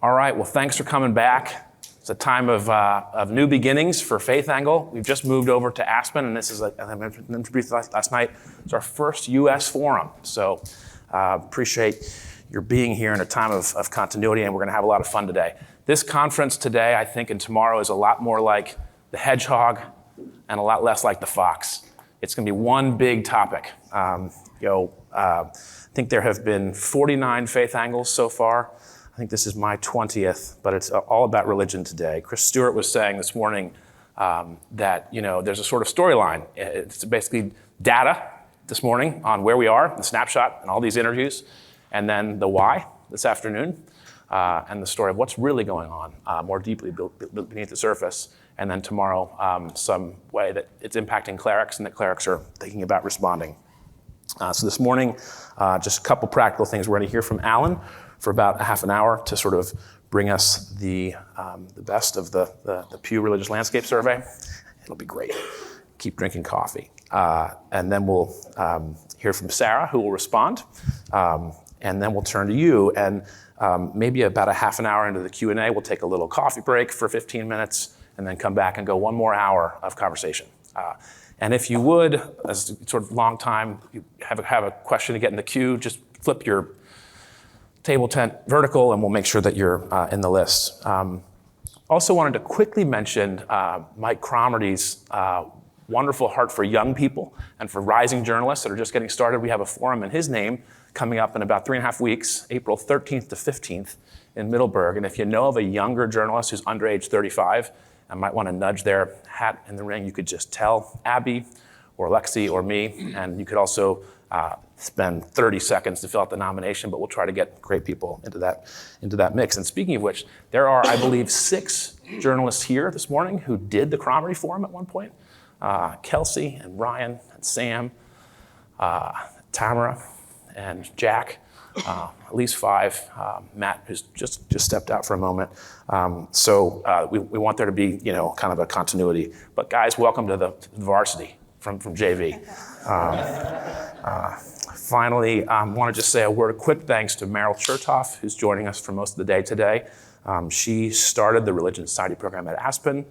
All right, well, thanks for coming back. It's a time of new beginnings for Faith Angle. We've just moved over to Aspen, and this is, as I introduced last night, it's our first U.S. forum. So appreciate your being here in a time of continuity, and we're going to have a lot of fun today. This conference today, I think, and tomorrow is a lot more like the hedgehog and a lot less like the fox. It's going to be one big topic. I think there have been 49 Faith Angles so far. I think this is my 20th, but it's all about religion today. Chris Stewart was saying this morning that there's a sort of storyline. It's basically data this morning on where we are, the snapshot, and all these interviews, and then the why this afternoon, and the story of what's really going on more deeply beneath the surface, and then tomorrow some way that it's impacting clerics and that clerics are thinking about responding. So this morning, just a couple practical things. We're going to hear from Alan for about a half an hour to sort of bring us the best of the Pew Religious Landscape Survey. It'll be great. Keep drinking coffee. And then we'll hear from Sarah, who will respond. And then we'll turn to you. And maybe about a half an hour into the Q&A, we'll take a little coffee break for 15 minutes and then come back and go one more hour of conversation. And if you would, as sort of long time, you have a question to get in the queue, just flip your table tent vertical and we'll make sure that you're in the list. Also wanted to quickly mention Mike Cromarty's wonderful heart for young people and for rising journalists that are just getting started. We have a forum in his name coming up in about 3.5 weeks, April 13th to 15th in Middleburg. And if you know of a younger journalist who's under age 35 and might want to nudge their hat in the ring, you could just tell Abby or Lexi or me, and you could also spend 30 seconds to fill out the nomination, but we'll try to get great people into that mix. And speaking of which, there are, I believe, 6 journalists here this morning who did the Cromarty Forum at one point. Kelsey and Ryan and Sam, Tamara and Jack, at least 5. Matt, who's just stepped out for a moment. So we want there to be, kind of a continuity. But guys, welcome to the varsity from JV. Finally, I want to just say a word of quick thanks to Meryl Chertoff, who's joining us for most of the day today. She started the Religion Society program at Aspen.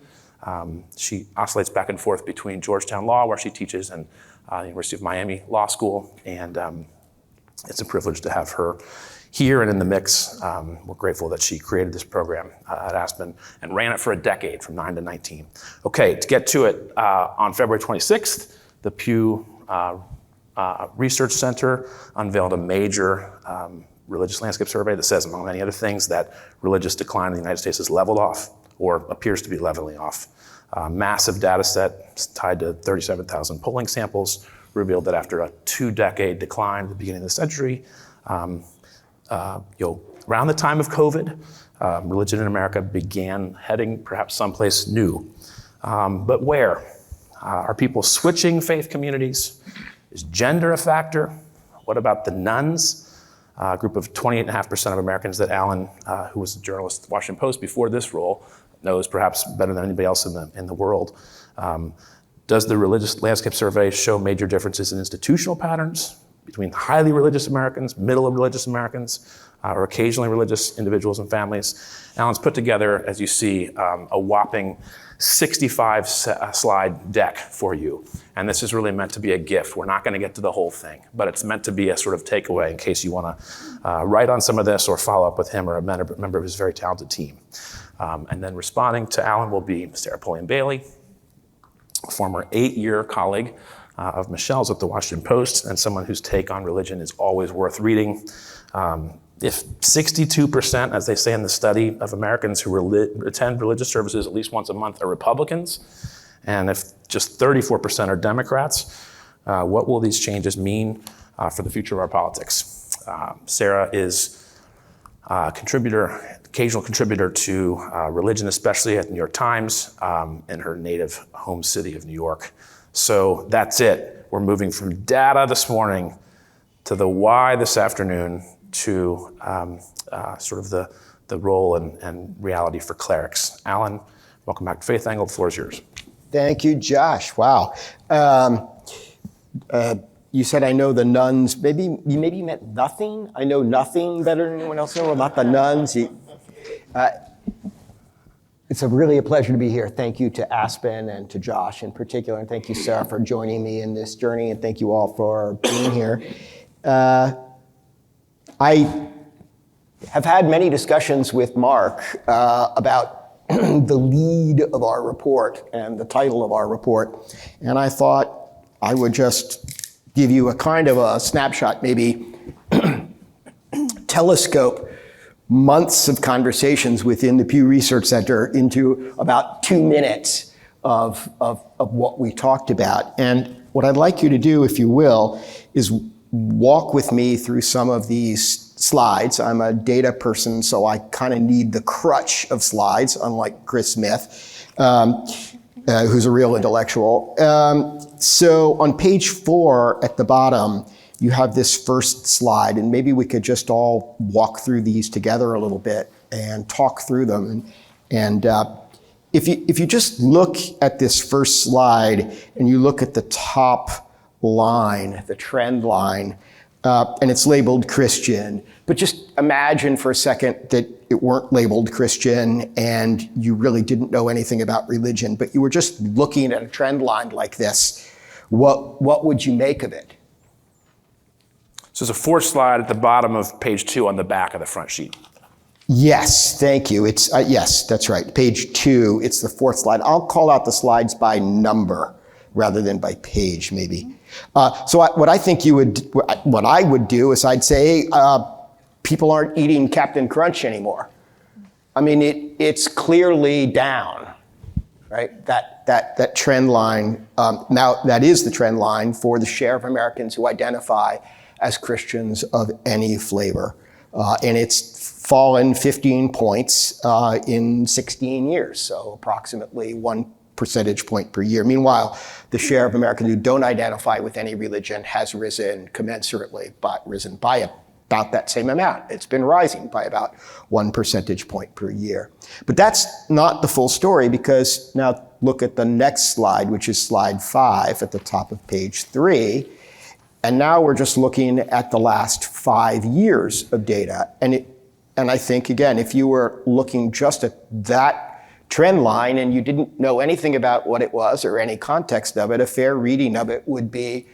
She oscillates back and forth between Georgetown Law, where she teaches, and the University of Miami Law School. And it's a privilege to have her here and in the mix. We're grateful that she created this program at Aspen and ran it for a decade, from 9 to 19. Okay, to get to it, on February 26th, the Pew Research Center unveiled a major religious landscape survey that says, among many other things, that religious decline in the United States has leveled off, or appears to be leveling off. Massive data set tied to 37,000 polling samples revealed that after a 2-decade decline at the beginning of the century, around the time of COVID, religion in America began heading perhaps someplace new. But where? Are people switching faith communities? Is gender a factor? What about the nuns? A group of 28.5% of Americans that Alan, who was a journalist at the Washington Post before this role, knows perhaps better than anybody else in the world. Does the Religious Landscape Survey show major differences in institutional patterns between highly religious Americans, middle religious Americans, or occasionally religious individuals and families? Alan's put together, as you see, a whopping 65-slide deck for you. And this is really meant to be a gift. We're not going to get to the whole thing, but it's meant to be a sort of takeaway in case you want to write on some of this or follow up with him or a member of his very talented team. And then responding to Alan will be Sarah Pulliam-Bailey, a former 8-year colleague of Michelle's at the Washington Post, and someone whose take on religion is always worth reading. If 62%, as they say in the study, of Americans who attend religious services at least once a month are Republicans, and if just 34% are Democrats, what will these changes mean for the future of our politics? Sarah is a occasional contributor to religion, especially at New York Times, in her native home city of New York. So that's it. We're moving from data this morning to the why this afternoon, to sort of the role and reality for clerics. Alan, welcome back to Faith Angle. The floor is yours. Thank you, Josh. Wow. You said I know the nuns. Maybe you meant nothing. I know nothing better than anyone else know about the nuns. It's really a pleasure to be here. Thank you to Aspen and to Josh in particular, and thank you, Sarah, for joining me in this journey, and thank you all for being here. I have had many discussions with Mark about the lead of our report and the title of our report, and I thought I would just give you a kind of a snapshot, maybe telescope months of conversations within the Pew Research Center into about 2 minutes of what we talked about. And what I'd like you to do, if you will, is walk with me through some of these slides. I'm a data person, so I kind of need the crutch of slides, unlike Chris Smith, who's a real intellectual. So on page 4 at the bottom, you have this first slide, and maybe we could just all walk through these together a little bit and talk through them. And if you just look at this first slide and you look at the top line, the trend line, and it's labeled Christian, but just imagine for a second that it weren't labeled Christian and you really didn't know anything about religion, but you were just looking at a trend line like this. What would you make of it? So there's a fourth slide at the bottom of page 2 on the back of the front sheet. Yes, thank you. It's yes, that's right. Page 2, it's the fourth slide. I'll call out the slides by number rather than by page, maybe. So what I would do is I'd say people aren't eating Captain Crunch anymore. I mean, it's clearly down, right? That trend line. Now that is the trend line for the share of Americans who identify as Christians of any flavor. And it's fallen 15 points in 16 years, so approximately 1 percentage point per year. Meanwhile, the share of Americans who don't identify with any religion has risen commensurately, but risen by about that same amount. It's been rising by about 1 percentage point per year. But that's not the full story, because now look at the next slide, which is slide 5 at the top of page 3. And now we're just looking at the last 5 years of data. And I think, again, if you were looking just at that trend line and you didn't know anything about what it was or any context of it, a fair reading of it would be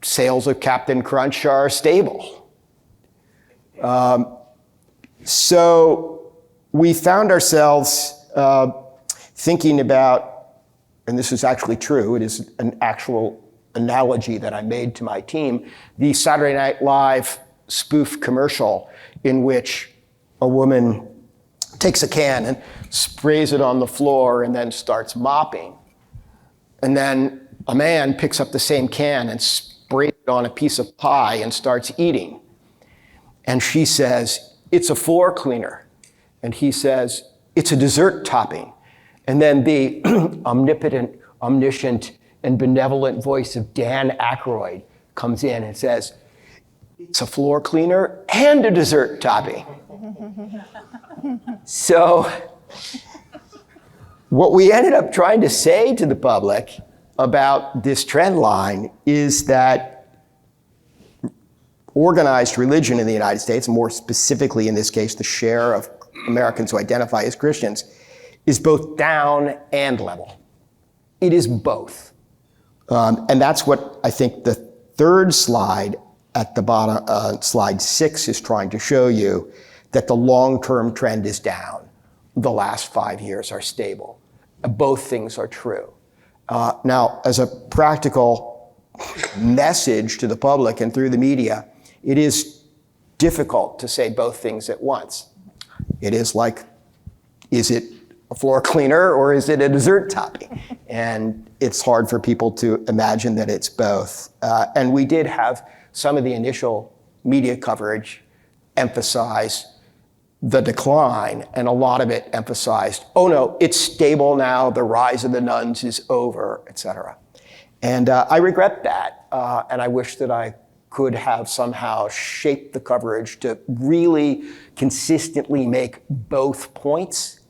sales of Captain Crunch are stable. So we found ourselves thinking about, and this is actually true, it is an actual analogy that I made to my team, the Saturday Night Live spoof commercial in which a woman takes a can and sprays it on the floor and then starts mopping. And then a man picks up the same can and sprays it on a piece of pie and starts eating. And she says, "It's a floor cleaner." And he says, "It's a dessert topping." And then the omnipotent, omniscient, and benevolent voice of Dan Aykroyd comes in and says, "It's a floor cleaner and a dessert topping." So what we ended up trying to say to the public about this trend line is that organized religion in the United States, more specifically in this case, the share of Americans who identify as Christians, is both down and level. It is both. And that's what I think the third slide at the bottom, slide 6, is trying to show you, that the long-term trend is down. The last 5 years are stable. Both things are true. Now, as a practical message to the public and through the media, it is difficult to say both things at once. It is like, is it a floor cleaner or is it a dessert topping? And it's hard for people to imagine that it's both. And we did have some of the initial media coverage emphasize the decline, and a lot of it emphasized, oh no, it's stable now, the rise of the nuns is over, et cetera. And I regret that, and I wish that I could have somehow shaped the coverage to really consistently make both points,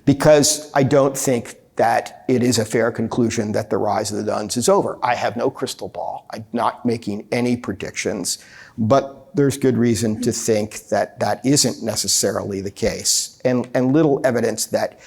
because I don't think that it is a fair conclusion that the rise of the nuns is over. I have no crystal ball. I'm not making any predictions, but there's good reason to think that that isn't necessarily the case, and little evidence that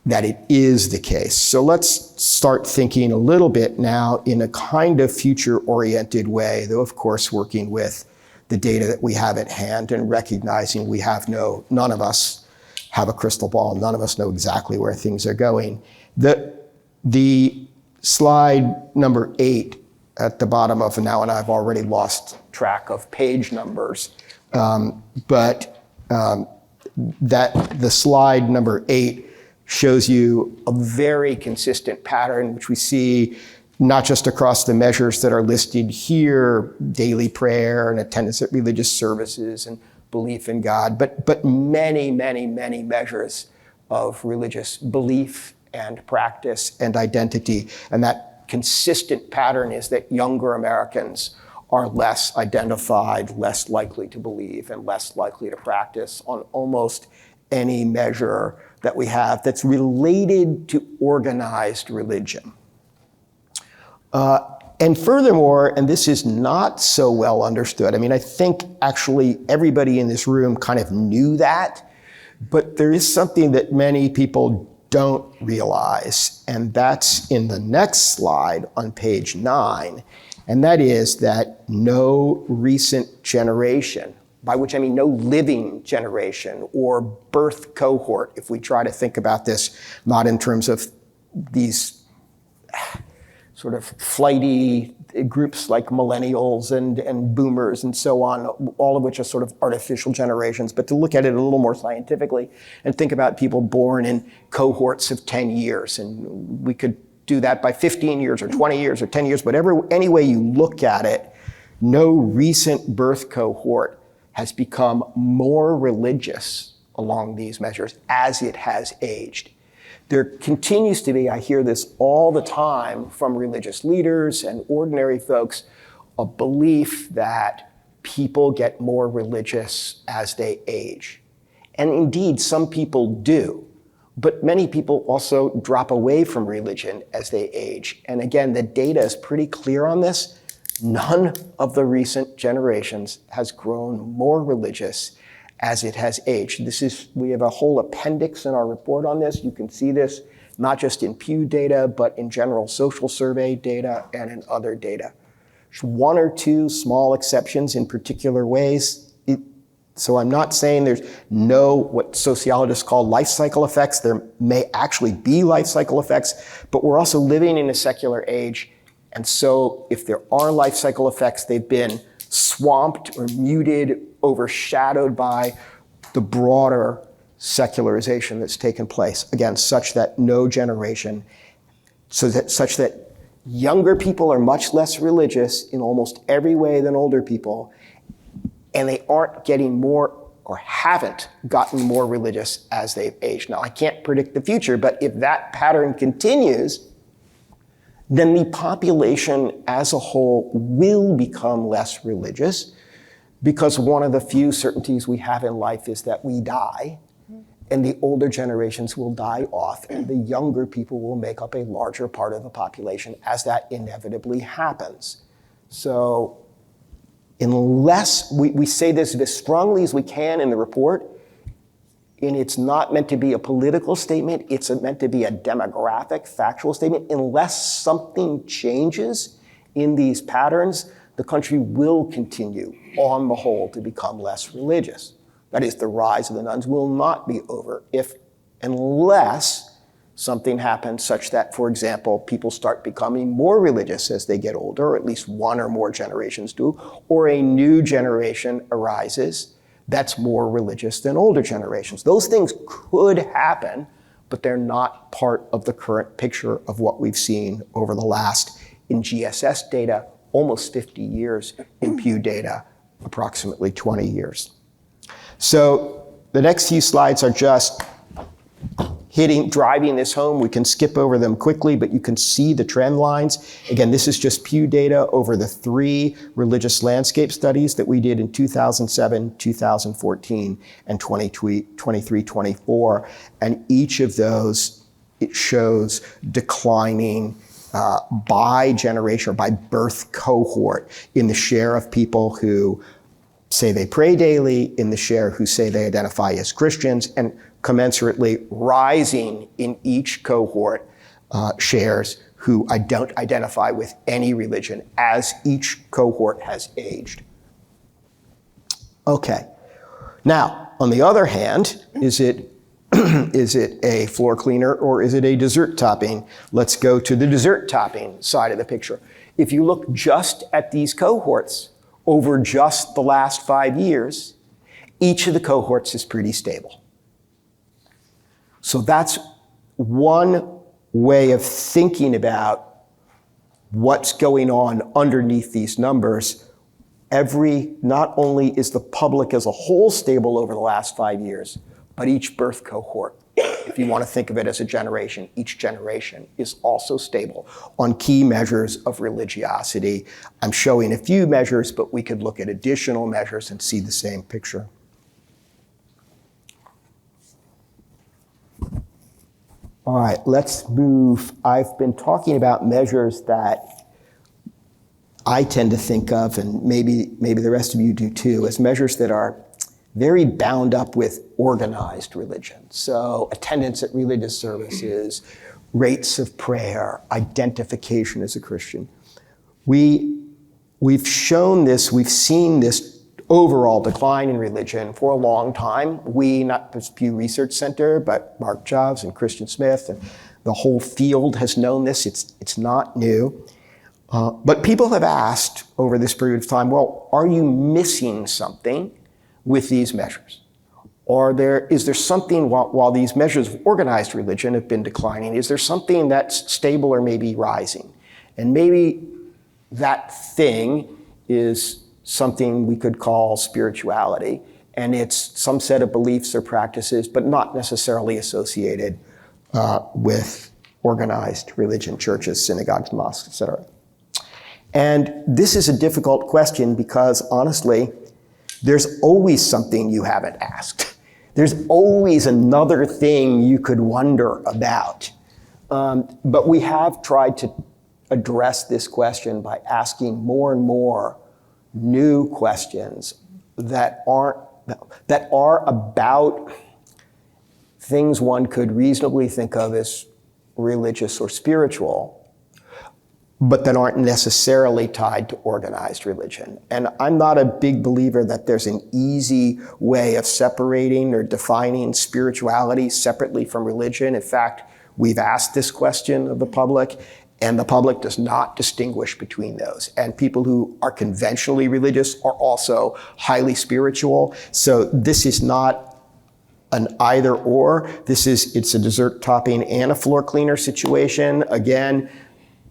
it is the case. So let's start thinking a little bit now in a kind of future-oriented way, though of course working with the data that we have at hand and recognizing we have none of us have a crystal ball. None of us know exactly where things are going. The slide number 8 at the bottom of now, and I've already lost track of page numbers, but the slide number 8 shows you a very consistent pattern, which we see not just across the measures that are listed here, daily prayer and attendance at religious services and belief in God, but many, many, many measures of religious belief and practice and identity. And that consistent pattern is that younger Americans are less identified, less likely to believe, and less likely to practice on almost any measure that we have that's related to organized religion. And furthermore, and this is not so well understood, I mean, I think actually everybody in this room kind of knew that, but there is something that many people don't realize, and that's in the next slide on page 9, and that is that no recent generation, by which I mean no living generation or birth cohort, if we try to think about this not in terms of these sort of flighty groups like millennials and boomers and so on, all of which are sort of artificial generations, but to look at it a little more scientifically and think about people born in cohorts of 10 years. And we could do that by 15 years or 20 years or 10 years, any way you look at it, no recent birth cohort has become more religious along these measures as it has aged. There continues to be, I hear this all the time from religious leaders and ordinary folks, a belief that people get more religious as they age. And indeed, some people do, but many people also drop away from religion as they age. And again, the data is pretty clear on this. None of the recent generations has grown more religious as it has aged. We have a whole appendix in our report on this. You can see this not just in Pew data, but in general social survey data and in other data. There's one or two small exceptions in particular ways. So I'm not saying there's no, what sociologists call life cycle effects. There may actually be life cycle effects, but we're also living in a secular age. And so if there are life cycle effects, they've been swamped or muted, overshadowed by the broader secularization that's taken place. Again, such that no generation, such that younger people are much less religious in almost every way than older people, and they aren't getting more or haven't gotten more religious as they've aged. Now, I can't predict the future, but if that pattern continues, then the population as a whole will become less religious, because one of the few certainties we have in life is that we die, and the older generations will die off, and the younger people will make up a larger part of the population as that inevitably happens. So unless we say this as strongly as we can in the report, and it's not meant to be a political statement, it's meant to be a demographic, factual statement. Unless something changes in these patterns, the country will continue, on the whole, to become less religious. That is, the rise of the nuns will not be over unless something happens such that, for example, people start becoming more religious as they get older, or at least one or more generations do, or a new generation arises that's more religious than older generations. Those things could happen, but they're not part of the current picture of what we've seen over the last, in GSS data, almost 50 years, in Pew data, approximately 20 years. So the next few slides are just driving this home. We can skip over them quickly, but you can see the trend lines. Again, this is just Pew data over the 3 religious landscape studies that we did in 2007, 2014, and 23-24. And each of those it shows declining by generation or by birth cohort in the share of people who say they pray daily, in the share who say they identify as Christians, and commensurately rising in each cohort shares who don't identify with any religion as each cohort has aged. Okay. Now, on the other hand, is it a floor cleaner or is it a dessert topping? Let's go to the dessert topping side of the picture. If you look just at these cohorts over just the last 5 years, each of the cohorts is pretty stable. So that's one way of thinking about what's going on underneath these numbers. Not only is the public as a whole stable over the last 5 years, but each birth cohort, if you want to think of it as a generation, each generation is also stable on key measures of religiosity. I'm showing a few measures, but we could look at additional measures and see the same picture. All right, let's move. I've been talking about measures that I tend to think of, and maybe the rest of you do too, as measures that are very bound up with organized religion. So attendance at religious services, rates of prayer, identification as a Christian. We've shown this, we've seen this overall decline in religion for a long time. We, not the Pew Research Center, but Mark Jobs and Christian Smith, and the whole field has known this. It's not new. But people have asked over this period of time, well, are you missing something with these measures? Or is there something, while these measures of organized religion have been declining, is there something that's stable or maybe rising? And maybe that thing is something we could call spirituality, and it's some set of beliefs or practices, but not necessarily associated with organized religion, churches, synagogues, mosques, etc. And this is a difficult question because, honestly, there's always something you haven't asked. There's always another thing you could wonder about. But we have tried to address this question by asking more and more new questions that are about things one could reasonably think of as religious or spiritual, but that aren't necessarily tied to organized religion. And I'm not a big believer that there's an easy way of separating or defining spirituality separately from religion. In fact, we've asked this question of the public, and the public does not distinguish between those. And people who are conventionally religious are also highly spiritual. So this is not an either or. It's a dessert topping and a floor cleaner situation. Again,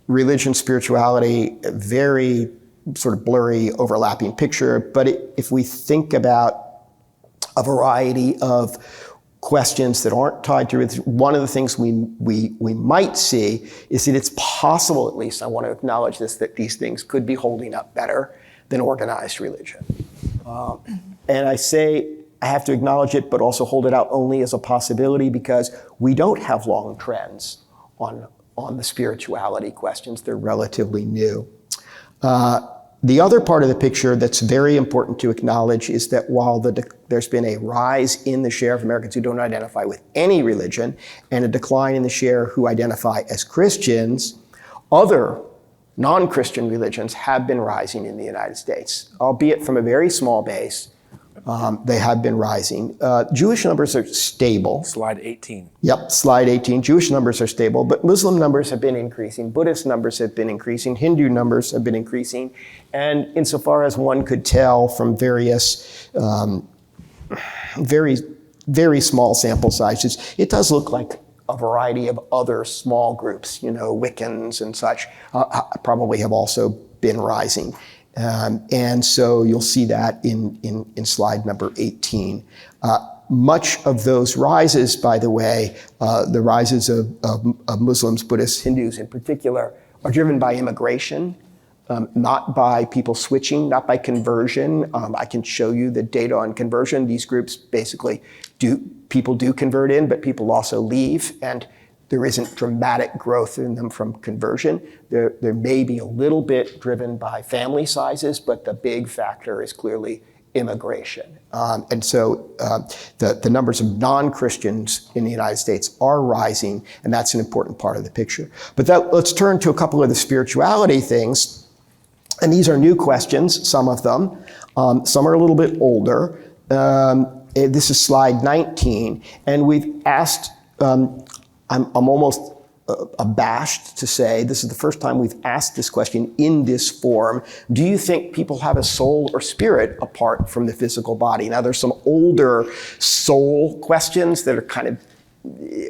religion, spirituality, very sort of blurry, overlapping picture. But if we think about a variety of questions that aren't tied to religion, one of the things we might see is that it's possible, at least I want to acknowledge this, that these things could be holding up better than organized religion. And I say I have to acknowledge it, but also hold it out only as a possibility because we don't have long trends on the spirituality questions. They're relatively new. The other part of the picture that's very important to acknowledge is that while there's been a rise in the share of Americans who don't identify with any religion and a decline in the share who identify as Christians, other non-Christian religions have been rising in the United States, albeit from a very small base. They have been rising. Jewish numbers are stable. Slide 18. Yep, slide 18. Jewish numbers are stable, but Muslim numbers have been increasing. Buddhist numbers have been increasing. Hindu numbers have been increasing. And insofar as one could tell from various, very, very small sample sizes, it does look like a variety of other small groups, Wiccans and such, probably have also been rising. And so you'll see that in slide number 18. Much of those rises, by the way, the rises of Muslims, Buddhists, Hindus in particular, are driven by immigration, not by people switching, not by conversion. I can show you the data on conversion. These groups basically people do convert in, but people also leave. And there isn't dramatic growth in them from conversion. There may be a little bit driven by family sizes, but the big factor is clearly immigration. And so the numbers of non-Christians in the United States are rising, and that's an important part of the picture. But let's turn to a couple of the spirituality things. And these are new questions, some of them. Some are a little bit older. This is slide 19, and we've asked, I'm almost abashed to say this is the first time we've asked this question in this form. Do you think people have a soul or spirit apart from the physical body? Now, there's some older soul questions that are kind of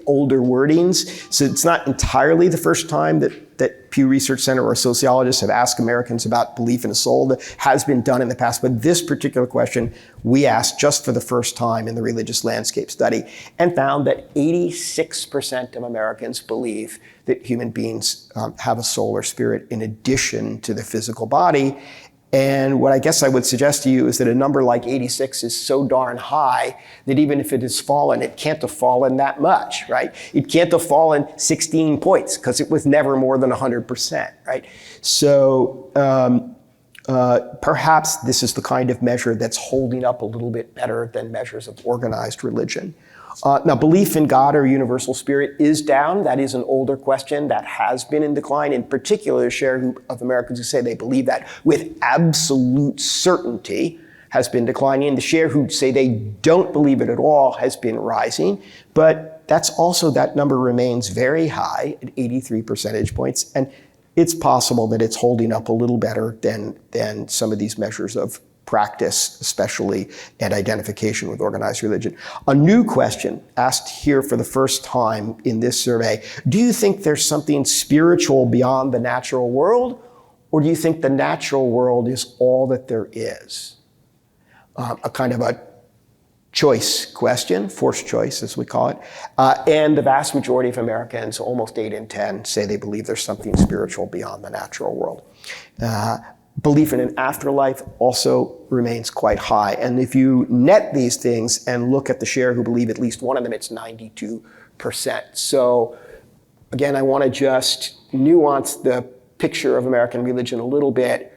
older wordings, so it's not entirely the first time that Pew Research Center or sociologists have asked Americans about belief in a soul. That has been done in the past, but this particular question we asked just for the first time in the Religious Landscape Study, and found that 86% of Americans believe that human beings have a soul or spirit in addition to the physical body. And what I guess I would suggest to you is that a number like 86 is so darn high that even if it has fallen, it can't have fallen that much, right? It can't have fallen 16 points because it was never more than 100%, right? So perhaps this is the kind of measure that's holding up a little bit better than measures of organized religion. Now, belief in God or universal spirit is down. That is an older question that has been in decline. In particular, the share of Americans who say they believe that with absolute certainty has been declining. The share who say they don't believe it at all has been rising. But that number remains very high at 83 percentage points. And it's possible that it's holding up a little better than some of these measures of practice, especially, and identification with organized religion. A new question asked here for the first time in this survey: do you think there's something spiritual beyond the natural world, or do you think the natural world is all that there is? A kind of a choice question, forced choice as we call it. And the vast majority of Americans, almost 8 in 10, say they believe there's something spiritual beyond the natural world. Belief in an afterlife also remains quite high. And if you net these things and look at the share who believe at least one of them, it's 92%. So again, I want to just nuance the picture of American religion a little bit.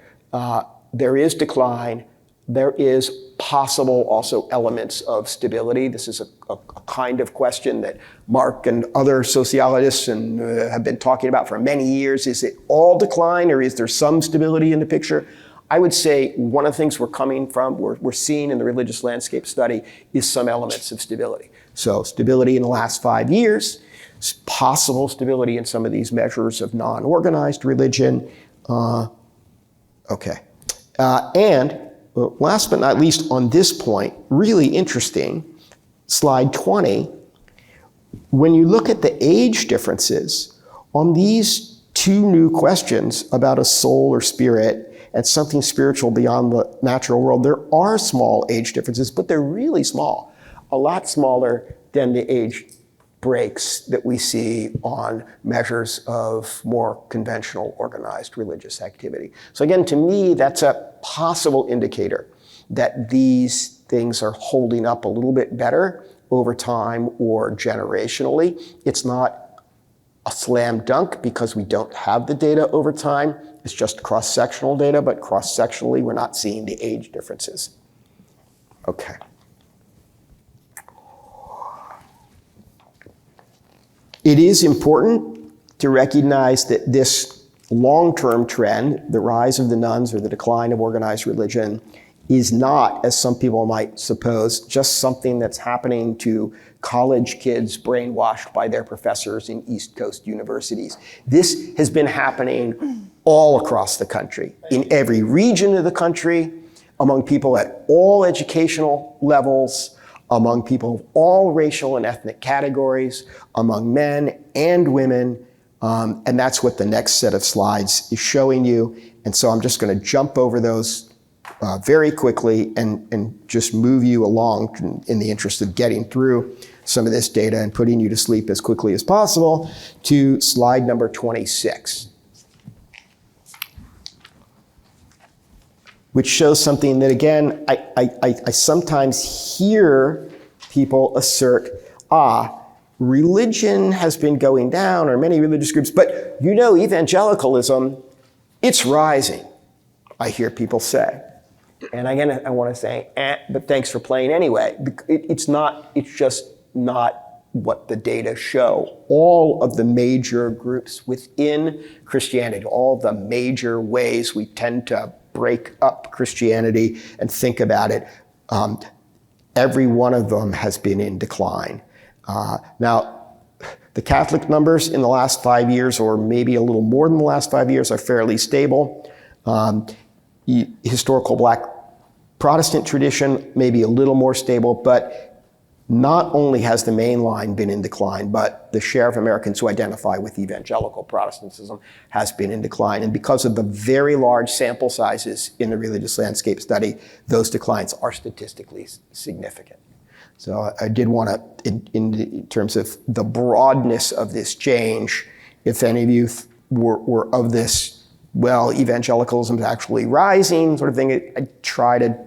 There is decline. There is possible also elements of stability. This is a kind of question that Mark and other sociologists have been talking about for many years. Is it all decline, or is there some stability in the picture? I would say one of the things we're seeing in the Religious Landscape Study is some elements of stability. So stability in the last 5 years, possible stability in some of these measures of non-organized religion. And last but not least on this point, really interesting, slide 20, when you look at the age differences on these two new questions about a soul or spirit and something spiritual beyond the natural world, there are small age differences, but they're really small, a lot smaller than the age breaks that we see on measures of more conventional organized religious activity. So again, to me, that's a possible indicator that these things are holding up a little bit better over time or generationally. It's not a slam dunk because we don't have the data over time. It's just cross-sectional data, but cross-sectionally, we're not seeing the age differences. Okay. It is important to recognize that this long-term trend, the rise of the nuns or the decline of organized religion, is not, as some people might suppose, just something that's happening to college kids brainwashed by their professors in East Coast universities. This has been happening all across the country, in every region of the country, among people at all educational levels, among people of all racial and ethnic categories, among men and women, and that's what the next set of slides is showing you. And so I'm just going to jump over those very quickly and just move you along in the interest of getting through some of this data and putting you to sleep as quickly as possible to slide number 26, which shows something that, again, I sometimes hear people assert, religion has been going down, or many religious groups, but evangelicalism, it's rising, I hear people say. And again, I want to say, but thanks for playing anyway. It's just not what the data show. All of the major groups within Christianity, all the major ways we tend to break up Christianity and think about it, every one of them has been in decline. Now, the Catholic numbers in the last 5 years, or maybe a little more than the last 5 years, are fairly stable. Historical Black Protestant tradition may be a little more stable, but not only has the main line been in decline, but the share of Americans who identify with evangelical Protestantism has been in decline. And because of the very large sample sizes in the religious landscape study, those declines are statistically significant. So I did want to, in terms of the broadness of this change, if any of you were of this, well, evangelicalism is actually rising sort of thing, I try to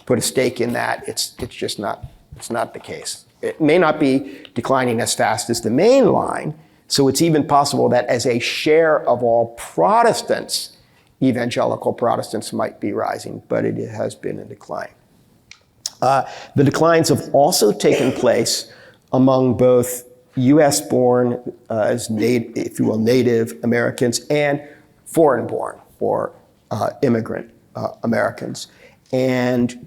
put a stake in that. It's just not. It's not the case. It may not be declining as fast as the main line, so it's even possible that as a share of all Protestants, evangelical Protestants might be rising, but it has been in decline. The declines have also taken place among both US-born, if you will, Native Americans and foreign-born or immigrant Americans. And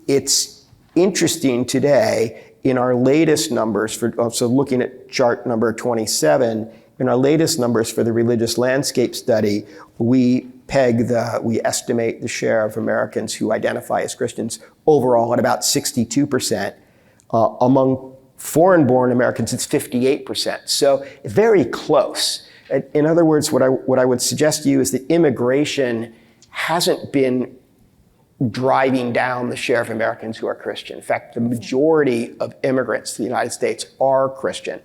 it's interesting today in our latest numbers, so looking at chart number 27, in our latest numbers for the religious landscape study, we estimate the share of Americans who identify as Christians overall at about 62%. Among foreign-born Americans, it's 58%. So very close. In other words, what I would suggest to you is that immigration hasn't been driving down the share of Americans who are Christian. In fact, the majority of immigrants to the United States are Christian.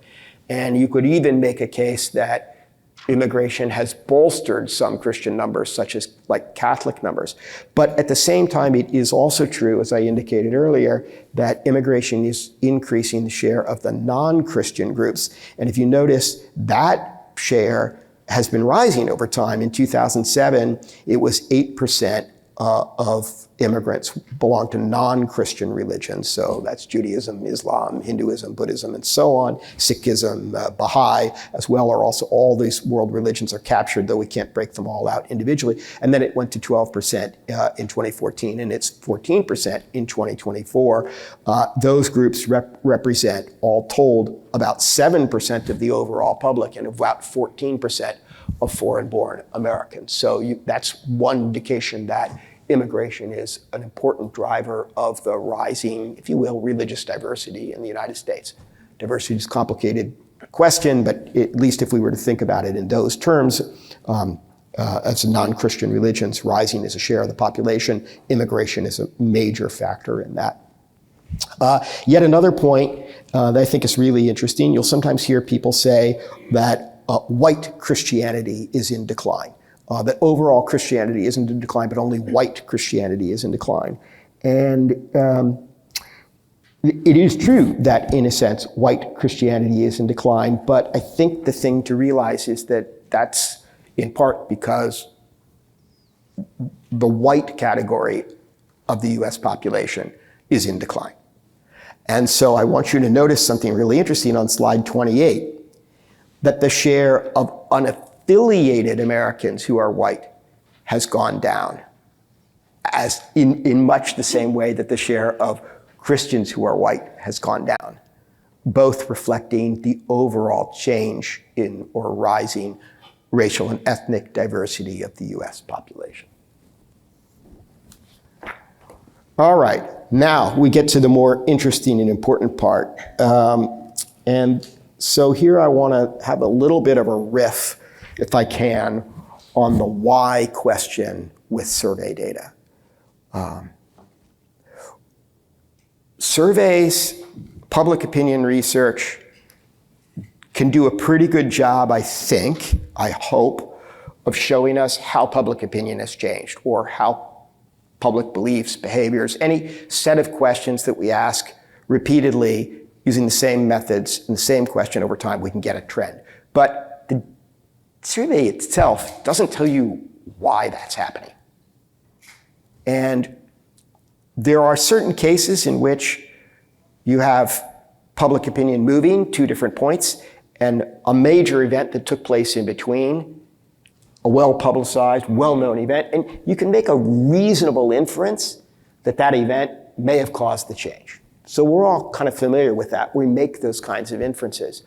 And you could even make a case that immigration has bolstered some Christian numbers, such as like Catholic numbers. But at the same time, it is also true, as I indicated earlier, that immigration is increasing the share of the non-Christian groups. And if you notice, that share has been rising over time. In 2007, it was 8% of immigrants belong to non-Christian religions. So that's Judaism, Islam, Hinduism, Buddhism, and so on. Sikhism, Baha'i as well, are also, all these world religions are captured, though we can't break them all out individually. And then it went to 12% in 2014, and it's 14% in 2024. Those groups represent, all told, about 7% of the overall public and about 14% of foreign-born Americans. So that's one indication that immigration is an important driver of the rising, if you will, religious diversity in the United States. Diversity is a complicated question, but at least if we were to think about it in those terms, as non-Christian religions rising as a share of the population, immigration is a major factor in that. Yet another point that I think is really interesting, you'll sometimes hear people say that white Christianity is in decline. That overall Christianity isn't in decline, but only white Christianity is in decline. And it is true that, in a sense, white Christianity is in decline, but I think the thing to realize is that that's in part because the white category of the US population is in decline. And so I want you to notice something really interesting on slide 28, that the share of unaffiliated Americans who are white has gone down, as in much the same way that the share of Christians who are white has gone down, both reflecting the overall change in or rising racial and ethnic diversity of the US population. All right, now we get to the more interesting and important part. And so here I want to have a little bit of a riff, if I can, on the why question with survey data. Surveys, public opinion research can do a pretty good job, I think, I hope, of showing us how public opinion has changed or how public beliefs, behaviors, any set of questions that we ask repeatedly using the same methods and the same question over time, we can get a trend. But the survey itself doesn't tell you why that's happening. And there are certain cases in which you have public opinion moving to different points, and a major event that took place in between, a well-publicized, well-known event, and you can make a reasonable inference that that event may have caused the change. So we're all kind of familiar with that. We make those kinds of inferences.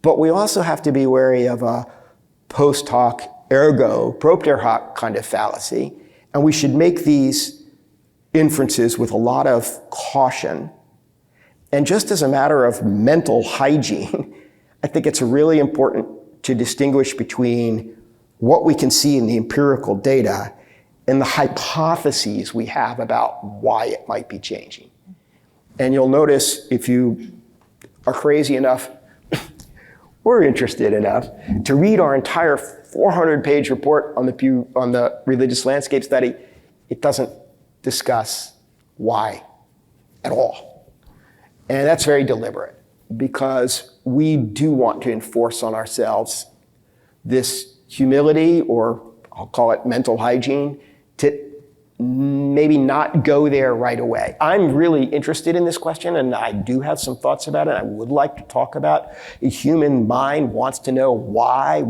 But we also have to be wary of a post hoc ergo propter hoc kind of fallacy, and we should make these inferences with a lot of caution. And just as a matter of mental hygiene, I think it's really important to distinguish between what we can see in the empirical data and the hypotheses we have about why it might be changing. And you'll notice, if you are crazy enough or interested enough to read our entire 400-page report on the religious landscape study, it doesn't discuss why at all. And that's very deliberate, because we do want to enforce on ourselves this humility, or I'll call it mental hygiene, to maybe not go there right away. I'm really interested in this question, and I do have some thoughts about it. I would like to talk about a human mind wants to know why.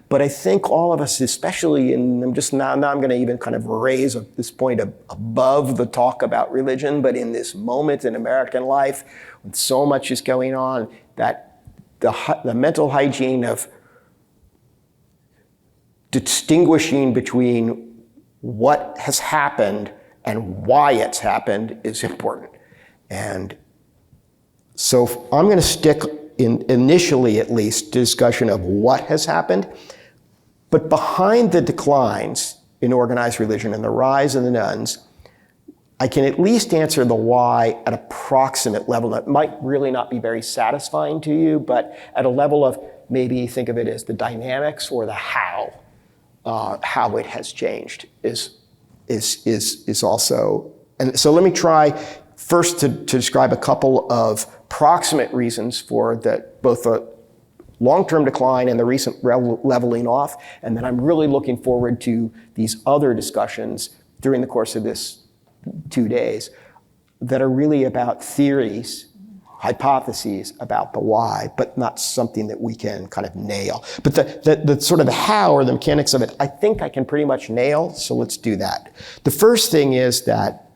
But I think all of us, especially in, now I'm going to even kind of raise this point above the talk about religion, but in this moment in American life, when so much is going on, that the mental hygiene of distinguishing between what has happened and why it's happened is important. And so I'm going to stick initially, at least, to discussion of what has happened. But behind the declines in organized religion and the rise of the nuns, I can at least answer the why at approximate level. That might really not be very satisfying to you, but at a level of maybe think of it as the dynamics or the how it has changed is also. And so let me try first to describe a couple of proximate reasons for both the long-term decline and the recent leveling off. And then I'm really looking forward to these other discussions during the course of this 2 days that are really about theories, hypotheses about the why, but not something that we can kind of nail. But the sort of the how, or the mechanics of it, I think I can pretty much nail, so let's do that. The first thing is that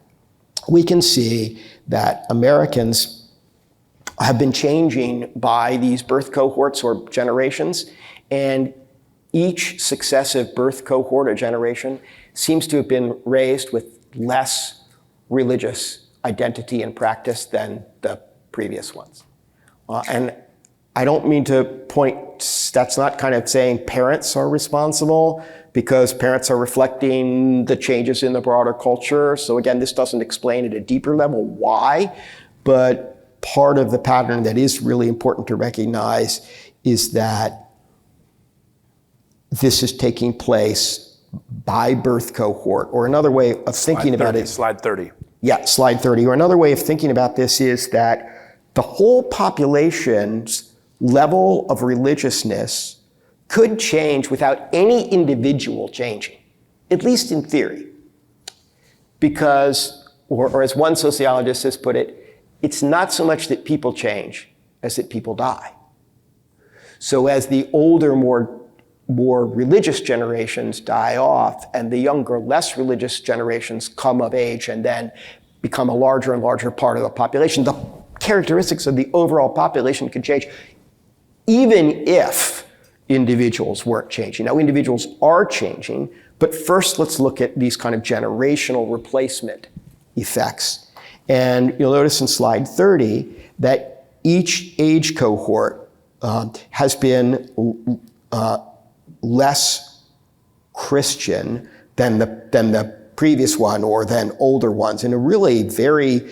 we can see that Americans have been changing by these birth cohorts or generations, and each successive birth cohort or generation seems to have been raised with less religious identity and practice than the previous ones. And I don't mean to that's not kind of saying parents are responsible, because parents are reflecting the changes in the broader culture. So again, this doesn't explain at a deeper level why, but part of the pattern that is really important to recognize is that this is taking place by birth cohort, or another way of thinking about it. Slide 30. Yeah, slide 30. Or another way of thinking about this is that the whole population's level of religiousness could change without any individual changing, at least in theory. Because, or as one sociologist has put it, it's not so much that people change as that people die. So as the older, more religious generations die off, and the younger, less religious generations come of age and then become a larger and larger part of the population, the characteristics of the overall population could change, even if individuals weren't changing. Now, individuals are changing, but first let's look at these kind of generational replacement effects. And you'll notice in slide 30 that each age cohort has been less Christian than the previous one, or than older ones, in a really very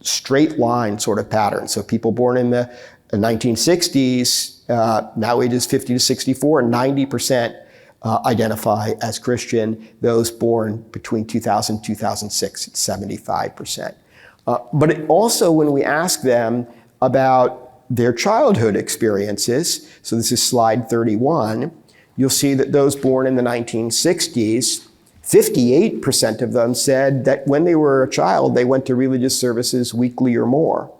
straight line sort of pattern. So people born in the 1960s, now ages 50 to 64, 90% identify as Christian. Those born between 2000 and 2006, it's 75%. But also when we ask them about their childhood experiences, so this is slide 31, you'll see that those born in the 1960s, 58% of them said that when they were a child, they went to religious services weekly or more.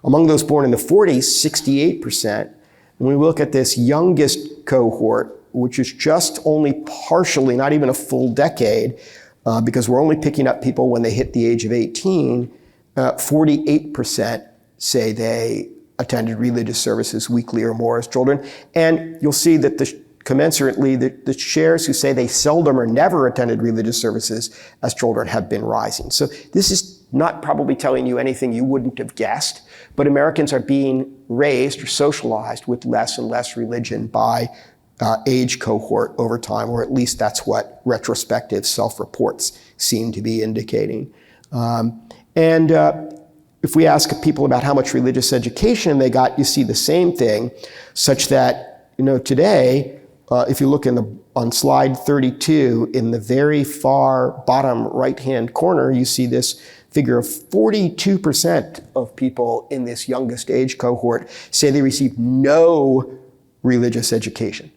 Among those born in the 40s, 68%. When we look at this youngest cohort, which is just only partially, not even a full decade, because we're only picking up people when they hit the age of 18, 48% say they attended religious services weekly or more as children. And you'll see that commensurately, the shares who say they seldom or never attended religious services as children have been rising. So this is not probably telling you anything you wouldn't have guessed, but Americans are being raised or socialized with less and less religion by age cohort over time, or at least that's what retrospective self-reports seem to be indicating. If we ask people about how much religious education they got, you see the same thing, such that, today, if you look on slide 32, in the very far bottom right-hand corner, you see this figure of 42% of people in this youngest age cohort say they received no religious education.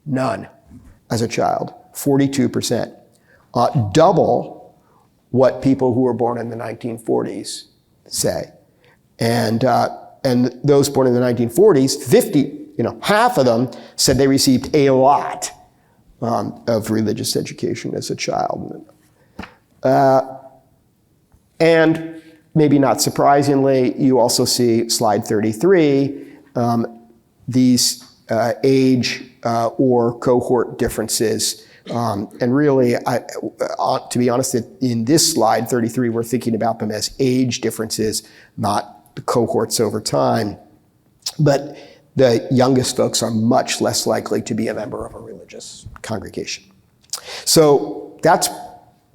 None as a child, 42%. Double what people who were born in the 1940s say. And those born in the 1940s, half of them said they received a lot of religious education as a child. And maybe not surprisingly, you also see slide 33, these age or cohort differences. And really, to be honest, in this slide 33, we're thinking about them as age differences, not the cohorts over time. But the youngest folks are much less likely to be a member of a religious congregation. So that's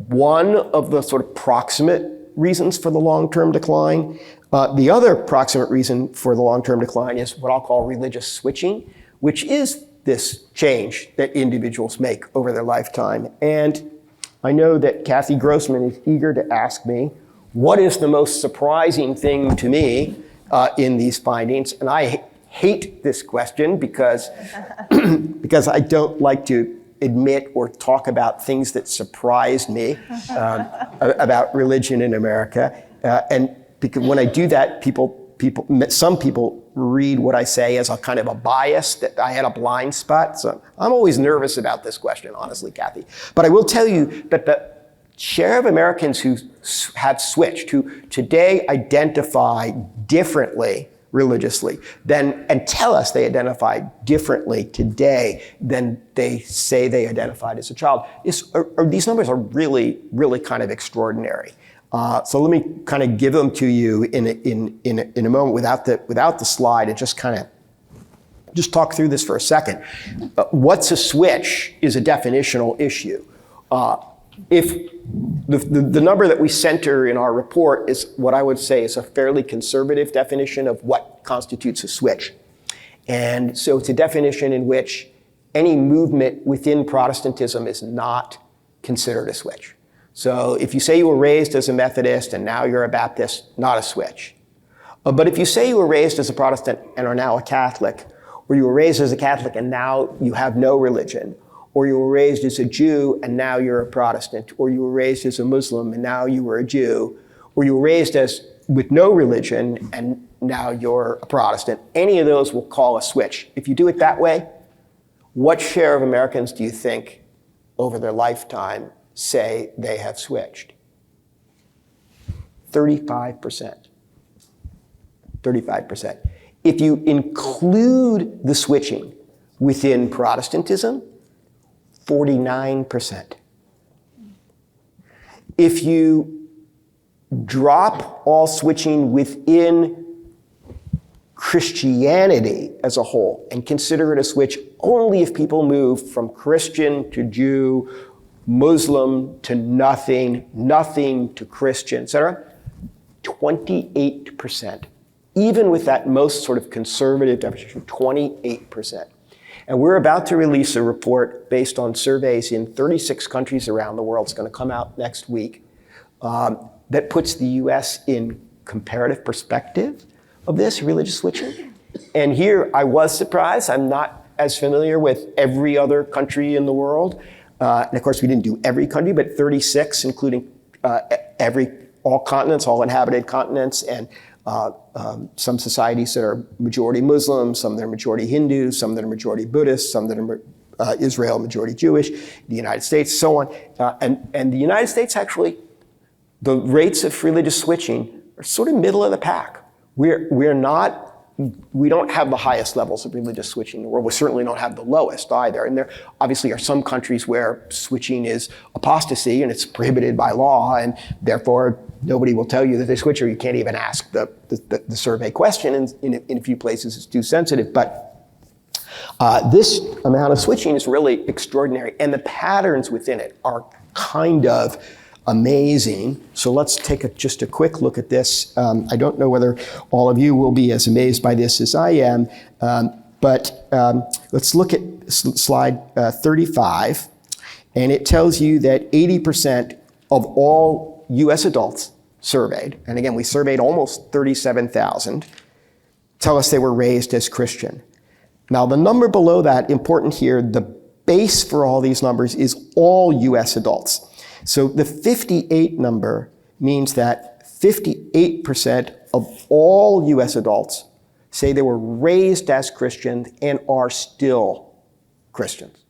one of the sort of proximate reasons for the long-term decline. The other proximate reason for the long-term decline is what I'll call religious switching, which is this change that individuals make over their lifetime. And I know that Kathy Grossman is eager to ask me, what is the most surprising thing to me in these findings? And I hate this question because I don't like to admit or talk about things that surprised me about religion in America. And because when I do that, some people read what I say as a kind of a bias, that I had a blind spot. So I'm always nervous about this question, honestly, Kathy. But I will tell you that the share of Americans who have switched, who today identify differently religiously and tell us they identify differently today than they say they identified as a child, these numbers are really, really kind of extraordinary. So let me kind of give them to you in a moment without the slide, and just talk through this for a second. What's a switch is a definitional issue. If the number that we center in our report is what I would say is a fairly conservative definition of what constitutes a switch. And so it's a definition in which any movement within Protestantism is not considered a switch. So if you say you were raised as a Methodist and now you're a Baptist, not a switch. But if you say you were raised as a Protestant and are now a Catholic, or you were raised as a Catholic and now you have no religion, or you were raised as a Jew and now you're a Protestant, or you were raised as a Muslim and now you were a Jew, or you were raised with no religion and now you're a Protestant, any of those will call a switch. If you do it that way, what share of Americans do you think over their lifetime say they have switched? 35%. 35%. If you include the switching within Protestantism, 49%. If you drop all switching within Christianity as a whole and consider it a switch only if people move from Christian to Jew, Muslim to nothing, nothing to Christian, etc., 28%. Even with that most sort of conservative definition, 28%. And we're about to release a report based on surveys in 36 countries around the world. It's going to come out next week, that puts the US in comparative perspective of this religious switching. And here I was surprised. I'm not as familiar with every other country in the world. And of course, we didn't do every country, but 36, including all continents, all inhabited continents, and some societies that are majority Muslim, some that are majority Hindu, some that are majority Buddhist, some that are Israel, majority Jewish, the United States, so on. And the United States actually, the rates of religious switching are sort of middle of the pack. We don't have the highest levels of religious switching in the world. We certainly don't have the lowest either. And there obviously are some countries where switching is apostasy and it's prohibited by law, and therefore nobody will tell you that they switch, or you can't even ask the survey question. And in a few places it's too sensitive. But this amount of switching is really extraordinary, and the patterns within it are kind of amazing. So let's take just a quick look at this. I don't know whether all of you will be as amazed by this as I am, but let's look at slide 35, and it tells you that 80% of all US adults surveyed, and again, we surveyed almost 37,000, tell us they were raised as Christian. Now, the number below that, important here, the base for all these numbers is all US adults. So the 58 number means that 58% of all US adults say they were raised as Christians and are still Christians.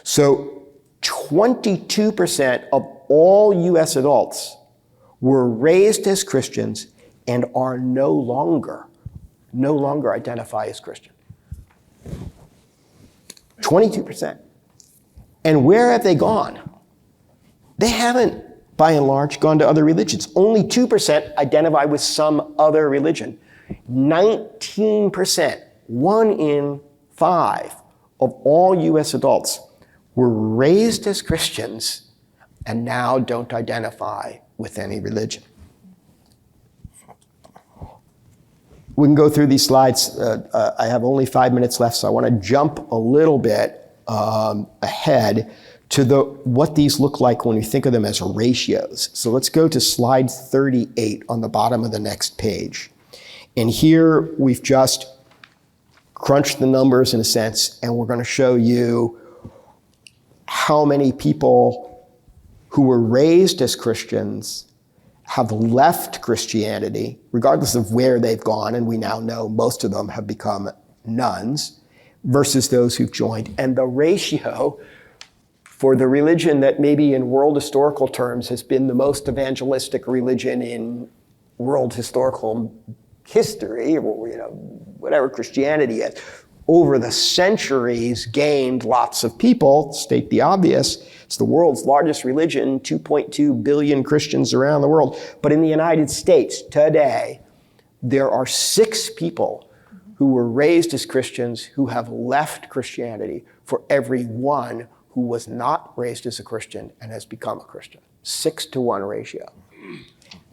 So 22% of all US adults were raised as Christians and are no longer identify as Christian. 22%. And where have they gone? They haven't, by and large, gone to other religions. Only 2% identify with some other religion. 19%, 1 in 5 of all US adults were raised as Christians and now don't identify with any religion. We can go through these slides. I have only 5 minutes left, so I want to jump a little bit ahead to what these look like when we think of them as ratios. So let's go to slide 38 on the bottom of the next page. And here we've just crunched the numbers in a sense, and we're going to show you how many people who were raised as Christians have left Christianity, regardless of where they've gone, and we now know most of them have become nuns, versus those who've joined. And the ratio for the religion that maybe in world historical terms has been the most evangelistic religion in world historical history, or whatever Christianity is, over the centuries gained lots of people. State the obvious, it's the world's largest religion, 2.2 billion Christians around the world. But in the United States today, there are 6 people who were raised as Christians who have left Christianity for every one who was not raised as a Christian and has become a Christian. 6-to-1 ratio.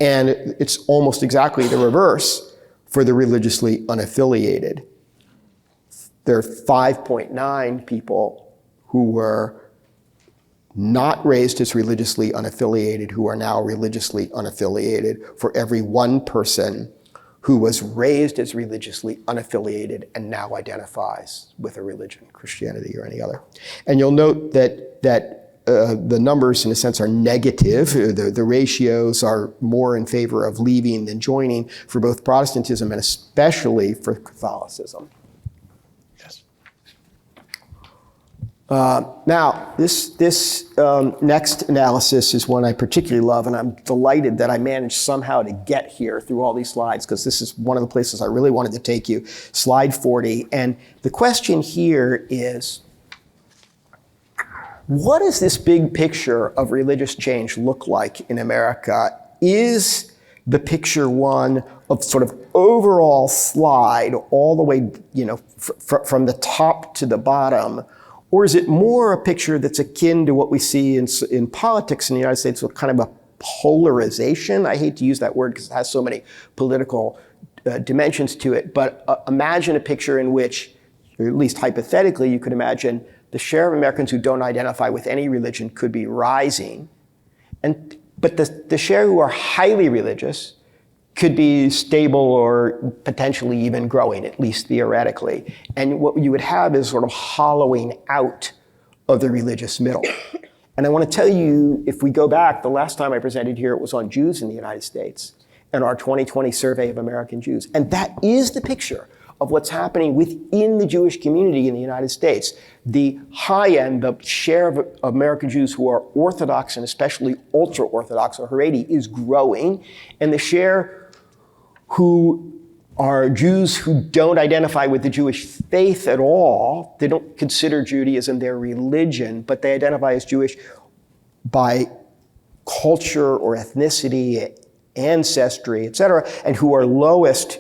And it's almost exactly the reverse for the religiously unaffiliated. There are 5.9 people who were not raised as religiously unaffiliated who are now religiously unaffiliated for every one person who was raised as religiously unaffiliated and now identifies with a religion, Christianity or any other. And you'll note that the numbers, in a sense, are negative. The ratios are more in favor of leaving than joining for both Protestantism and especially for Catholicism. Yes. Now, this next analysis is one I particularly love, and I'm delighted that I managed somehow to get here through all these slides, because this is one of the places I really wanted to take you. Slide 40. And the question here is, what does this big picture of religious change look like in America? Is the picture one of sort of overall slide all the way, from the top to the bottom? Or is it more a picture that's akin to what we see in politics in the United States, with kind of a polarization? I hate to use that word because it has so many political dimensions to it, but imagine a picture in which, or at least hypothetically, you could imagine the share of Americans who don't identify with any religion could be rising. And But the share who are highly religious could be stable or potentially even growing, at least theoretically. And what you would have is sort of hollowing out of the religious middle. And I want to tell you, if we go back, the last time I presented here, it was on Jews in the United States and our 2020 survey of American Jews. And that is the picture of what's happening within the Jewish community in the United States. The high end, the share of American Jews who are Orthodox and especially ultra-Orthodox or Haredi is growing. And the share who are Jews who don't identify with the Jewish faith at all, they don't consider Judaism their religion, but they identify as Jewish by culture or ethnicity, ancestry, etc., and who are lowest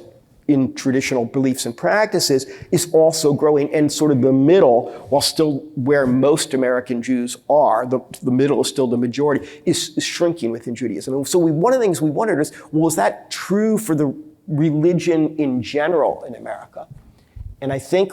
in traditional beliefs and practices, is also growing. And sort of the middle, while still where most American Jews are, the middle is still the majority, is shrinking within Judaism. And so one of the things we wondered is, well, is that true for the religion in general in America? And I think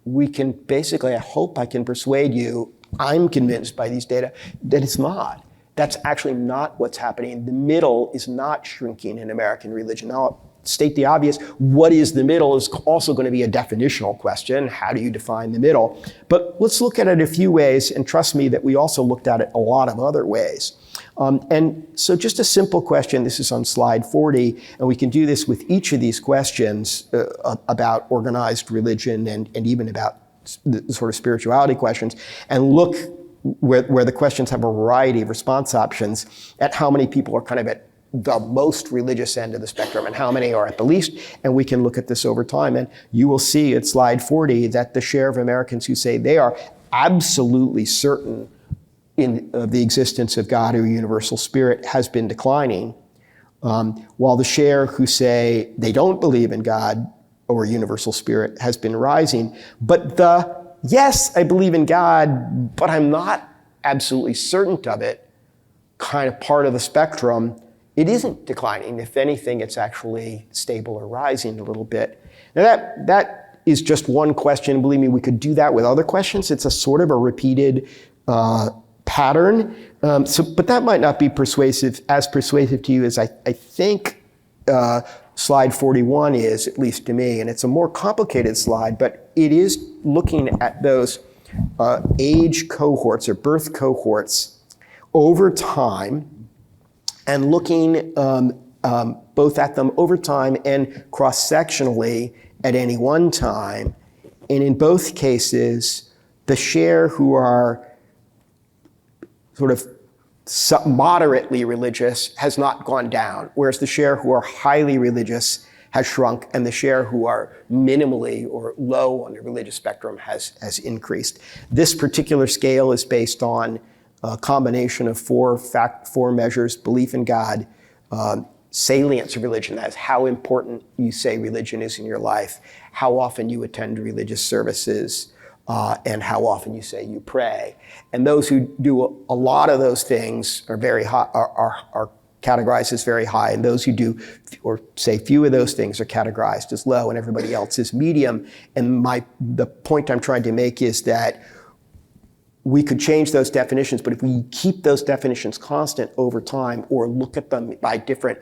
we can basically, I hope I can persuade you, I'm convinced by these data, that it's not. That's actually not what's happening. The middle is not shrinking in American religion. Now, I'll state the obvious, what is the middle is also going to be a definitional question. How do you define the middle? But let's look at it a few ways, and trust me that we also looked at it a lot of other ways. And so just a simple question, this is on slide 40, and we can do this with each of these questions about organized religion and even about the sort of spirituality questions, and look where the questions have a variety of response options at how many people are kind of at the most religious end of the spectrum and how many are at the least, and we can look at this over time. And you will see at slide 40 that the share of Americans who say they are absolutely certain of the existence of God or universal spirit has been declining, while the share who say they don't believe in God or universal spirit has been rising. But the yes, I believe in God, but I'm not absolutely certain of it, kind of part of the spectrum, it isn't declining. If anything, it's actually stable or rising a little bit. Now that is just one question. Believe me, we could do that with other questions. It's a sort of a repeated pattern. But that might not be as persuasive to you as I think slide 41 is, at least to me. And it's a more complicated slide, but it is looking at those age cohorts or birth cohorts over time, and looking both at them over time and cross-sectionally at any one time. And in both cases, the share who are sort of moderately religious has not gone down, whereas the share who are highly religious has shrunk, and the share who are minimally or low on the religious spectrum has increased. This particular scale is based on a combination of four measures: belief in God, salience of religion, that's how important you say religion is in your life, how often you attend religious services, and how often you say you pray. And those who do a lot of those things are very high, are categorized as very high, and those who do or say few of those things are categorized as low, and everybody else is medium. And the point I'm trying to make is that we could change those definitions, but if we keep those definitions constant over time or look at them by different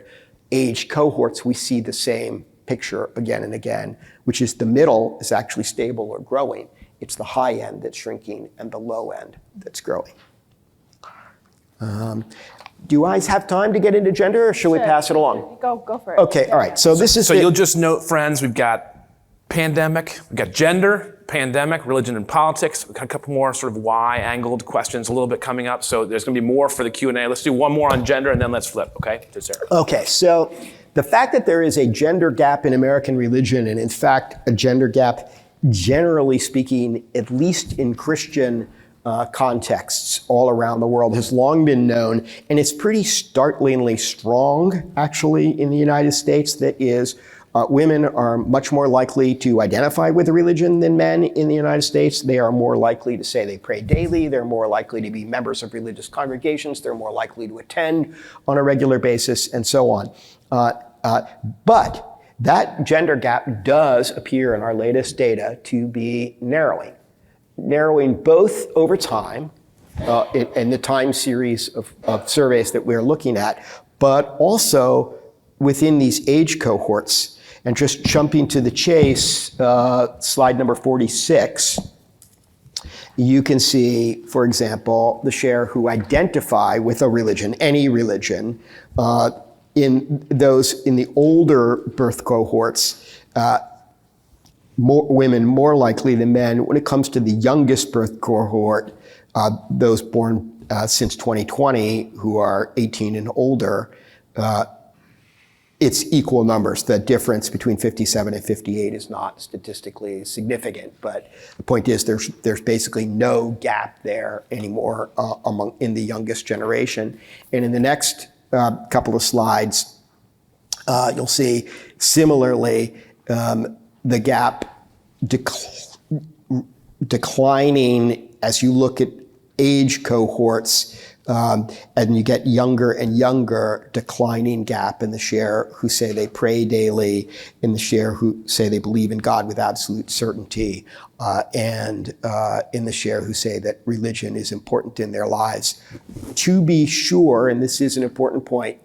age cohorts, we see the same picture again and again, which is the middle is actually stable or growing. It's the high end that's shrinking and the low end that's growing. Do I have time to get into gender, or should we pass it along? Go for it. Okay, all right. So this is you'll just note, friends, we've got pandemic, we've got gender, pandemic, religion and politics. We've got a couple more sort of Y-angled questions a little bit coming up. So there's going to be more for the Q&A. Let's do one more on gender and then let's flip, okay, to Sarah. Okay, so the fact that there is a gender gap in American religion, and in fact a gender gap generally speaking, at least in Christian contexts all around the world, has long been known, and it's pretty startlingly strong actually in the United States. That is, women are much more likely to identify with a religion than men in the United States. They are more likely to say they pray daily. They're more likely to be members of religious congregations. They're more likely to attend on a regular basis, and so on. But that gender gap does appear in our latest data to be narrowing both over time in the time series of surveys that we're looking at, but also within these age cohorts. And just jumping to the chase, slide number 46, you can see, for example, the share who identify with a religion, any religion, in the older birth cohorts, women more likely than men. When it comes to the youngest birth cohort, those born since 2020 who are 18 and older, it's equal numbers. The difference between 57 and 58 is not statistically significant, but the point is there's basically no gap there anymore in the youngest generation. And in the next couple of slides, you'll see similarly the gap declining as you look at age cohorts, and you get younger and younger, declining gap in the share who say they pray daily, in the share who say they believe in God with absolute certainty, and in the share who say that religion is important in their lives. To be sure, and this is an important point,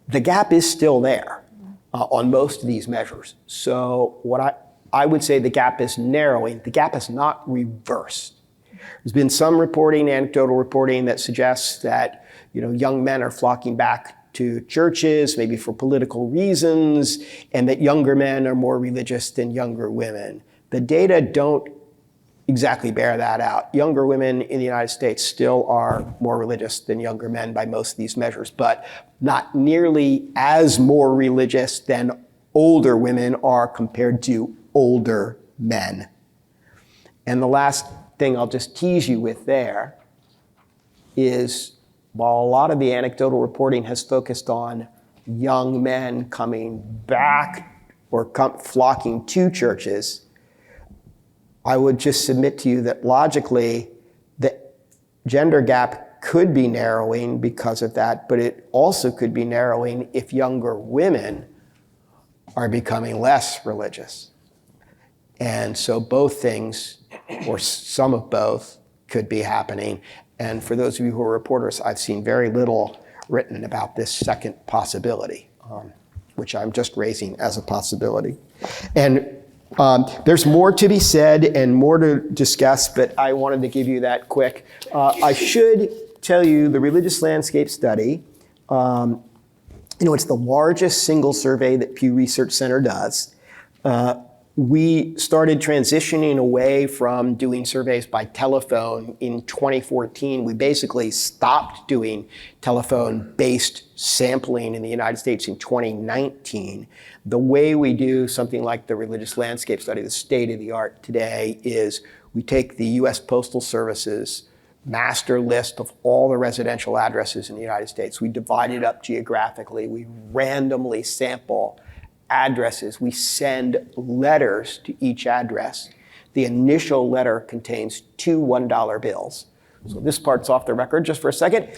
the gap is still there on most of these measures. So what I would say the gap is narrowing. The gap is not reversed. There's been some reporting, anecdotal reporting, that suggests that young men are flocking back to churches, maybe for political reasons, and that younger men are more religious than younger women. The data don't exactly bear that out. Younger women in the United States still are more religious than younger men by most of these measures, but not nearly as more religious than older women are compared to older men. And the last thing I'll just tease you with there is, while a lot of the anecdotal reporting has focused on young men coming back or flocking to churches, I would just submit to you that logically the gender gap could be narrowing because of that, but it also could be narrowing if younger women are becoming less religious. And so both things, or some of both, could be happening. And for those of you who are reporters, I've seen very little written about this second possibility, which I'm just raising as a possibility. And there's more to be said and more to discuss, but I wanted to give you that quick. I should tell you the Religious Landscape Study, it's the largest single survey that Pew Research Center does. We started transitioning away from doing surveys by telephone in 2014. We basically stopped doing telephone-based sampling in the United States in 2019. The way we do something like the Religious Landscape Study, the state of the art today, is we take the US Postal Service's master list of all the residential addresses in the United States. We divide it up geographically. We randomly sample addresses. We send letters to each address. The initial letter contains 2 $1 bills. So this part's off the record just for a second.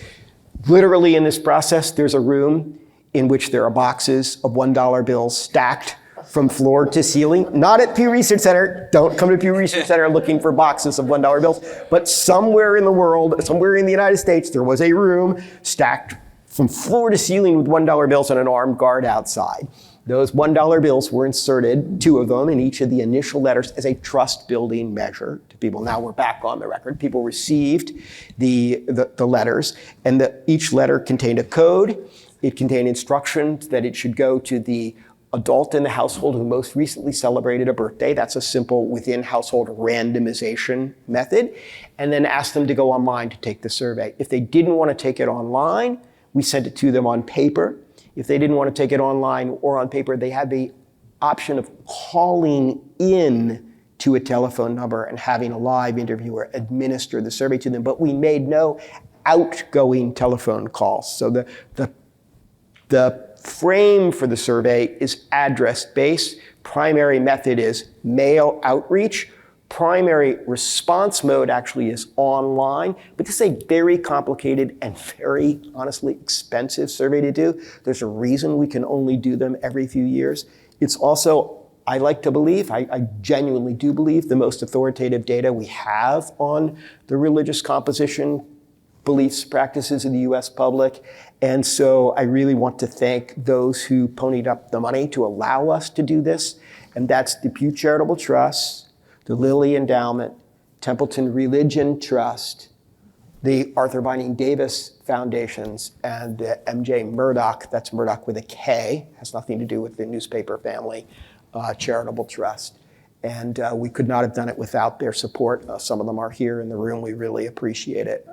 Literally in this process, there's a room in which there are boxes of $1 bills stacked from floor to ceiling. Not at Pew Research Center. Don't come to Pew Research Center looking for boxes of $1 bills. But somewhere in the world, somewhere in the United States, there was a room stacked from floor to ceiling with $1 bills and an armed guard outside. Those $1 bills were inserted, 2 of them, in each of the initial letters as a trust-building measure to people. Now we're back on the record. People received the letters, and each letter contained a code. It contained instructions that it should go to the adult in the household who most recently celebrated a birthday. That's a simple within-household randomization method. And then ask them to go online to take the survey. If they didn't want to take it online, we sent it to them on paper. If they didn't want to take it online or on paper, they had the option of calling in to a telephone number and having a live interviewer administer the survey to them. But we made no outgoing telephone calls. So the frame for the survey is address-based. Primary method is mail outreach. Primary response mode actually is online, but this is a very complicated and very, honestly, expensive survey to do. There's a reason we can only do them every few years. It's also, I like to believe, I genuinely do believe, the most authoritative data we have on the religious composition beliefs, practices in the US public. And so I really want to thank those who ponied up the money to allow us to do this. And that's the Pew Charitable Trust, the Lilly Endowment, Templeton Religion Trust, the Arthur Vining Davis Foundations, and the MJ Murdoch, that's Murdoch with a K, has nothing to do with the newspaper family, Charitable Trust. And we could not have done it without their support. Some of them are here in the room. We really appreciate it.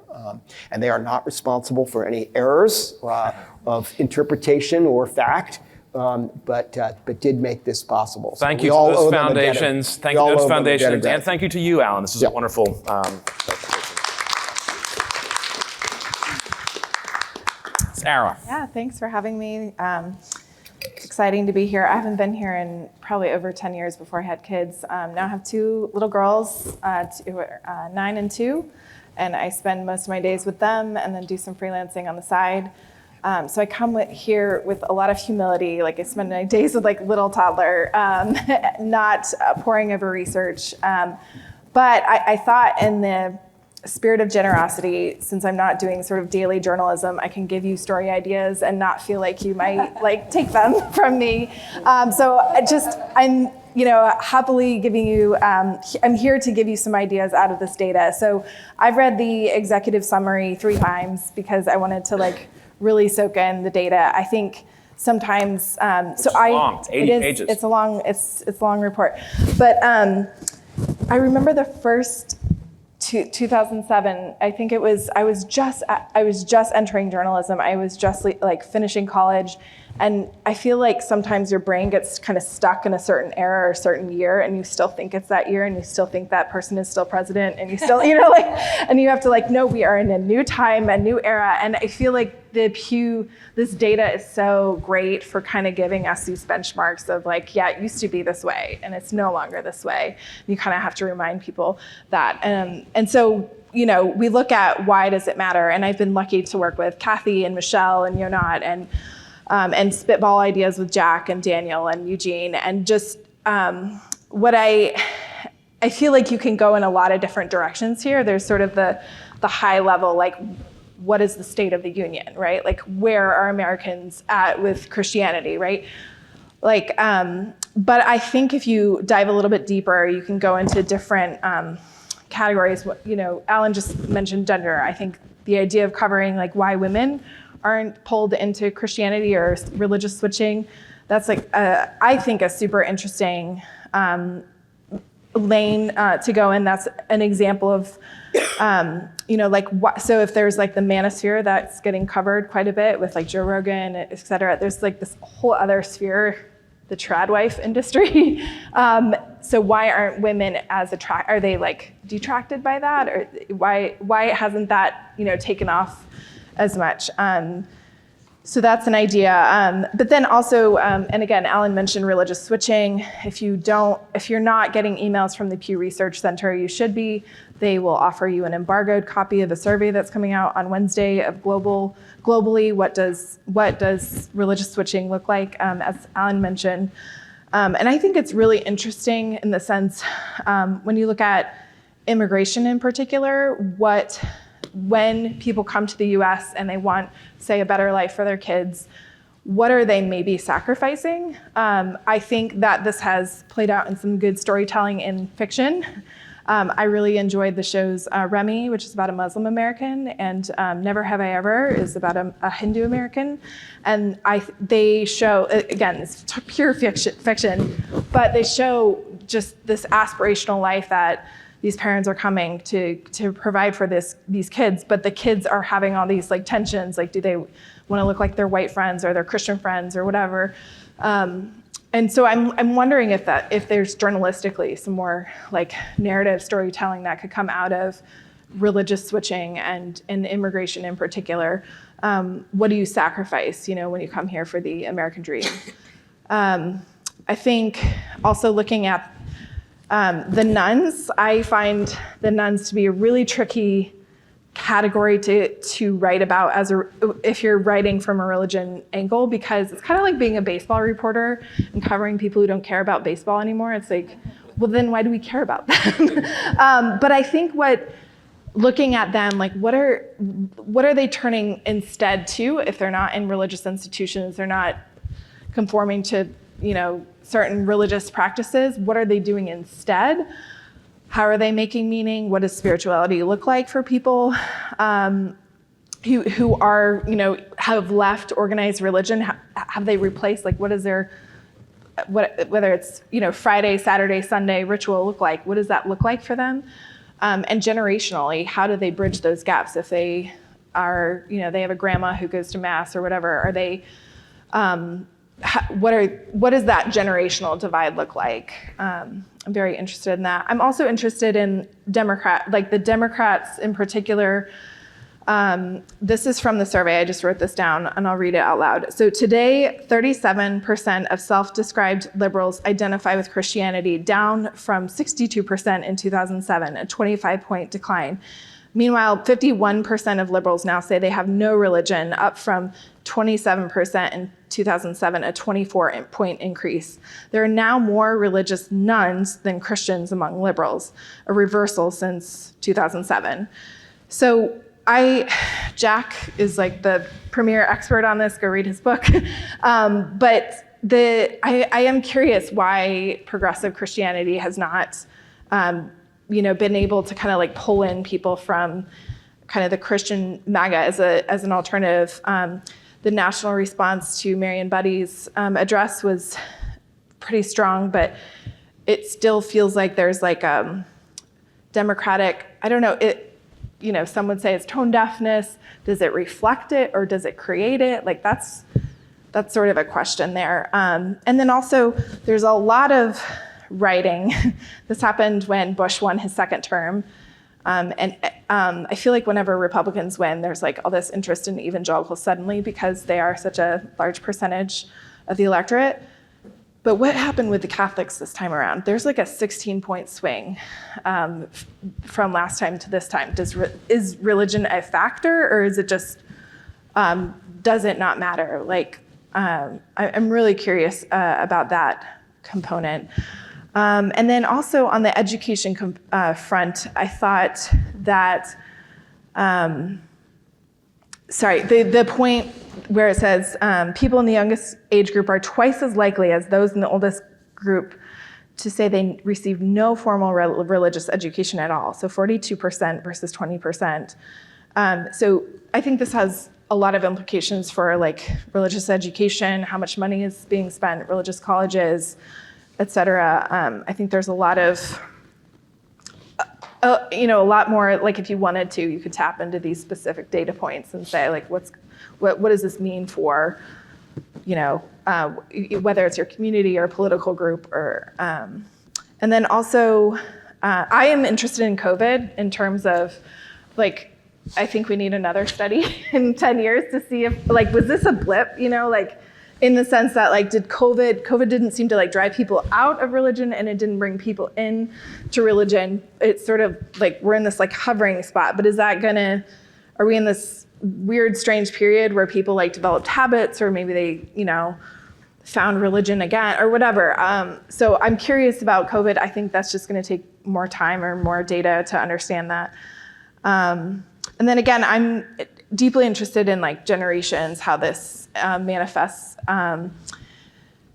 And they are not responsible for any errors of interpretation or fact, but did make this possible. Thank So you we all to owe those them a debt of- foundations. Thank we you all to those owe them a debt of foundations. And gratitude. thank you to you, Alan. This is a Yeah. wonderful presentation. Sarah. Yeah, thanks for having me. It's exciting to be here. I haven't been here in probably over 10 years before I had kids. Now I have two little girls, 9 and 2, and I spend most of my days with them and then do some freelancing on the side. So I come here with a lot of humility. Like I spend my days with like little toddler, not poring over research. But I thought in the spirit of generosity, since I'm not doing sort of daily journalism, I can give you story ideas and not feel like you might like take them from me. So I'm happily giving you, I'm here to give you some ideas out of this data. So I've read the executive summary 3 times because I wanted to like really soak in the data. I think sometimes, long. It's 80 pages. It's a long report. But I remember the first 2007, I think it was, I was just entering journalism. I was just like finishing college. And I feel like sometimes your brain gets kind of stuck in a certain era or a certain year, and you still think it's that year, and you still think that person is still president, and you still, and you have to like, no, we are in a new time, a new era. And I feel like this data is so great for kind of giving us these benchmarks of like, yeah, it used to be this way, and it's no longer this way. You kind of have to remind people that. And so, we look at why does it matter? And I've been lucky to work with Kathy and Michelle and Yonat and spitball ideas with Jack and Daniel and Eugene. And just what I feel like you can go in a lot of different directions here. There's sort of the high level, like, what is the state of the union, right? Like, where are Americans at with Christianity, right? Like, but I think if you dive a little bit deeper, you can go into different categories. Alan just mentioned gender. I think the idea of covering like why women aren't pulled into Christianity or religious switching, that's like, I think a super interesting lane to go in. That's an example of, so if there's like the manosphere that's getting covered quite a bit with like Joe Rogan, et cetera, there's like this whole other sphere, the tradwife industry. So why aren't women as are they like detracted by that? Or why hasn't that, taken off as much? So that's an idea. But then also, and again, Alan mentioned religious switching. If you're not getting emails from the Pew Research Center, you should be. They will offer you an embargoed copy of a survey that's coming out on Wednesday of globally, what does religious switching look like, as Alan mentioned. And I think it's really interesting in the sense, when you look at immigration in particular, when people come to the US and they want, say, a better life for their kids, what are they maybe sacrificing? I think that this has played out in some good storytelling in fiction. I really enjoyed the shows Remy, which is about a Muslim American, and Never Have I Ever is about a Hindu American. And they show, again, it's pure fiction, but they show just this aspirational life that these parents are coming to provide for these kids, but the kids are having all these like tensions, like do they want to look like their white friends or their Christian friends or whatever. And so I'm wondering if there's journalistically some more like narrative storytelling that could come out of religious switching and immigration in particular. What do you sacrifice, when you come here for the American dream? I think also looking at the nuns, I find the nuns to be a really tricky category to write about if you're writing from a religion angle, because it's kind of like being a baseball reporter and covering people who don't care about baseball anymore. It's like, well, then why do we care about them? But I think what looking at them, like what are they turning instead to if they're not in religious institutions, they're not conforming to, certain religious practices, what are they doing instead? How are they making meaning? What does spirituality look like for people who are, have left organized religion? Have they replaced, like, what is their, whether it's, Friday, Saturday, Sunday ritual look like? What does that look like for them? And generationally, how do they bridge those gaps? If they are, they have a grandma who goes to mass or whatever, are they, what does that generational divide look like? I'm very interested in that. I'm also interested in the Democrats in particular. This is from the survey. I just wrote this down and I'll read it out loud. So today, 37% of self-described liberals identify with Christianity, down from 62% in 2007, a 25-point decline. Meanwhile, 51% of liberals now say they have no religion, up from 27% in 2007, a 24-point increase. There are now more religious nones than Christians among liberals, a reversal since 2007. So Jack is like the premier expert on this, go read his book. But I am curious why progressive Christianity has not been able to kind of like pull in people from kind of the Christian MAGA as an alternative. The national response to Marion Buddy's address was pretty strong, but it still feels like there's like democratic, I don't know, some would say it's tone deafness. Does it reflect it or does it create it? Like that's sort of a question there. And then also there's a lot of writing. This happened when Bush won his second term. And I feel like whenever Republicans win, there's like all this interest in evangelicals suddenly because they are such a large percentage of the electorate. But what happened with the Catholics this time around? There's like a 16-point swing from last time to this time. Is religion a factor, or is it just, does it not matter? Like, I'm really curious about that component. And then also on the education front, I thought that, the point where it says people in the youngest age group are twice as likely as those in the oldest group to say they received no formal religious education at all. So 42% versus 20%. So I think this has a lot of implications for like religious education, how much money is being spent at religious colleges, et cetera. I think there's a lot of, a lot more, like if you wanted to, you could tap into these specific data points and say like, what does this mean for, whether it's your community or political group or, and then also, I am interested in COVID in terms of like, I think we need another study in 10 years to see if like, was this a blip, in the sense that like, did COVID didn't seem to like drive people out of religion and it didn't bring people in to religion. It's sort of like, we're in this like hovering spot, but are we in this weird, strange period where people like developed habits or maybe they, found religion again or whatever. So I'm curious about COVID. I think that's just gonna take more time or more data to understand that. And then again, I'm deeply interested in like generations, how this manifests.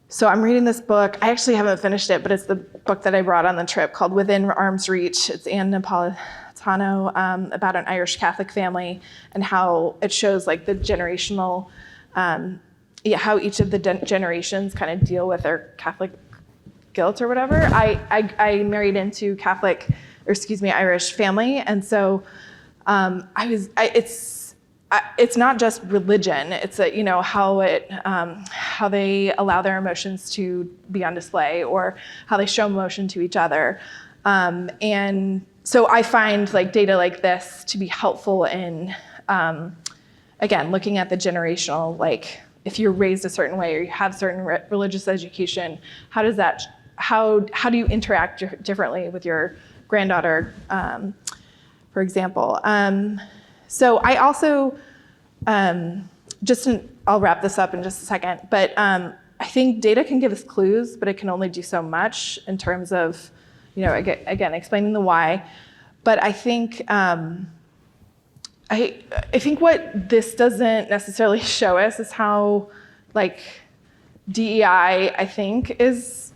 So I'm reading this book. I actually haven't finished it, but it's the book that I brought on the trip called Within Arm's Reach. It's Anne Napolitano about an Irish Catholic family and how it shows like the generational, how each of the generations kind of deal with their Catholic guilt or whatever. I married into Irish family, and so it's not just religion. It's how they allow their emotions to be on display or how they show emotion to each other. And so I find like data like this to be helpful in, again, looking at the generational, like if you're raised a certain way or you have certain religious education, how do you interact differently with your granddaughter, for example. So I also, I'll wrap this up in just a second, but I think data can give us clues, but it can only do so much in terms of, again, explaining the why. But I think I think what this doesn't necessarily show us is how like DEI, I think, has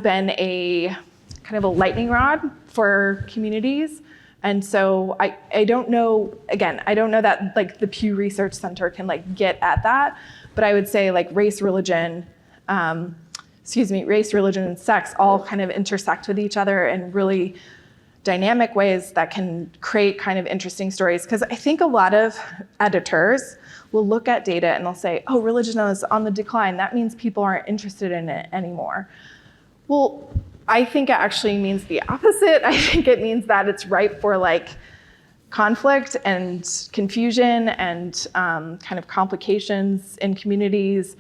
been a kind of a lightning rod for communities. And so I don't know, again, I don't know that like the Pew Research Center can like get at that, but I would say like race, religion, and sex all kind of intersect with each other in really dynamic ways that can create kind of interesting stories. Because I think a lot of editors will look at data and they'll say, oh, religion is on the decline. That means people aren't interested in it anymore. Well, I think it actually means the opposite. I think it means that it's ripe for like conflict and confusion and kind of complications in communities.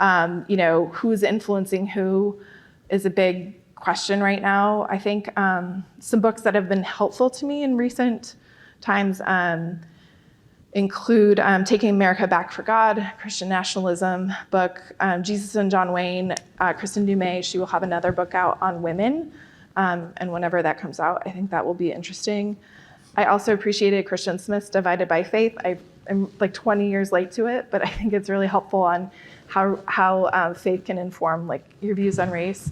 Who's influencing who is a big question right now. I think some books that have been helpful to me in recent times include Taking America Back for God, Christian nationalism book, Jesus and John Wayne, Kristen Dumais, she will have another book out on women. And whenever that comes out, I think that will be interesting. I also appreciated Christian Smith's Divided by Faith. I'm like 20 years late to it, but I think it's really helpful on how faith can inform like your views on race.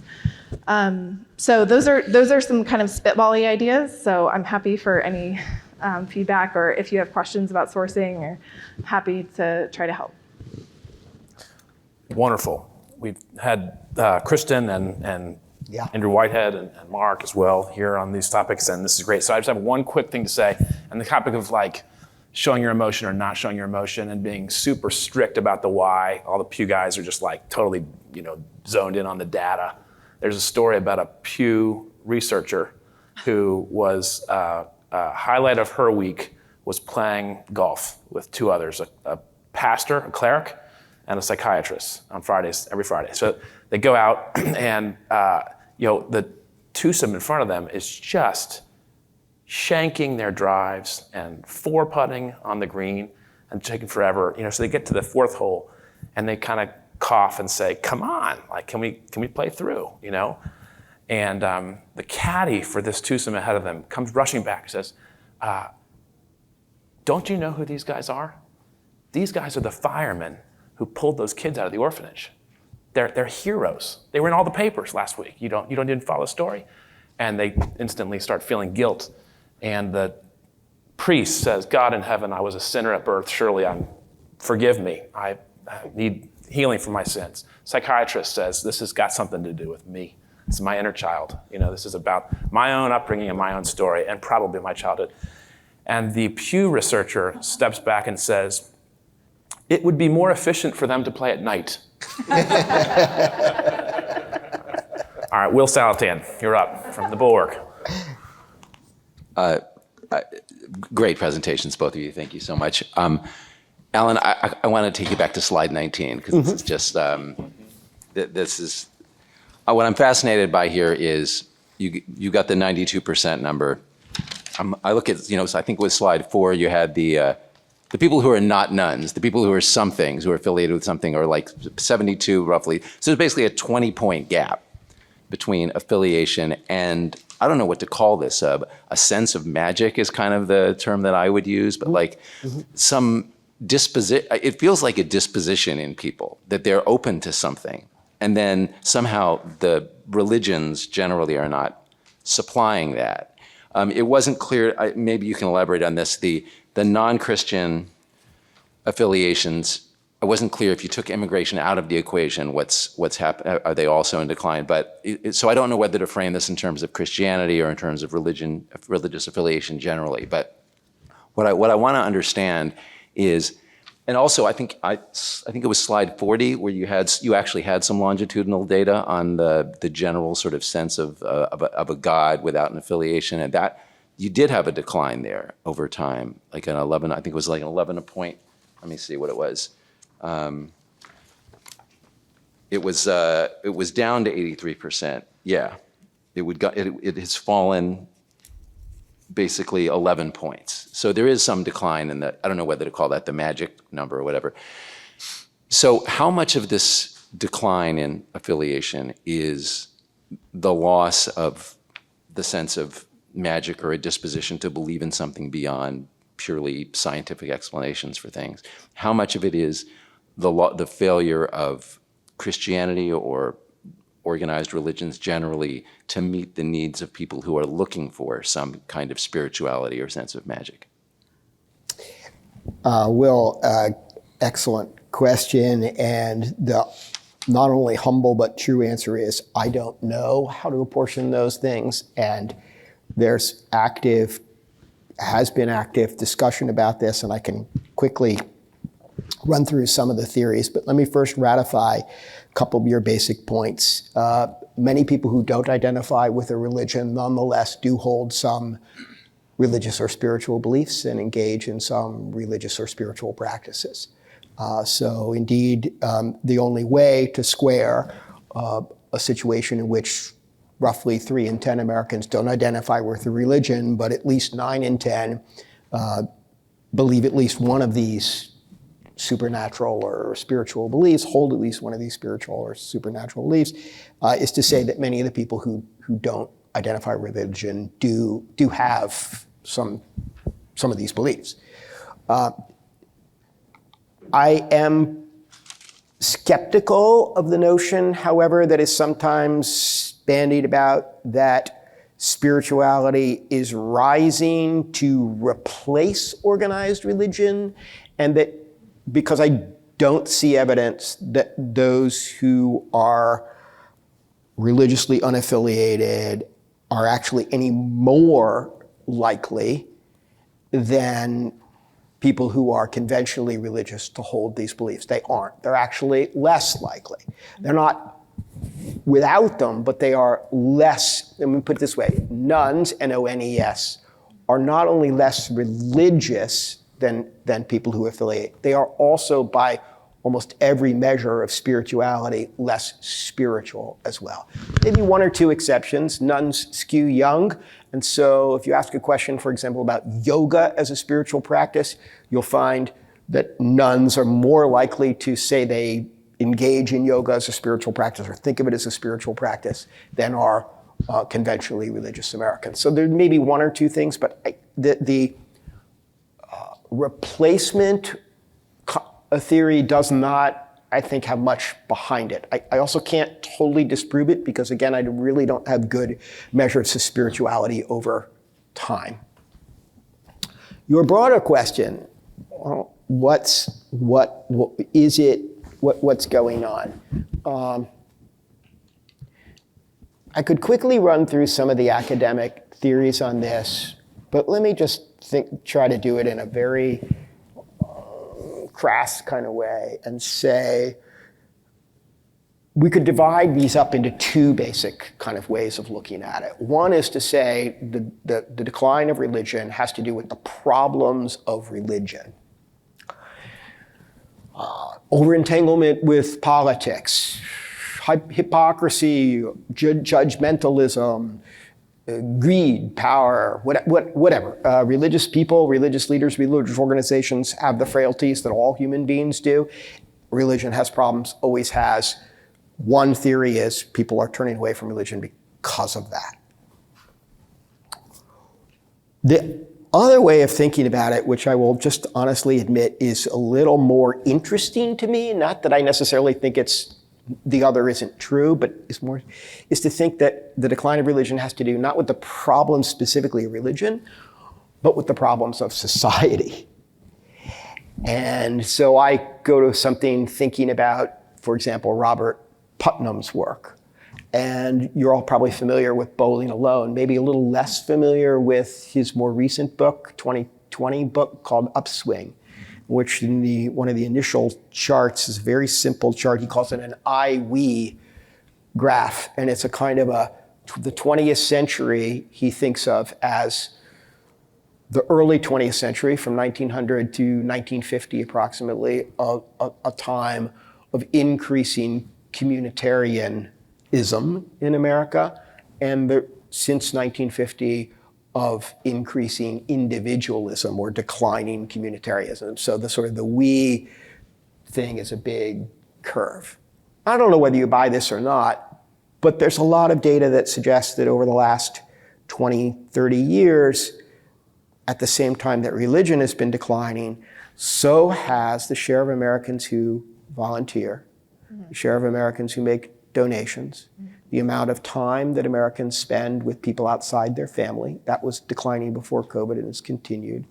So those are some kind of spitball-y ideas. So I'm happy for any feedback, or if you have questions about sourcing, or happy to try to help. Wonderful. We've had Kristen and Yeah. Andrew Whitehead and Mark as well here on these topics, and this is great. So I just have one quick thing to say, and the topic of like showing your emotion or not showing your emotion and being super strict about the why. All the Pew guys are just like totally, zoned in on the data. There's a story about a Pew researcher who was highlight of her week was playing golf with two others, a pastor, a cleric, and a psychiatrist on Fridays, every Friday. So they go out and the twosome in front of them is just shanking their drives and four putting on the green and taking forever. So they get to the fourth hole and they kind of cough and say, "Come on, like can we play through?" And the caddy for this twosome ahead of them comes rushing back and says, "Don't you know who these guys are? These guys are the firemen who pulled those kids out of the orphanage. They're heroes. They were in all the papers last week. You didn't follow the story?" And they instantly start feeling guilt. And the priest says, "God in heaven, I was a sinner at birth. Surely forgive me. I need healing from my sins." Psychiatrist says, "This has got something to do with me. It's my inner child. This is about my own upbringing and my own story, and probably my childhood." And the Pew researcher steps back and says, "It would be more efficient for them to play at night." All right, Will Salatan, you're up from the Bulwark. Great presentations, both of you. Thank you so much. Alan, I want to take you back to slide 19, because this is just, this is, what I'm fascinated by here is you got the 92% number. I look at, so I think with slide 4, you had the people who are not nuns, the people who are somethings, who are affiliated with something, are like 72 roughly. So there's basically a 20-point gap between affiliation and, I don't know what to call this, a sense of magic is kind of the term that I would use, but like some disposition, it feels like a disposition in people, that they're open to something. And then somehow the religions generally are not supplying that. It wasn't clear, maybe you can elaborate on this, the non-Christian affiliations, it wasn't clear if you took immigration out of the equation, what's happened, are they also in decline? But so I don't know whether to frame this in terms of Christianity or in terms of religious affiliation generally. But what I want to understand is, and also I think it was slide 40 where you actually had some longitudinal data on the general sort of sense of a God without an affiliation, and that you did have a decline there over time, like an 11. I think it was like an 11 a point. Let me see what it was. It was down to 83%. Yeah, it has fallen basically 11 points. So there is some decline in that. I don't know whether to call that the magic number or whatever. So how much of this decline in affiliation is the loss of the sense of magic or a disposition to believe in something beyond purely scientific explanations for things. How much of it is the failure of Christianity or organized religions generally to meet the needs of people who are looking for some kind of spirituality or sense of magic? Will, excellent question. And the not only humble but true answer is I don't know how to apportion those things. And there's has been active discussion about this, and I can quickly run through some of the theories. But let me first ratify a couple of your basic points. Many people who don't identify with a religion nonetheless do hold some religious or spiritual beliefs and engage in some religious or spiritual practices. So indeed, the only way to square a situation in which roughly 3 in 10 Americans don't identify with a religion, but at least 9 in 10 believe at least one of these supernatural or spiritual beliefs, hold at least one of these spiritual or supernatural beliefs, is to say that many of the people who don't identify with religion do have some of these beliefs. I am skeptical of the notion, however, that is sometimes bandied about that spirituality is rising to replace organized religion, and that because I don't see evidence that those who are religiously unaffiliated are actually any more likely than people who are conventionally religious to hold these beliefs. They aren't. They're actually less likely. They're not without them, but they are less, let me put it this way, nuns, N-O-N-E-S, are not only less religious than people who affiliate, they are also by almost every measure of spirituality less spiritual as well. Maybe 1 or 2 exceptions. Nuns skew young, and so if you ask a question, for example, about yoga as a spiritual practice, you'll find that nuns are more likely to say they engage in yoga as a spiritual practice or think of it as a spiritual practice than are conventionally religious Americans. So there may be 1 or 2 things, but the replacement theory does not, I think, have much behind it. I also can't totally disprove it because, again, I really don't have good measures of spirituality over time. Your broader question, what's going on? I could quickly run through some of the academic theories on this, but let me just try to do it in a very crass kind of way and say we could divide these up into 2 basic kind of ways of looking at it. One is to say the decline of religion has to do with the problems of religion. Over-entanglement with politics, hypocrisy, judgmentalism, greed, power, whatever. Religious people, religious leaders, religious organizations have the frailties that all human beings do. Religion has problems, always has. One theory is people are turning away from religion because of that. The other way of thinking about it, which I will just honestly admit is a little more interesting to me, not that I necessarily think the other isn't true, but is to think that the decline of religion has to do not with the problems specifically of religion, but with the problems of society. And so I go to something thinking about, for example, Robert Putnam's work. And you're all probably familiar with Bowling Alone, maybe a little less familiar with his more recent book, 2020 book called Upswing, which in one of the initial charts is a very simple chart. He calls it an I-we graph. And it's a kind of the 20th century he thinks of as the early 20th century, from 1900 to 1950 approximately, a time of increasing communitarianism in America, and since 1950 of increasing individualism or declining communitarianism. So the we thing is a big curve. I don't know whether you buy this or not, but there's a lot of data that suggests that over the last 20, 30 years, at the same time that religion has been declining, so has the share of Americans who volunteer, the share of Americans who make donations, the amount of time that Americans spend with people outside their family. That was declining before COVID and has continued.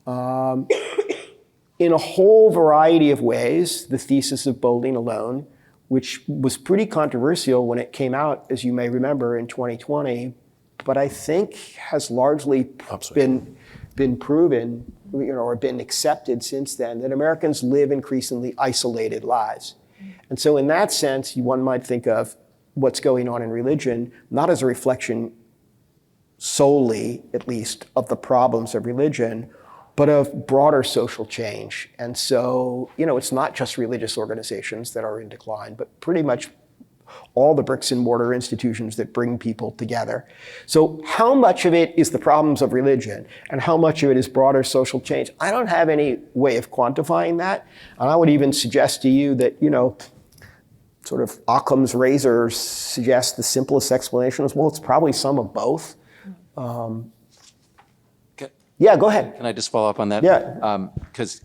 In a whole variety of ways, the thesis of Boulding Alone, which was pretty controversial when it came out, as you may remember, in 2020, but I think has largely been proven, or been accepted since then, that Americans live increasingly isolated lives. And so in that sense, one might think of what's going on in religion not as a reflection solely, at least, of the problems of religion, but of broader social change. And so, it's not just religious organizations that are in decline, but pretty much all the bricks and mortar institutions that bring people together. So how much of it is the problems of religion and how much of it is broader social change? I don't have any way of quantifying that. And I would even suggest to you that, sort of Occam's razor suggests the simplest explanation is, well, it's probably some of both. Yeah, go ahead. Can I just follow up on that? Yeah. Because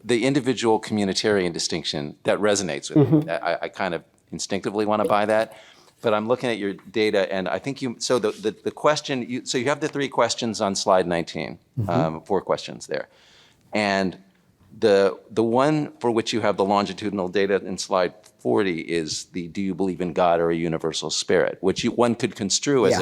the individual communitarian distinction, that resonates with me. I kind of instinctively want to buy that. But I'm looking at your data, and I think so the question, so you have the 3 questions on slide 19, 4 questions there. And the one for which you have the longitudinal data in slide 40 is the do you believe in God or a universal spirit, which one could construe as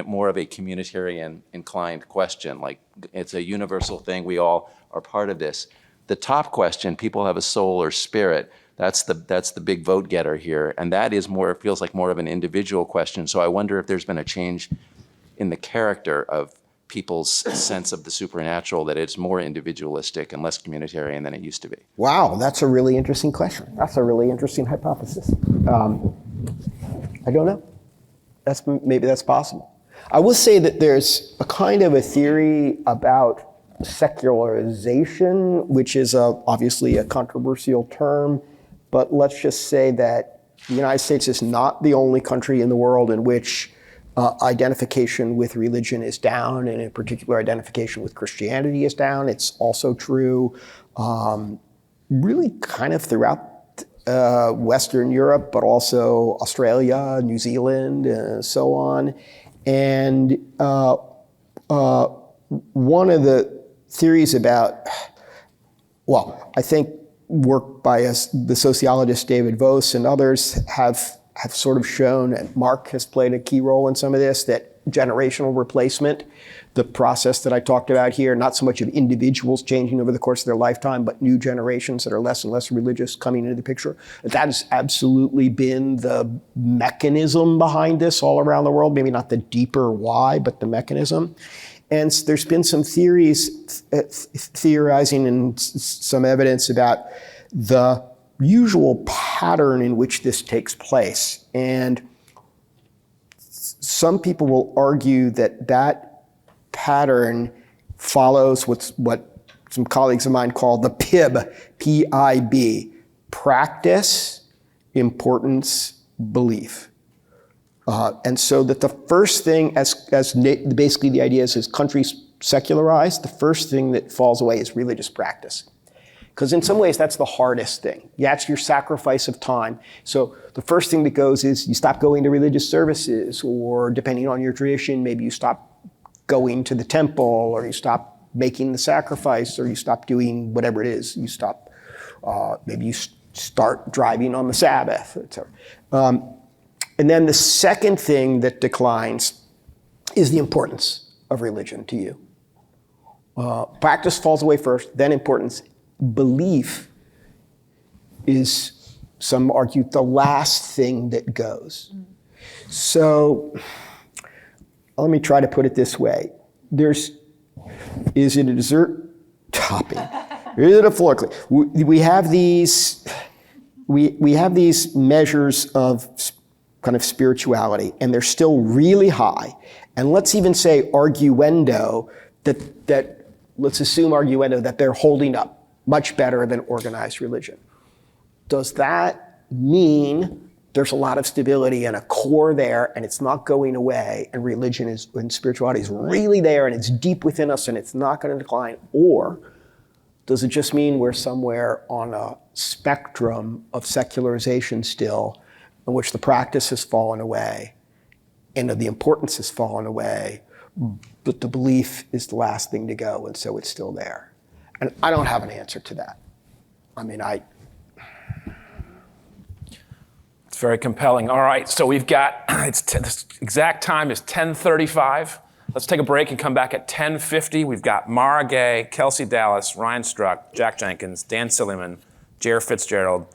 more of a communitarian inclined question, like it's a universal thing, we all are part of this. The top question, people have a soul or spirit, that's the big vote getter here, and that is it feels like more of an individual question. So I wonder if there's been a change in the character of people's sense of the supernatural, that it's more individualistic and less communitarian than it used to be. Wow, that's a really interesting question. That's a really interesting hypothesis. I don't know. Maybe that's possible. I will say that there's a kind of a theory about secularization, which is obviously a controversial term, but let's just say that the United States is not the only country in the world in which identification with religion is down, and in particular identification with Christianity is down. It's also true really kind of throughout Western Europe, but also Australia, New Zealand, and so on. And one of the theories about, I think work by the sociologist David Vos and others have sort of shown, and Mark has played a key role in some of this, that generational replacement, the process that I talked about here, not so much of individuals changing over the course of their lifetime, but new generations that are less and less religious coming into the picture. That has absolutely been the mechanism behind this all around the world, maybe not the deeper why, but the mechanism. And there's been some theorizing and some evidence about the usual pattern in which this takes place. And some people will argue that pattern follows what some colleagues of mine call the PIB, P-I-B, practice, importance, belief. And so that the first thing, as basically the idea is, as countries secularize, the first thing that falls away is religious practice. Because in some ways, that's the hardest thing. That's your sacrifice of time. So the first thing that goes is you stop going to religious services, or depending on your tradition, maybe you stop going to the temple, or you stop making the sacrifice, or you stop doing whatever it is. You stop, maybe you start driving on the Sabbath, etc. And then the second thing that declines is the importance of religion to you. Practice falls away first, then importance. Belief is, some argue, the last thing that goes. So let me try to put it this way. Is it a dessert topping? Is it a floor clean? We have these measures of kind of spirituality, and they're still really high. And let's even say arguendo, let's assume arguendo that they're holding up much better than organized religion. Does that mean there's a lot of stability and a core there, and it's not going away, and religion and spirituality is really there, and it's deep within us, and it's not going to decline? Or does it just mean we're somewhere on a spectrum of secularization still, in which the practice has fallen away, and the importance has fallen away, but the belief is the last thing to go, and so it's still there? And I don't have an answer to that. I mean, It's very compelling. All right, so we've got, this exact time is 10:35. Let's take a break and come back at 10:50. We've got Mara Gay, Kelsey Dallas, Ryan Struck, Jack Jenkins, Dan Silliman, Jer Fitzgerald,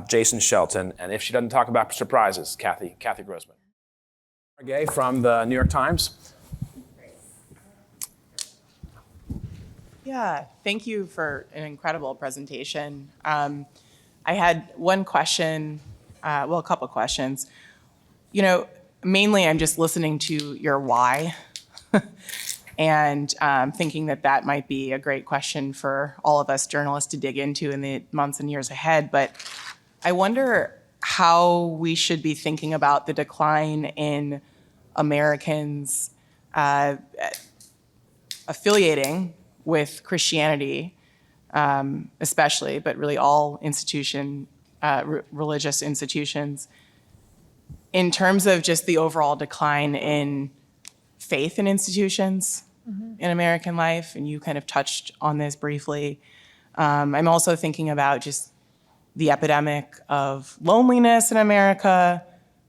Jason Shelton, and if she doesn't talk about surprises, Kathy Grossman. Mara Gay from the New York Times. Yeah, thank you for an incredible presentation. I had one question, a couple questions. Mainly I'm just listening to your why and thinking that might be a great question for all of us journalists to dig into in the months and years ahead. But I wonder how we should be thinking about the decline in Americans affiliating with Christianity, especially, but really all religious institutions, in terms of just the overall decline in faith in institutions in American life, and you kind of touched on this briefly. I'm also thinking about just the epidemic of loneliness in America,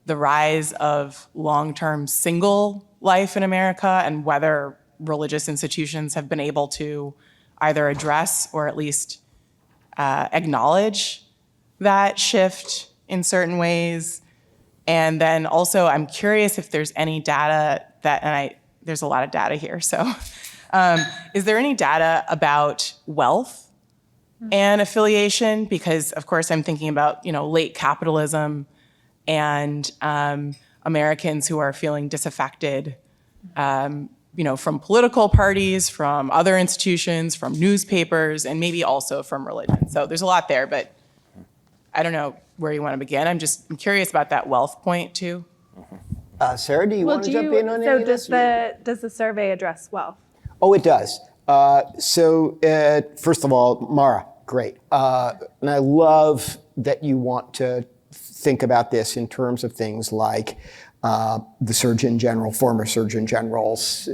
the rise of long-term single life in America, and whether religious institutions have been able to either address or at least acknowledge that shift in certain ways. And then also, I'm curious if there's any data there's a lot of data here, so is there any data about wealth and affiliation? Because of course I'm thinking about, late capitalism and Americans who are feeling disaffected, from political parties, from other institutions, from newspapers, and maybe also from religion. So there's a lot there, but I don't know where you want to begin. I'm curious about that wealth point too. Sarah, do you want to jump in on any of this? Does the survey address wealth? Oh, it does. First of all, Mara, great. And I love that you want to think about this in terms of things like the Surgeon General, former Surgeon General's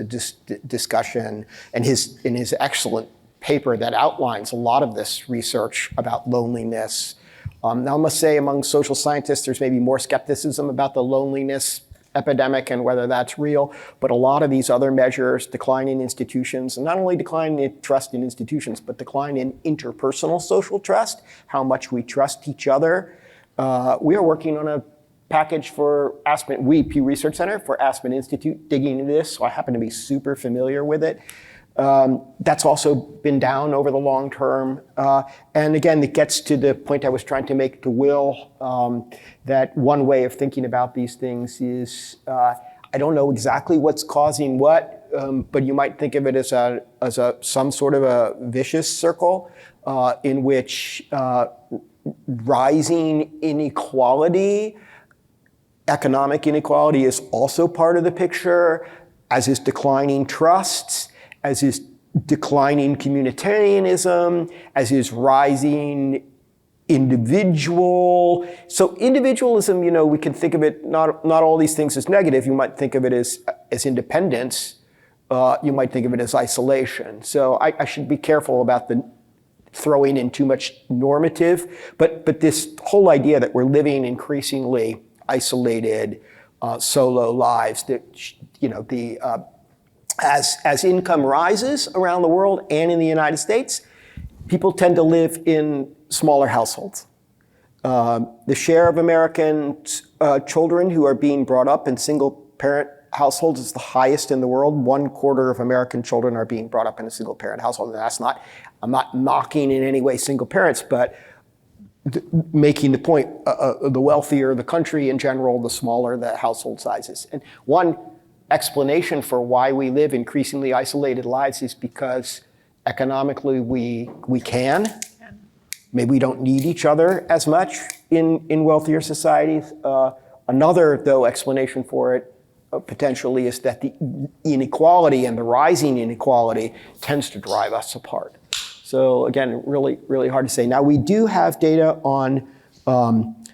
discussion, and in his excellent paper that outlines a lot of this research about loneliness. Now, I must say, among social scientists, there's maybe more skepticism about the loneliness epidemic and whether that's real, but a lot of these other measures, decline in institutions, and not only decline in trust in institutions, but decline in interpersonal social trust, how much we trust each other. We are working on a package for Aspen, Pew Research Center for Aspen Institute, digging into this, so I happen to be super familiar with it. That's also been down over the long term. And again, it gets to the point I was trying to make to Will, that one way of thinking about these things is, I don't know exactly what's causing what, but you might think of it as some sort of a vicious circle in which rising inequality, economic inequality is also part of the picture, as is declining trusts, as is declining communitarianism, as is rising individual. So individualism, we can think of it, not all these things as negative. You might think of it as independence. You might think of it as isolation. So I should be careful about throwing in too much normative. But this whole idea that we're living increasingly isolated, solo lives, that, as income rises around the world and in the United States, people tend to live in smaller households. The share of American children who are being brought up in single-parent households is the highest in the world. 1/4 of American children are being brought up in a single-parent household. And I'm not knocking in any way single parents, but making the point, the wealthier the country in general, the smaller the household sizes. And one explanation for why we live increasingly isolated lives is because economically we can. Maybe we don't need each other as much in wealthier societies. Another, though, explanation for it potentially is that the inequality and the rising inequality tends to drive us apart. So again, really, really hard to say. Now, we do have data on,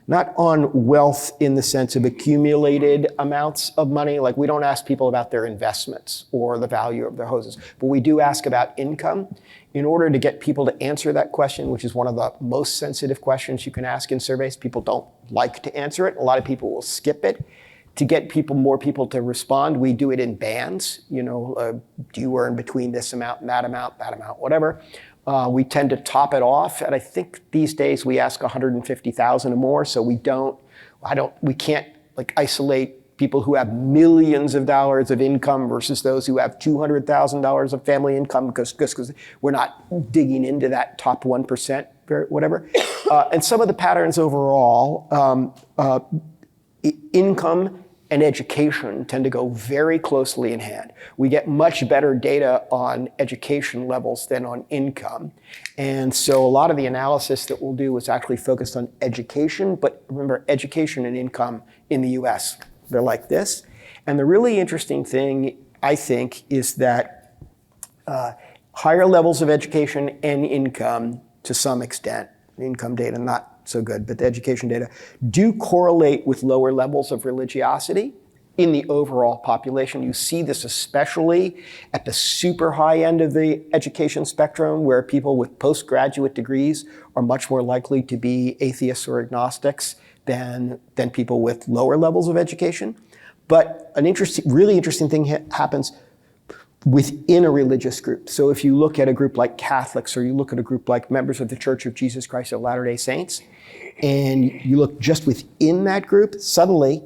not on wealth in the sense of accumulated amounts of money. Like, we don't ask people about their investments or the value of their houses, but we do ask about income. In order to get people to answer that question, which is one of the most sensitive questions you can ask in surveys, people don't like to answer it. A lot of people will skip it. To get more people to respond, we do it in bands. Do you earn between this amount and that amount, whatever. We tend to top it off, and I think these days we ask 150,000 or more. So we can't like isolate people who have millions of dollars of income versus those who have $200,000 of family income because we're not digging into that top 1%, whatever. And some of the patterns overall, income and education tend to go very closely in hand. We get much better data on education levels than on income. And so a lot of the analysis that we'll do is actually focused on education, but remember, education and income in the US, they're like this. And the really interesting thing, I think, is that higher levels of education and income, to some extent, income data not so good, but the education data do correlate with lower levels of religiosity in the overall population. You see this especially at the super high end of the education spectrum, where people with postgraduate degrees are much more likely to be atheists or agnostics than people with lower levels of education. But an really interesting thing happens within a religious group. So if you look at a group like Catholics, or you look at a group like members of the Church of Jesus Christ of Latter-day Saints, and you look just within that group, suddenly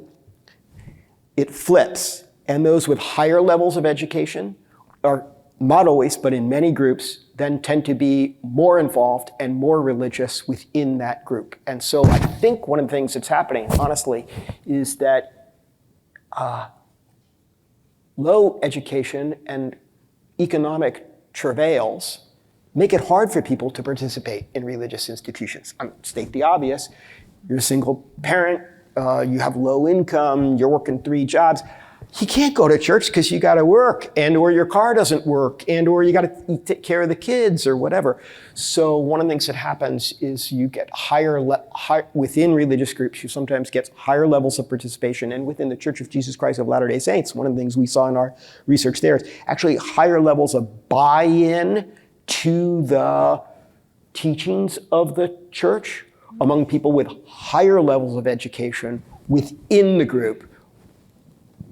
it flips. And those with higher levels of education are, not always, but in many groups, then tend to be more involved and more religious within that group. And so I think one of the things that's happening, honestly, is that low education and economic travails make it hard for people to participate in religious institutions. State the obvious. You're a single parent, you have low income, you're working 3 jobs. You can't go to church because you got to work, or your car doesn't work, or you got to take care of the kids or whatever. So one of the things that happens is you get higher within religious groups, you sometimes get higher levels of participation. And within the Church of Jesus Christ of Latter-day Saints, one of the things we saw in our research there is actually higher levels of buy-in to the teachings of the church among people with higher levels of education within the group,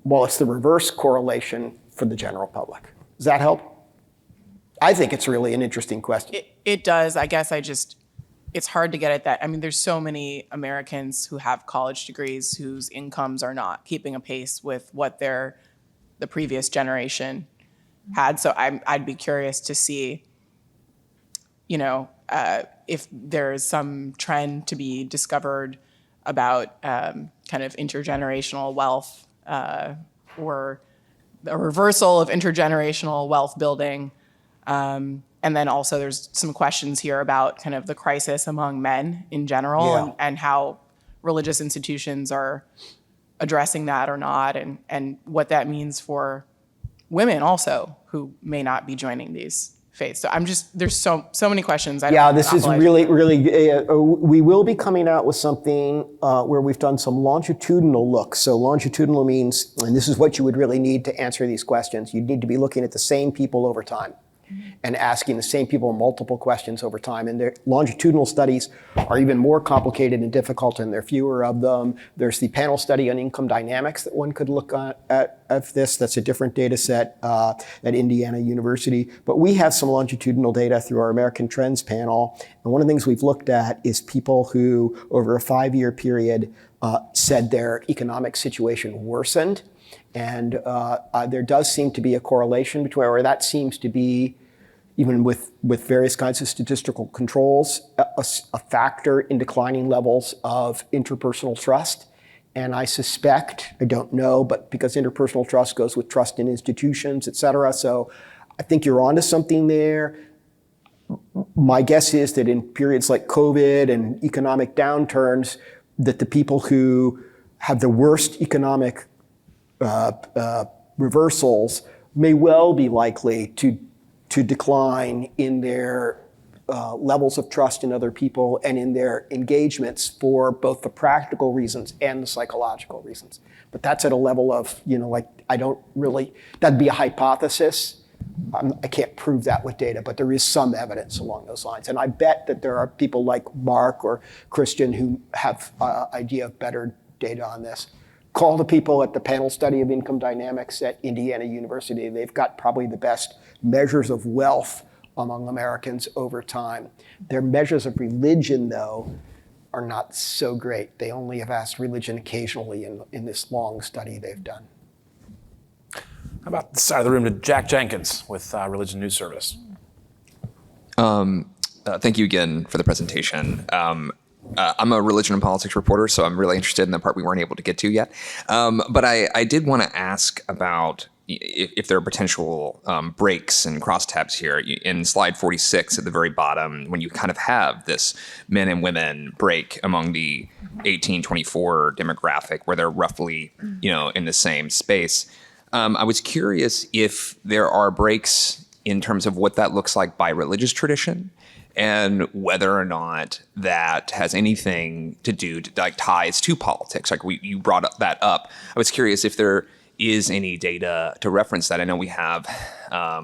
while it's the reverse correlation for the general public. Does that help? I think it's really an interesting question. It does. I guess it's hard to get at that. I mean, there's so many Americans who have college degrees whose incomes are not keeping a pace with what the previous generation had. So I'd be curious to see, if there's some trend to be discovered about kind of intergenerational wealth, or a reversal of intergenerational wealth building. And then also there's some questions here about kind of the crisis among men in general, and how religious institutions are addressing that or not, and what that means for women also who may not be joining these faiths. So there's so many questions. This is really, we will be coming out with something where we've done some longitudinal looks. So longitudinal means, and this is what you would really need to answer these questions, you'd need to be looking at the same people over time and asking the same people multiple questions over time. And their longitudinal studies are even more complicated and difficult, and there are fewer of them. There's the panel study on income dynamics that one could look at this. That's a different data set at Indiana University. But we have some longitudinal data through our American Trends panel. And one of the things we've looked at is people who, over a 5-year period, said their economic situation worsened. And there does seem to be a correlation between, or that seems to be, even with various kinds of statistical controls, a factor in declining levels of interpersonal trust. And I suspect, I don't know, but because interpersonal trust goes with trust in institutions, et cetera. So I think you're onto something there. my guess is that in periods like COVID and economic downturns, that the people who have the worst economic reversals may well be likely to decline in their levels of trust in other people and in their engagements for both the practical reasons and the psychological reasons. But that's at a level of, I don't really, that'd be a hypothesis. I can't prove that with data, but there is some evidence along those lines. And I bet that there are people like Mark or Christian who have an idea of better data on this. Call the people at the panel study of income dynamics at Indiana University. They've got probably the best measures of wealth among Americans over time. Their measures of religion, though, are not so great. They only have asked religion occasionally in this long study they've done. How about this side of the room to Jack Jenkins with Religion News Service? Thank you again for the presentation. I'm a religion and politics reporter, so I'm really interested in the part we weren't able to get to yet. But I did want to ask about if there are potential breaks and crosstabs here. In slide 46 at the very bottom, when you kind of have this men and women break among the 18-24 demographic, where they're roughly, in the same space, I was curious if there are breaks in terms of what that looks like by religious tradition, and whether or not that has anything to do to like ties to politics. Like you brought that up. I was curious if there is any data to reference that. I know we have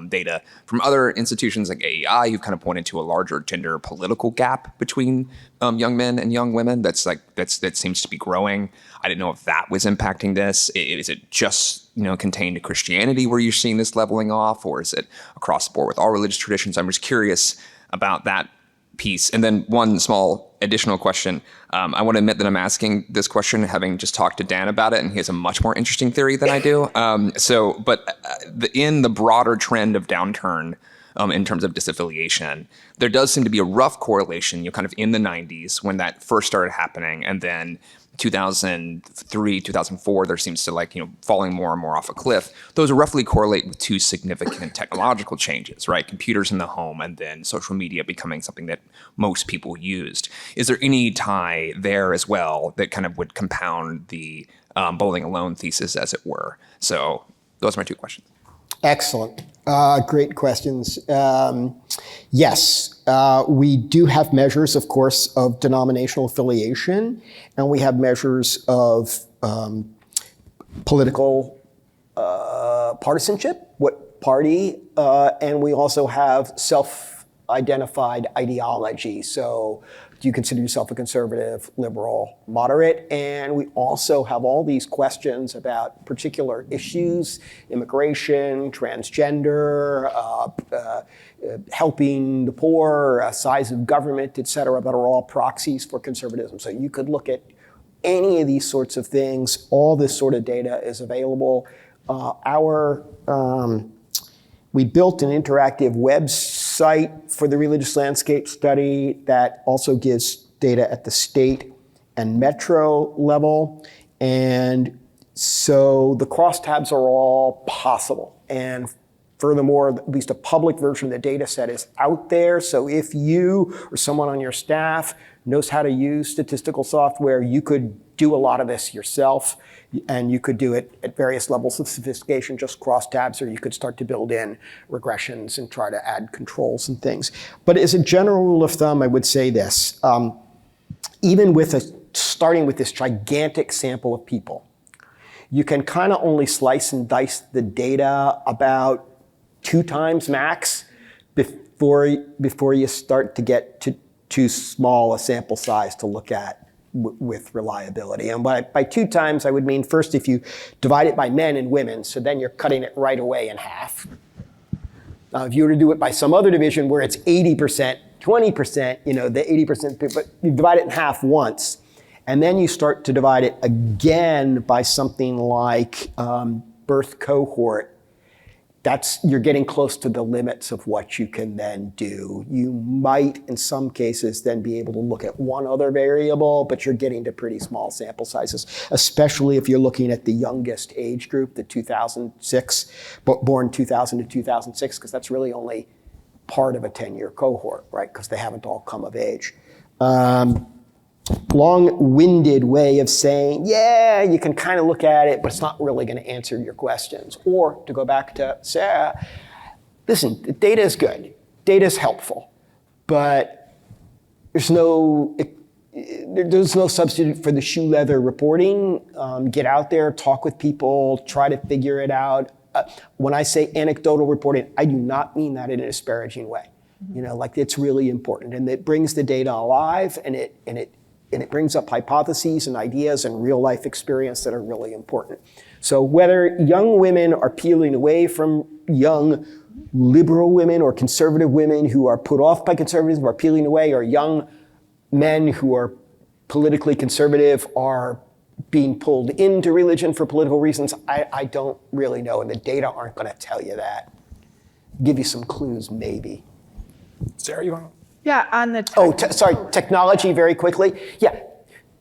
data from other institutions like AEI who've kind of pointed to a larger gender political gap between young men and young women. That seems to be growing. I didn't know if that was impacting this. Is it just contained to Christianity where you're seeing this leveling off, or is it across the board with all religious traditions? I'm just curious about that piece. And then one small additional question. I want to admit that I'm asking this question having just talked to Dan about it, and he has a much more interesting theory than I do. In the broader trend of downturn in terms of disaffiliation, there does seem to be a rough correlation, kind of in the 90s when that first started happening, and then 2003, 2004, there seems to falling more and more off a cliff. Those roughly correlate with two significant technological changes, right? Computers in the home and then social media becoming something that most people used. Is there any tie there as well that kind of would compound the bowling alone thesis, as it were? So those are my two questions. Excellent. Great questions. Yes, we do have measures, of course, of denominational affiliation, and we have measures of political partisanship, what party, and we also have self-identified ideology. So do you consider yourself a conservative, liberal, moderate? And we also have all these questions about particular issues, immigration, transgender, helping the poor, size of government, et cetera, that are all proxies for conservatism. So you could look at any of these sorts of things. All this sort of data is available. We built an interactive website for the religious landscape study that also gives data at the state and metro level. And so the crosstabs are all possible. And furthermore, at least a public version of the data set is out there. So if you or someone on your staff knows how to use statistical software, you could do a lot of this yourself. And you could do it at various levels of sophistication, just crosstabs, or you could start to build in regressions and try to add controls and things. But as a general rule of thumb, I would say this. Even starting with this gigantic sample of people, you can kind of only slice and dice the data about 2 times max before you start to get to too small a sample size to look at with reliability. And by 2 times, I would mean first if you divide it by men and women, so then you're cutting it right away in half. Now, if you were to do it by some other division where it's 80%, 20%, the 80% people, but you divide it in half once, and then you start to divide it again by something like birth cohort. You're getting close to the limits of what you can then do. You might, in some cases, then be able to look at one other variable, but you're getting to pretty small sample sizes, especially if you're looking at the youngest age group, the 2006, born 2000 to 2006, because that's really only part of a 10-year cohort, right? Because they haven't all come of age. Long-winded way of saying, yeah, you can kind of look at it, but it's not really going to answer your questions. Or to go back to Sarah, listen, the data is good. Data is helpful, but there's no substitute for the shoe leather reporting. Get out there, talk with people, try to figure it out. When I say anecdotal reporting, I do not mean that in a disparaging way. Like it's really important, and it brings the data alive, and it brings up hypotheses and ideas and real life experience that are really important. So whether young women are peeling away from young liberal women or conservative women who are put off by conservatives who are peeling away, or young men who are politically conservative are being pulled into religion for political reasons, I don't really know, and the data aren't going to tell you that. Give you some clues, maybe. Sarah, you want to? Yeah, on the Technology very quickly. Yeah,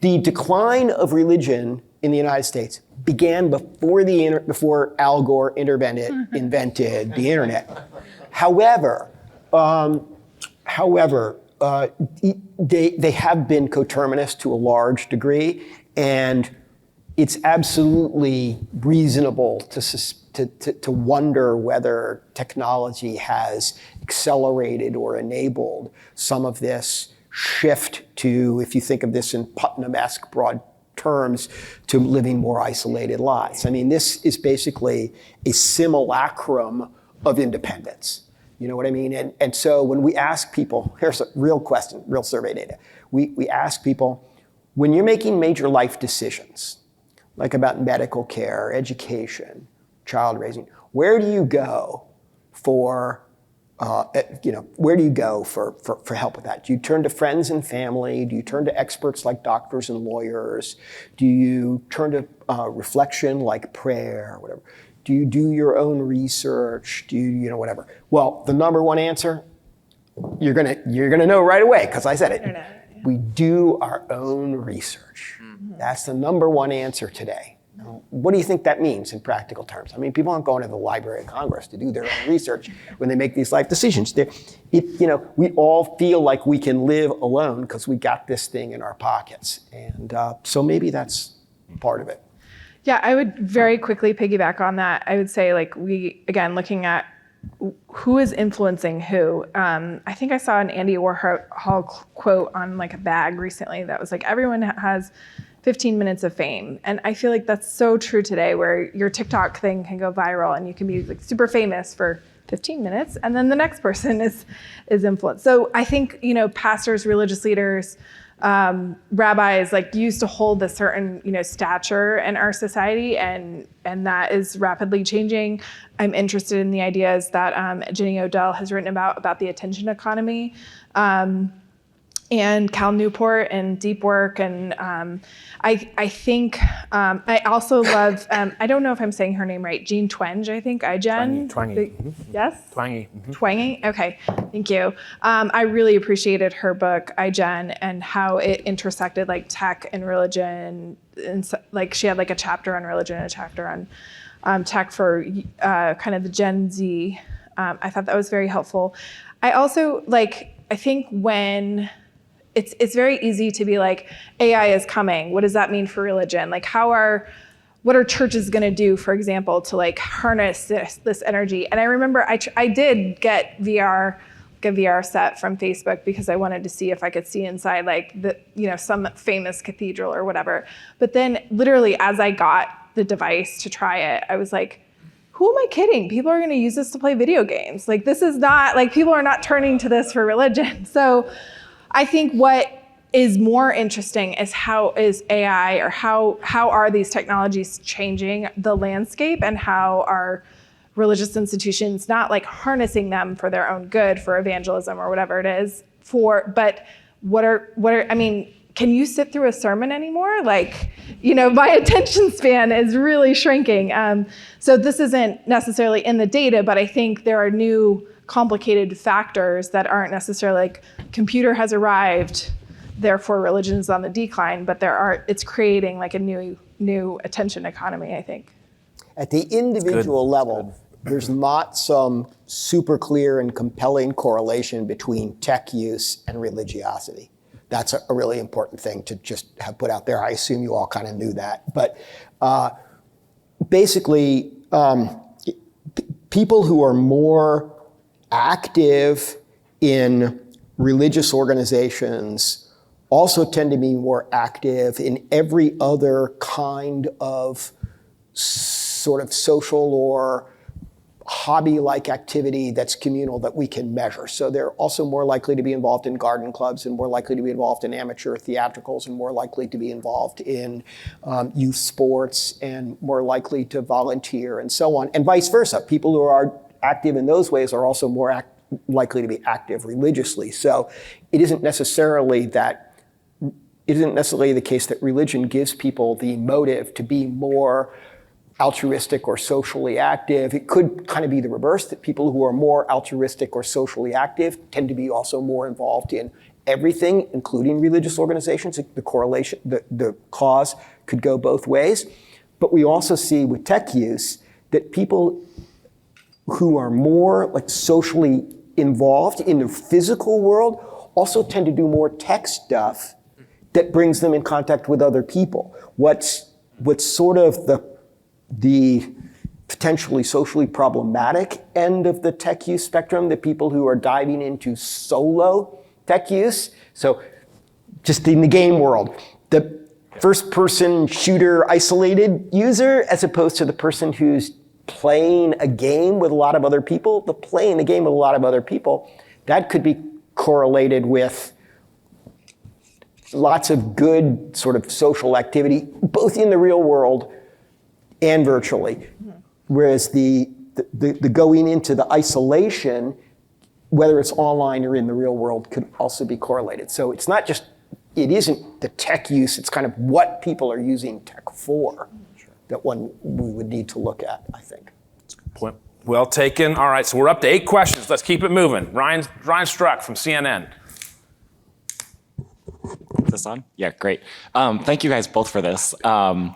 the decline of religion in the United States began before Al Gore invented the internet. However, they have been coterminous to a large degree, and it's absolutely reasonable to wonder whether technology has accelerated or enabled some of this shift to, if you think of this in Putnam-esque broad terms, to living more isolated lives. I mean, this is basically a simulacrum of independence. You know what I mean? And so when we ask people, here's a real question, real survey data. We ask people, when you're making major life decisions, like about medical care, education, child raising, where do you go for help with that? Do you turn to friends and family? Do you turn to experts like doctors and lawyers? Do you turn to reflection like prayer or whatever? Do you do your own research? Do you, whatever? Well, the number one answer, you're gonna know right away, because I said it. We do our own research. That's the number one answer today. Now, what do you think that means in practical terms? I mean, people aren't going to the Library of Congress to do their own research when they make these life decisions. We all feel like we can live alone because we got this thing in our pockets. And so maybe that's part of it. Yeah, I would very quickly piggyback on that. I would say, looking at who is influencing who. I think I saw an Andy Warhol quote on a bag recently that was everyone has 15 minutes of fame. And I feel like that's so true today, where your TikTok thing can go viral and you can be super famous for 15 minutes, and then the next person is influenced. So I think, pastors, religious leaders, rabbis used to hold a certain stature in our society, and that is rapidly changing. I'm interested in the ideas that Jenny Odell has written about the attention economy, and Cal Newport and deep work. And I think I also love, I don't know if I'm saying her name right, Jean Twenge, I think, iGen. Twenge. Yes? Twangy. Twangy? Okay, thank you. I really appreciated her book, iGen, and how it intersected tech and religion. And she had a chapter on religion and a chapter on tech for kind of the Gen Z. I thought that was very helpful. I also I think when it's very easy to be AI is coming. What does that mean for religion? What are churches going to do, for example, to harness this energy? And I remember I did get a VR set from Facebook because I wanted to see if I could see inside some famous cathedral or whatever. But then literally as I got the device to try it, I was like, who am I kidding? People are going to use this to play video games. This is not, people are not turning to this for religion. So I think what is more interesting is how is AI, or how are these technologies changing the landscape, and how are religious institutions not harnessing them for their own good, for evangelism or whatever it is, but what are can you sit through a sermon anymore? My attention span is really shrinking. So this isn't necessarily in the data, but I think there are new complicated factors that aren't necessarily computer has arrived, therefore religion is on the decline, but it's creating a new attention economy, I think. At the individual level, there's not some super clear and compelling correlation between tech use and religiosity. That's a really important thing to just have put out there. I assume you all kind of knew that. But basically, people who are more active in religious organizations also tend to be more active in every other kind of sort of social or hobby-like activity that's communal that we can measure. So they're also more likely to be involved in garden clubs and more likely to be involved in amateur theatricals and more likely to be involved in youth sports and more likely to volunteer and so on, and vice versa. People who are active in those ways are also more likely to be active religiously. So it isn't necessarily the case that religion gives people the motive to be more altruistic or socially active. It could kind of be the reverse, that people who are more altruistic or socially active tend to be also more involved in everything, including religious organizations. The correlation, the cause could go both ways. But we also see with tech use that people who are more like socially involved in the physical world also tend to do more tech stuff that brings them in contact with other people. What's sort of the potentially socially problematic end of the tech use spectrum, the people who are diving into solo tech use. So just in the game world, the first person shooter isolated user, as opposed to the person who's playing a game with a lot of other people, the playing the game with a lot of other people, that could be correlated with lots of good sort of social activity, both in the real world and virtually. Whereas the going into the isolation, whether it's online or in the real world, could also be correlated. So it's not just, it isn't the tech use, it's kind of what people are using tech for that we would need to look at, I think. Point well taken. All right, so we're up to 8 questions. Let's keep it moving. Ryan Struck from CNN. Is this on? Yeah, great. Thank you guys both for this. I'm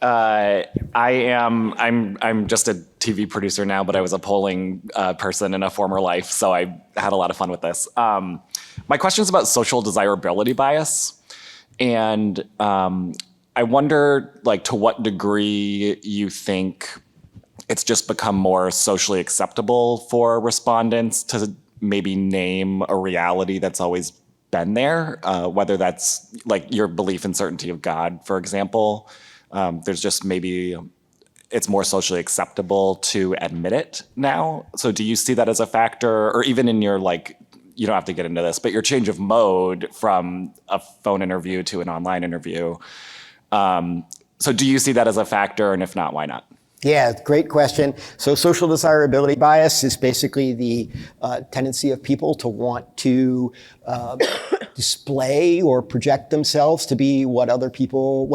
just a TV producer now, but I was a polling person in a former life, so I had a lot of fun with this. My question is about social desirability bias, and I wonder, like, to what degree you think it's just become more socially acceptable for respondents to maybe name a reality that's always been there, whether that's like your belief in certainty of God, for example. There's just maybe it's more socially acceptable to admit it now. So do you see that as a factor, or even in your, like, you don't have to get into this, but your change of mode from a phone interview to an online interview? So do you see that as a factor, and if not, why not? Yeah, great question. So social desirability bias is basically the tendency of people to want to display or project themselves to be what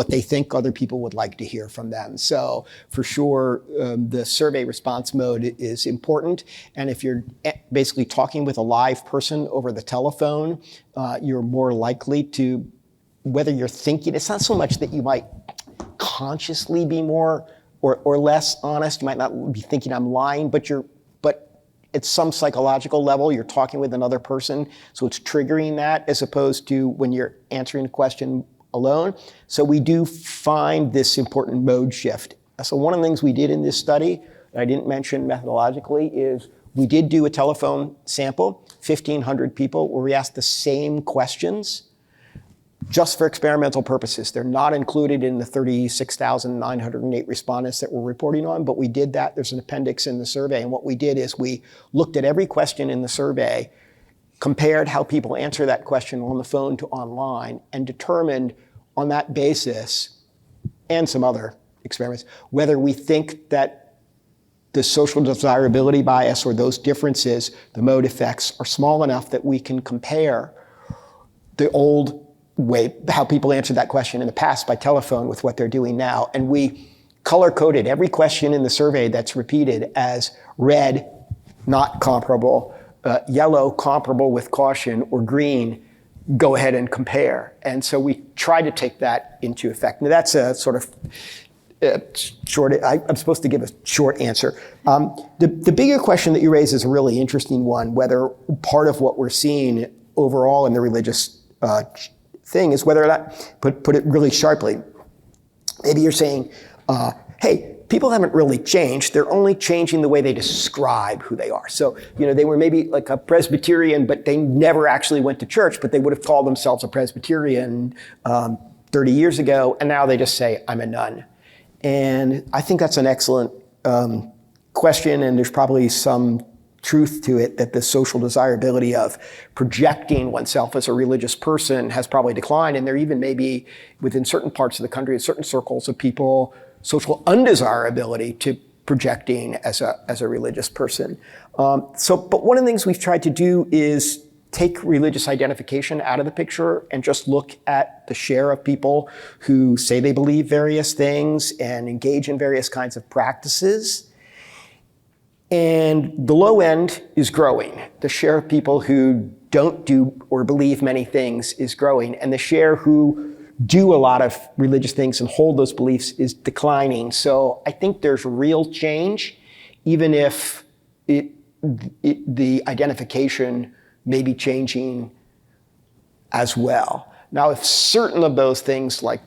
they think other people would like to hear from them. So for sure, the survey response mode is important. And if you're basically talking with a live person over the telephone, you're more likely to, whether you're thinking, it's not so much that you might consciously be more or less honest. You might not be thinking I'm lying, but at some psychological level, you're talking with another person, so it's triggering that, as opposed to when you're answering a question alone. So we do find this important mode shift. So one of the things we did in this study, that I didn't mention methodologically, is we did do a telephone sample, 1,500 people, where we asked the same questions just for experimental purposes. They're not included in the 36,908 respondents that we're reporting on, but we did that. There's an appendix in the survey, and what we did is we looked at every question in the survey, compared how people answer that question on the phone to online, and determined on that basis, and some other experiments, whether we think that the social desirability bias or those differences, the mode effects, are small enough that we can compare the old way, how people answered that question in the past by telephone with what they're doing now. And we color-coded every question in the survey that's repeated as red, not comparable, yellow, comparable with caution, or green, go ahead and compare. And so we try to take that into effect. Now that's a sort of I'm supposed to give a short answer. The bigger question that you raise is a really interesting one, whether part of what we're seeing overall in the religious thing is whether that, put it really sharply, maybe you're saying, hey, people haven't really changed. They're only changing the way they describe who they are. So, they were maybe like a Presbyterian, but they never actually went to church, but they would have called themselves a Presbyterian 30 years ago, and now they just say, I'm a nun. And I think that's an excellent question, and there's probably some truth to it that the social desirability of projecting oneself as a religious person has probably declined, and there even may be, within certain parts of the country, certain circles of people, social undesirability to projecting as a religious person. But one of the things we've tried to do is take religious identification out of the picture and just look at the share of people who say they believe various things and engage in various kinds of practices. And the low end is growing. The share of people who don't do or believe many things is growing. And the share who do a lot of religious things and hold those beliefs is declining. So I think there's real change, even if the identification may be changing as well. Now, if certain of those things like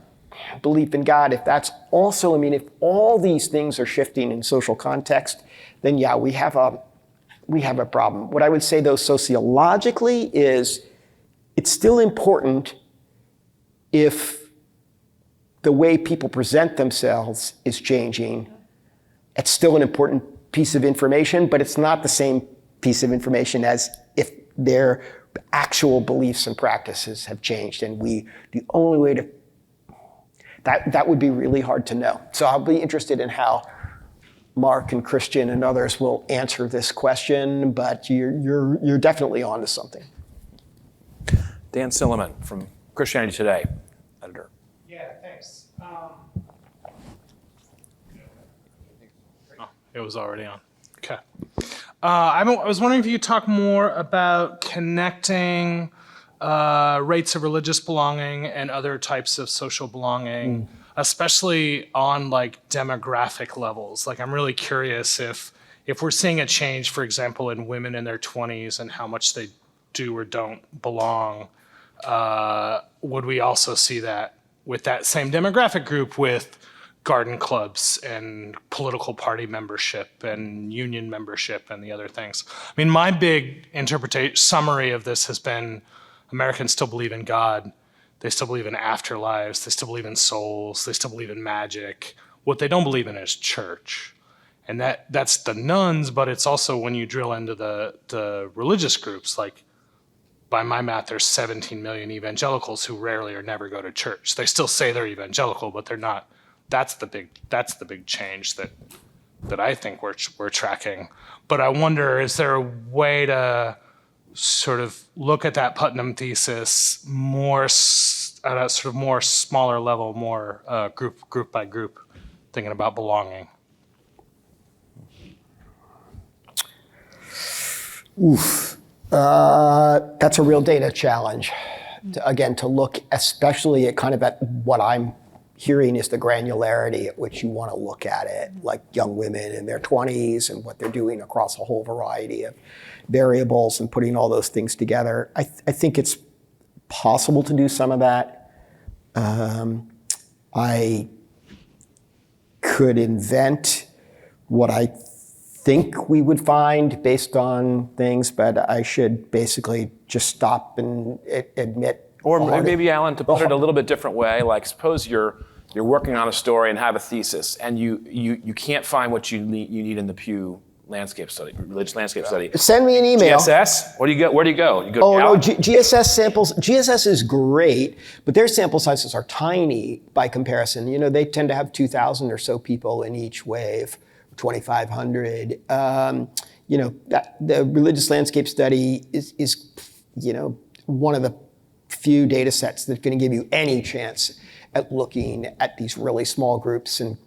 belief in God, if that's also, if all these things are shifting in social context, then yeah, we have a problem. What I would say though sociologically is it's still important if the way people present themselves is changing. It's still an important piece of information, but it's not the same piece of information as if their actual beliefs and practices have changed. And the only way to, that would be really hard to know. So I'll be interested in how Mark and Christian and others will answer this question, but you're definitely onto something. Dan Silliman from Christianity Today, editor. Yeah, thanks. It was already on. Okay. I was wondering if you could talk more about connecting rates of religious belonging and other types of social belonging, especially on like demographic levels. Like, I'm really curious if we're seeing a change, for example, in women in their 20s and how much they do or don't belong. Would we also see that with that same demographic group with garden clubs and political party membership and union membership and the other things? My big summary of this has been Americans still believe in God. They still believe in afterlives. They still believe in souls. They still believe in magic. What they don't believe in is church. And that's the nuns, but it's also when you drill into the religious groups, like by my math, there's 17 million evangelicals who rarely or never go to church. They still say they're evangelical, but they're not. That's the big change that I think we're tracking. But I wonder, is there a way to sort of look at that Putnam thesis more at a sort of more smaller level, more group by group, thinking about belonging? That's a real data challenge. To look especially at kind of at what I'm hearing is the granularity at which you want to look at it, like young women in their 20s and what they're doing across a whole variety of variables and putting all those things together. I think it's possible to do some of that. I could invent what I think we would find based on things, but I should basically just stop and admit. Or maybe, Alan, to put it a little bit different way, like suppose you're working on a story and have a thesis, and you can't find what you need in the Pew landscape study, religious landscape study. Send me an email. GSS? Where do you go? You go. Oh no, GSS samples. GSS is great, but their sample sizes are tiny by comparison. They tend to have 2,000 or so people in each wave, 2,500. The religious landscape study is one of the few data sets that's going to give you any chance at looking at these really small groups and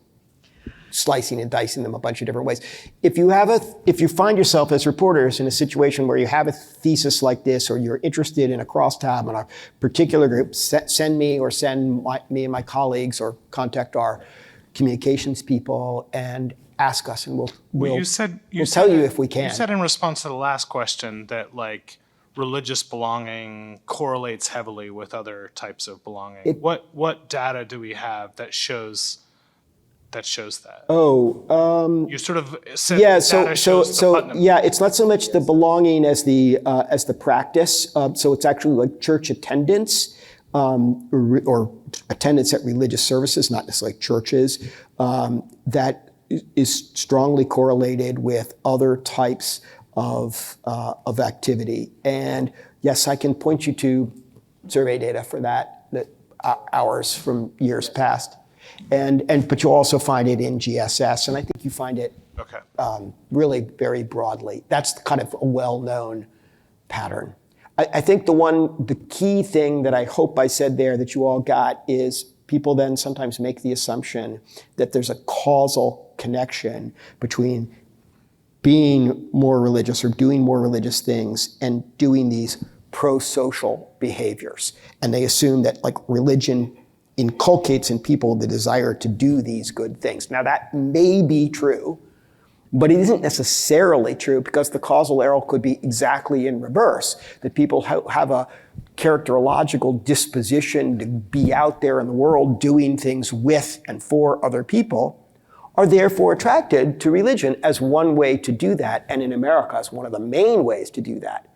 slicing and dicing them a bunch of different ways. If you find yourself as reporters in a situation where you have a thesis like this, or you're interested in a crosstab on a particular group, send me or send me and my colleagues, or contact our communications people and ask us, and we'll You said we'll tell you if we can. You said in response to the last question that like religious belonging correlates heavily with other types of belonging. What data do we have that shows that? You sort of said Yeah, data shows the Putnam. yeah, it's not so much the belonging as the practice. So it's actually like church attendance or attendance at religious services, not necessarily churches, that is strongly correlated with other types of activity. And yes, I can point you to survey data for that ours from years past. But you'll also find it in GSS, and I think you find it really very broadly. That's kind of a well-known pattern. I think the key thing that I hope I said there that you all got is people then sometimes make the assumption that there's a causal connection between being more religious or doing more religious things and doing these pro-social behaviors. And they assume that like religion inculcates in people the desire to do these good things. Now that may be true, but it isn't necessarily true because the causal arrow could be exactly in reverse, that people have a characterological disposition to be out there in the world doing things with and for other people, are therefore attracted to religion as one way to do that, and in America as one of the main ways to do that.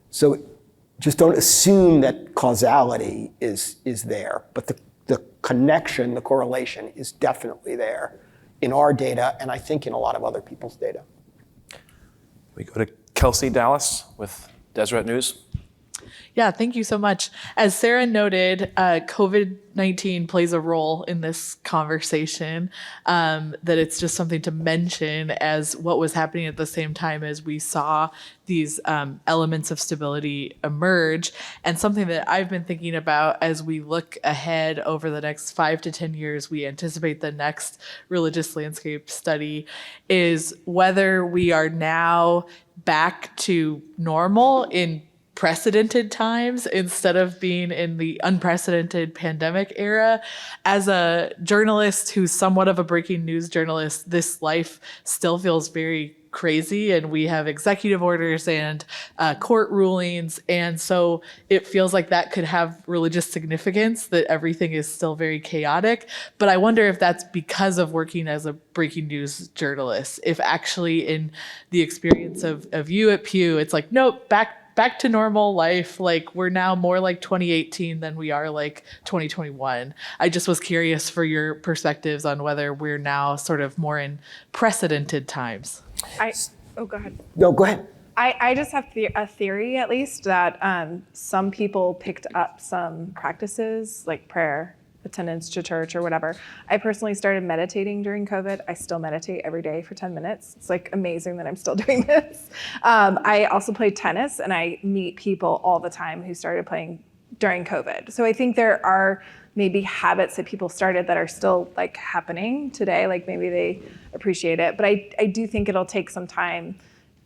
So just don't assume that causality is there, but the connection, the correlation is definitely there in our data, and I think in a lot of other people's data. We go to Kelsey Dallas with Deseret News. Yeah, thank you so much. As Sarah noted, COVID-19 plays a role in this conversation, that it's just something to mention as what was happening at the same time as we saw these elements of stability emerge. And something that I've been thinking about as we look ahead over the next 5 to 10 years, we anticipate the next religious landscape study, is whether we are now back to normal in precedented times instead of being in the unprecedented pandemic era. As a journalist who's somewhat of a breaking news journalist, this life still feels very crazy, and we have executive orders and court rulings, and so it feels like that could have religious significance, that everything is still very chaotic. But I wonder if that's because of working as a breaking news journalist, if actually in the experience of you at Pew, it's like, nope, back to normal life. Like we're now more like 2018 than we are like 2021. I just was curious for your perspectives on whether we're now sort of more in precedented times. Go ahead. No, go ahead. I just have a theory, at least, that some people picked up some practices like prayer, attendance to church or whatever. I personally started meditating during COVID. I still meditate every day for 10 minutes. It's like amazing that I'm still doing this. I also play tennis, and I meet people all the time who started playing during COVID. So I think there are maybe habits that people started that are still like happening today. Like maybe they appreciate it, but I do think it'll take some time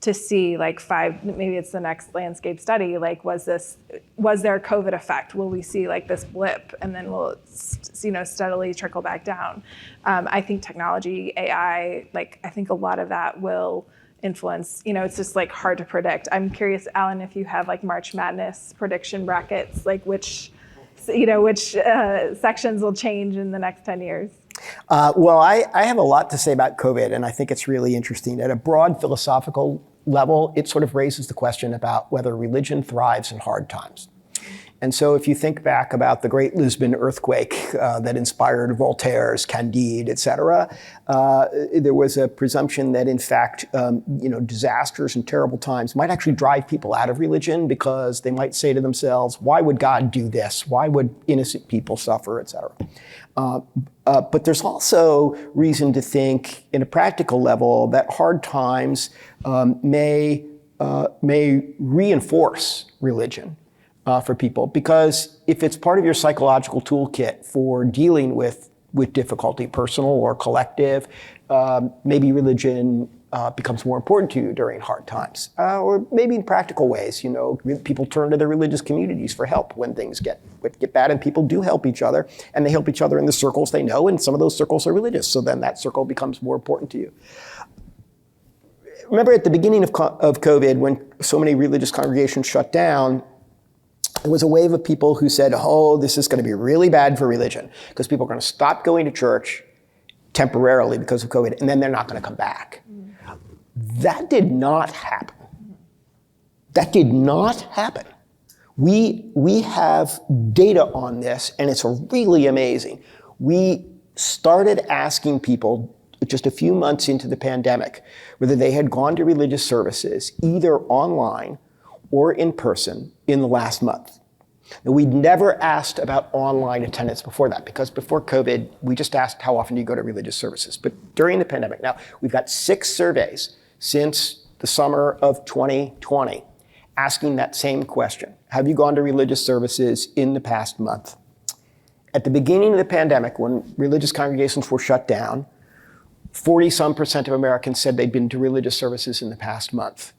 to see like maybe it's the next landscape study, like was there a COVID effect? Will we see like this blip and then will it steadily trickle back down? I think technology, AI, like I think a lot of that will influence, it's just like hard to predict. I'm curious, Alan, if you have like March Madness prediction brackets, like which sections will change in the next 10 years? Well, I have a lot to say about COVID, and I think it's really interesting. At a broad philosophical level, it sort of raises the question about whether religion thrives in hard times. And so if you think back about the great Lisbon earthquake that inspired Voltaire's Candide, et cetera, there was a presumption that in fact, disasters and terrible times might actually drive people out of religion because they might say to themselves, why would God do this? Why would innocent people suffer, et cetera? But there's also reason to think in a practical level that hard times may reinforce religion. For people, because if it's part of your psychological toolkit for dealing with difficulty, personal or collective, maybe religion becomes more important to you during hard times. Or maybe in practical ways, people turn to their religious communities for help when things get bad, and people do help each other, and they help each other in the circles they know, and some of those circles are religious, so then that circle becomes more important to you. Remember at the beginning of COVID, when so many religious congregations shut down, there was a wave of people who said, oh, this is going to be really bad for religion, because people are going to stop going to church temporarily because of COVID, and then they're not going to come back. That did not happen. That did not happen. We have data on this, and it's really amazing. We started asking people just a few months into the pandemic whether they had gone to religious services, either online or in person, in the last month. Now, we'd never asked about online attendance before that, because before COVID, we just asked how often do you go to religious services. But during the pandemic, now we've got 6 surveys since the summer of 2020 asking that same question. Have you gone to religious services in the past month? At the beginning of the pandemic, when religious congregations were shut down, 40-some% of Americans said they'd been to religious services in the past month.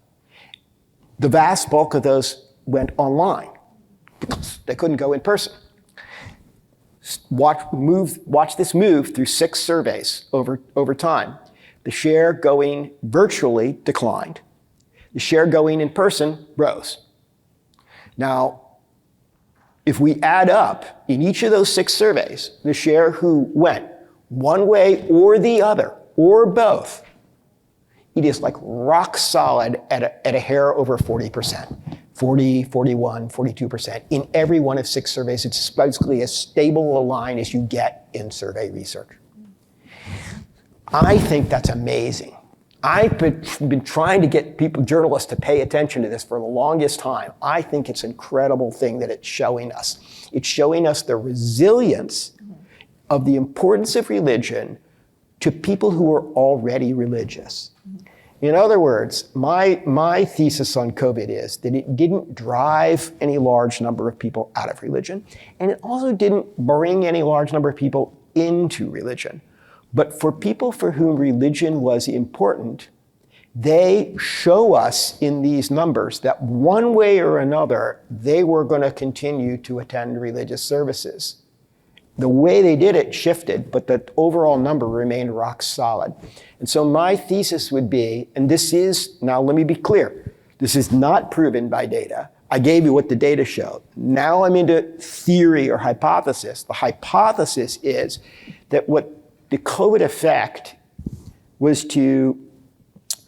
The vast bulk of those went online because they couldn't go in person. Watch this move through 6 surveys over time. The share going virtually declined. The share going in person rose. Now, if we add up in each of those 6 surveys, the share who went one way or the other, or both, it is like rock solid at a hair over 40%. 40, 41, 42%. In every one of 6 surveys, it's basically as stable a line as you get in survey research. I think that's amazing. I've been trying to get journalists to pay attention to this for the longest time. I think it's an incredible thing that it's showing us. It's showing us the resilience of the importance of religion to people who are already religious. In other words, my thesis on COVID is that it didn't drive any large number of people out of religion, and it also didn't bring any large number of people into religion. But for people for whom religion was important, they show us in these numbers that one way or another, they were going to continue to attend religious services. The way they did it shifted, but the overall number remained rock solid. And so my thesis would be, and this is, now let me be clear, this is not proven by data. I gave you what the data showed. Now I'm into theory or hypothesis. The hypothesis is that what the COVID effect was to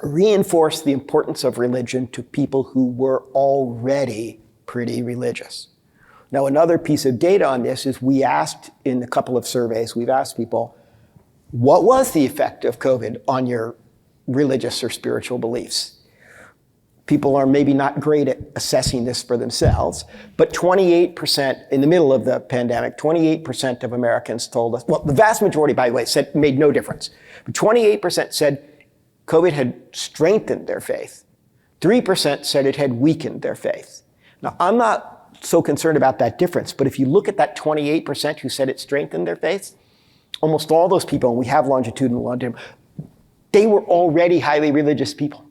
reinforce the importance of religion to people who were already pretty religious. Now, another piece of data on this is we asked in a couple of surveys, we've asked people, what was the effect of COVID on your religious or spiritual beliefs? People are maybe not great at assessing this for themselves, but 28%, in the middle of the pandemic, 28% of Americans told us, well, the vast majority, by the way, said made no difference. But 28% said COVID had strengthened their faith. 3% said it had weakened their faith. Now, I'm not so concerned about that difference, but if you look at that 28% who said it strengthened their faith, almost all those people, and we have longitudinal, they were already highly religious people.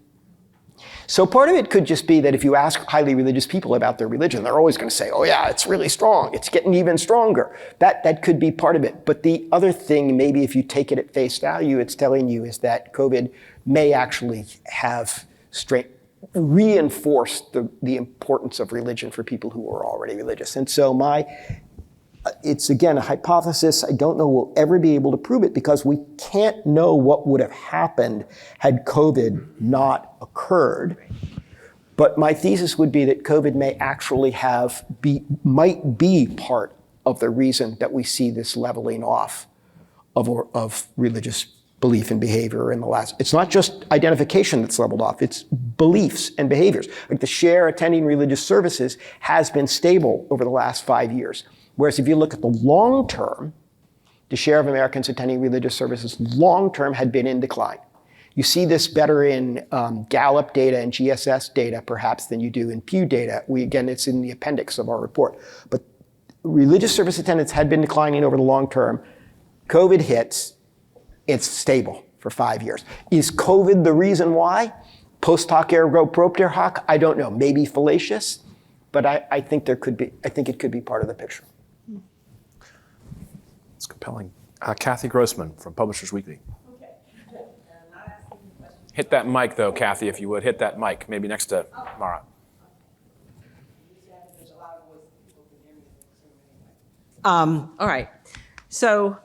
So part of it could just be that if you ask highly religious people about their religion, they're always going to say, oh yeah, it's really strong. It's getting even stronger. That could be part of it. But the other thing, maybe if you take it at face value, it's telling you is that COVID may actually have reinforced the importance of religion for people who are already religious. And so it's again a hypothesis. I don't know we'll ever be able to prove it because we can't know what would have happened had COVID not occurred. But my thesis would be that COVID may actually might be part of the reason that we see this leveling off of religious belief and behavior in the last. It's not just identification that's leveled off, it's beliefs and behaviors. Like the share attending religious services has been stable over the last 5 years. Whereas if you look at the long term, the share of Americans attending religious services long term had been in decline. You see this better in Gallup data and GSS data perhaps than you do in Pew data. Again, it's in the appendix of our report. But religious service attendance had been declining over the long term. COVID hits, it's stable for 5 years. Is COVID the reason why? Post hoc ergo propter hoc? I don't know. Maybe fallacious, but I think it could be part of the picture. It's compelling. Kathy Grossman from Publishers Weekly. Hit that mic, though, Kathy, if you would. Hit that mic, maybe next to Mara. All right. So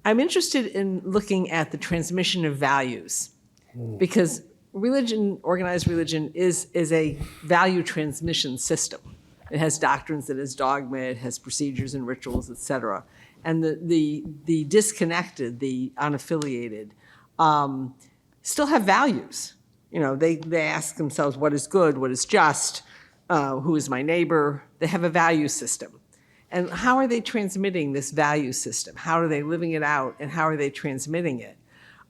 I'm interested in looking at the transmission of values because religion, organized religion, is a value transmission system. It has doctrines, it has dogma, it has procedures and rituals, et cetera. And the disconnected, the unaffiliated, still have values. You know, they ask themselves, what is good, what is just, who is my neighbor? They have a value system. And how are they transmitting this value system? How are they living it out, and how are they transmitting it?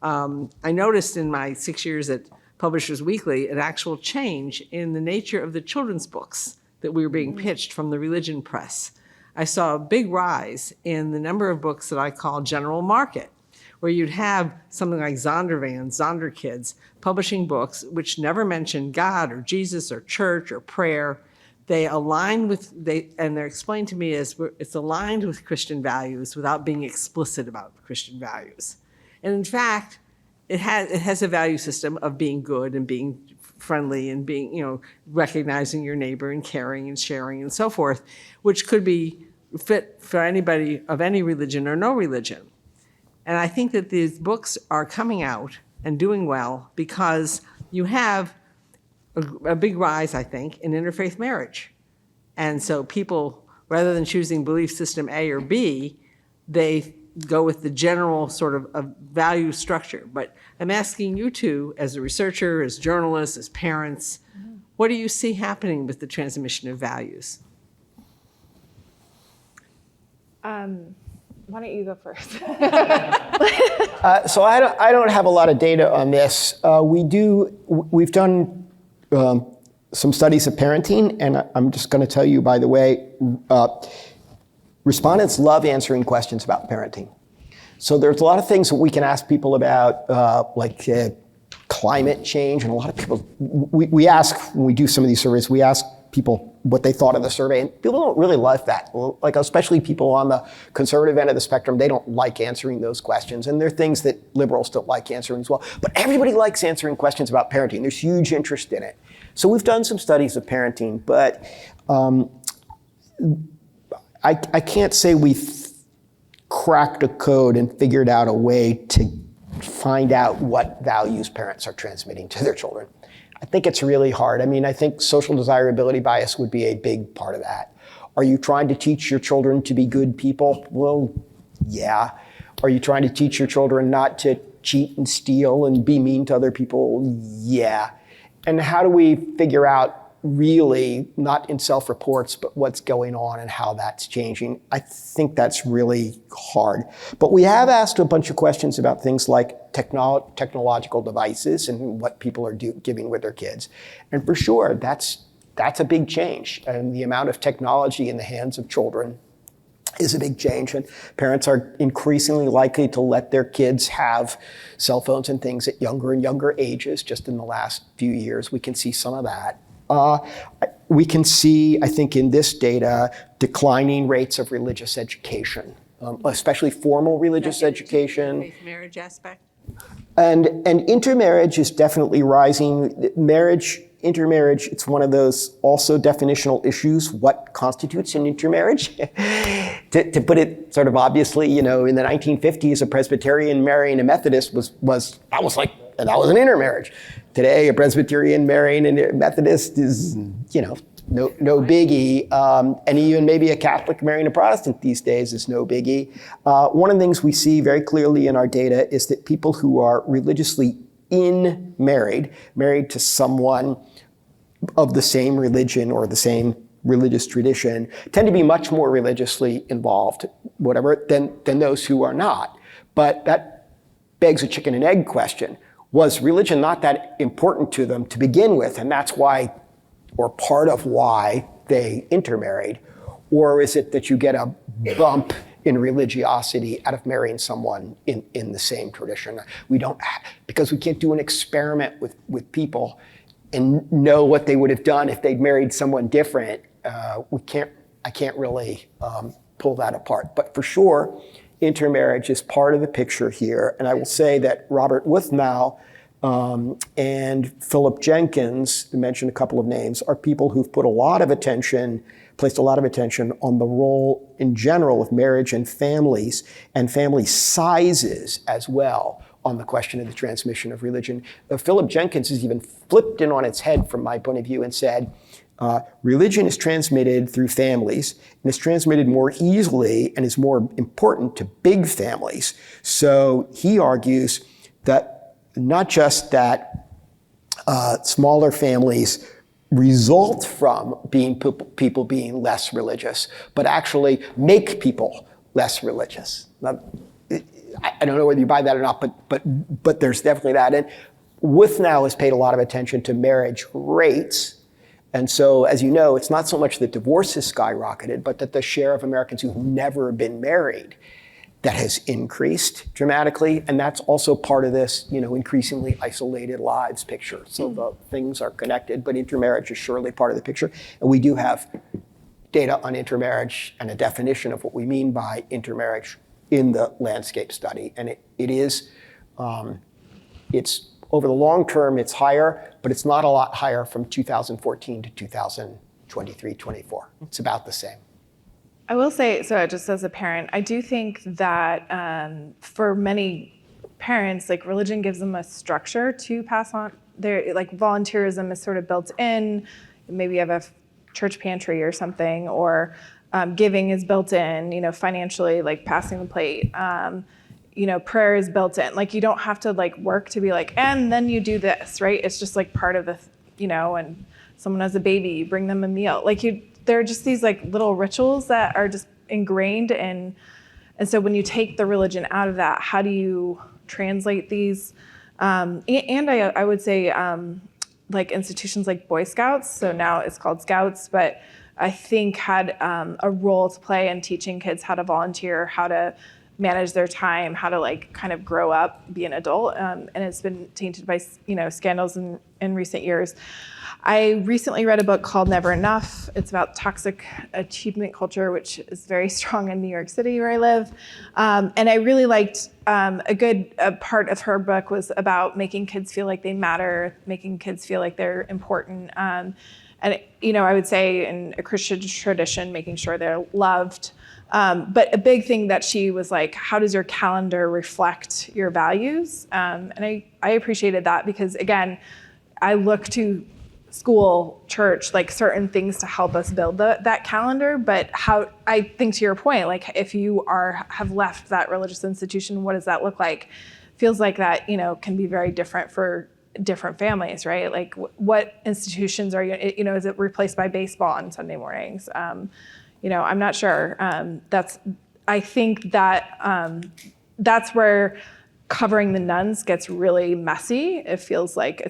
I noticed in my 6 years at Publishers Weekly an actual change in the nature of the children's books that we were being pitched from the religion press. I saw a big rise in the number of books that I call general market, where you'd have something like Zondervan, Zonderkids, publishing books which never mentioned God or Jesus or church or prayer. They align with, and they're explained to me as it's aligned with Christian values without being explicit about Christian values. And in fact, it has a value system of being good and being friendly and being, you know, recognizing your neighbor and caring and sharing and so forth, which could be fit for anybody of any religion or no religion. And I think that these books are coming out and doing well because you have a big rise, I think, in interfaith marriage. And so people, rather than choosing belief system A or B, they go with the general sort of value structure. But I'm asking you two, as a researcher, as journalists, as parents, what do you see happening with the transmission of values? Why don't you go first? So I don't have a lot of data on this. We've done some studies of parenting, and I'm just going to tell you, by the way, respondents love answering questions about parenting. So there's a lot of things that we can ask people about, like climate change, and a lot of people, we ask, when we do some of these surveys, we ask people what they thought of the survey, and people don't really like that. Like, especially people on the conservative end of the spectrum, they don't like answering those questions, and there are things that liberals don't like answering as well. But everybody likes answering questions about parenting. There's huge interest in it. So we've done some studies of parenting, but I can't say we've cracked a code and figured out a way to find out what values parents are transmitting to their children. I think it's really hard. I mean, I think social desirability bias would be a big part of that. Are you trying to teach your children to be good people? Well, yeah. Are you trying to teach your children not to cheat and steal and be mean to other people? Yeah. And how do we figure out, really, not in self-reports, but what's going on and how that's changing? I think that's really hard. But we have asked a bunch of questions about things like technological devices and what people are giving with their kids. And for sure, that's a big change. And the amount of technology in the hands of children is a big change. And parents are increasingly likely to let their kids have cell phones and things at younger and younger ages. Just in the last few years, we can see some of that. We can see, I think, in this data, declining rates of religious education, especially formal religious education. Faith marriage aspect? And intermarriage is definitely rising. Intermarriage, it's one of those also definitional issues. What constitutes an intermarriage? To put it sort of obviously, you know, in the 1950s, a Presbyterian marrying a Methodist was an intermarriage. Today, a Presbyterian marrying a Methodist is, you know, no biggie. And even maybe a Catholic marrying a Protestant these days is no biggie. One of the things we see very clearly in our data is that people who are religiously married to someone of the same religion or the same religious tradition, tend to be much more religiously involved, than those who are not. But that begs a chicken and egg question. Was religion not that important to them to begin with, and that's why, or part of why, they intermarried? Or is it that you get a bump in religiosity out of marrying someone in the same tradition. We don't, because we can't do an experiment with people and know what they would have done if they'd married someone different. I can't really pull that apart. But for sure, intermarriage is part of the picture here. And I will say that Robert Wuthnow and Philip Jenkins, to mention a couple of names, are people who've placed a lot of attention on the role in general of marriage and family sizes as well on the question of the transmission of religion. Philip Jenkins has even flipped it on its head from my point of view and said, religion is transmitted through families and is transmitted more easily and is more important to big families. So he argues that not just that smaller families result from people being less religious, but actually make people less religious. Now, I don't know whether you buy that or not, but there's definitely that. And Wuthnow has paid a lot of attention to marriage rates. And so, as you know, it's not so much that divorce has skyrocketed, but that the share of Americans who've never been married that has increased dramatically. And that's also part of this, increasingly isolated lives picture. So the things are connected, but intermarriage is surely part of the picture. And we do have data on intermarriage and a definition of what we mean by intermarriage in the landscape study. And it's over the long term, it's higher, but it's not a lot higher from 2014 to 2023, 24. It's about the same. I will say, so just as a parent, I do think that for many parents, like religion gives them a structure to pass on. Like volunteerism is sort of built in. Maybe you have a church pantry or something, or giving is built in, financially, like passing the plate. Prayer is built in. Like you don't have to like work to be like, and then you do this, right? It's just like part of the, and someone has a baby, you bring them a meal. There are just these like little rituals that are just ingrained in. And so when you take the religion out of that, how do you translate these? And I would say like institutions like Boy Scouts, so now it's called Scouts, but I think had a role to play in teaching kids how to volunteer, how to manage their time, how to like kind of grow up, be an adult. And it's been tainted by, scandals in recent years. I recently read a book called Never Enough. It's about toxic achievement culture, which is very strong in New York City where I live. And I really liked a part of her book was about making kids feel like they matter, making kids feel like they're important. And, I would say in a Christian tradition, making sure they're loved. But a big thing that she was like, how does your calendar reflect your values? And I appreciated that because, again, I look to school, church, like certain things to help us build that calendar. But how, I think to your point, like if you have left that religious institution, what does that look like? Feels like that, can be very different for different families, right? Like what institutions are you, is it replaced by baseball on Sunday mornings? I'm not sure. I think that that's where covering the nuns gets really messy. It feels like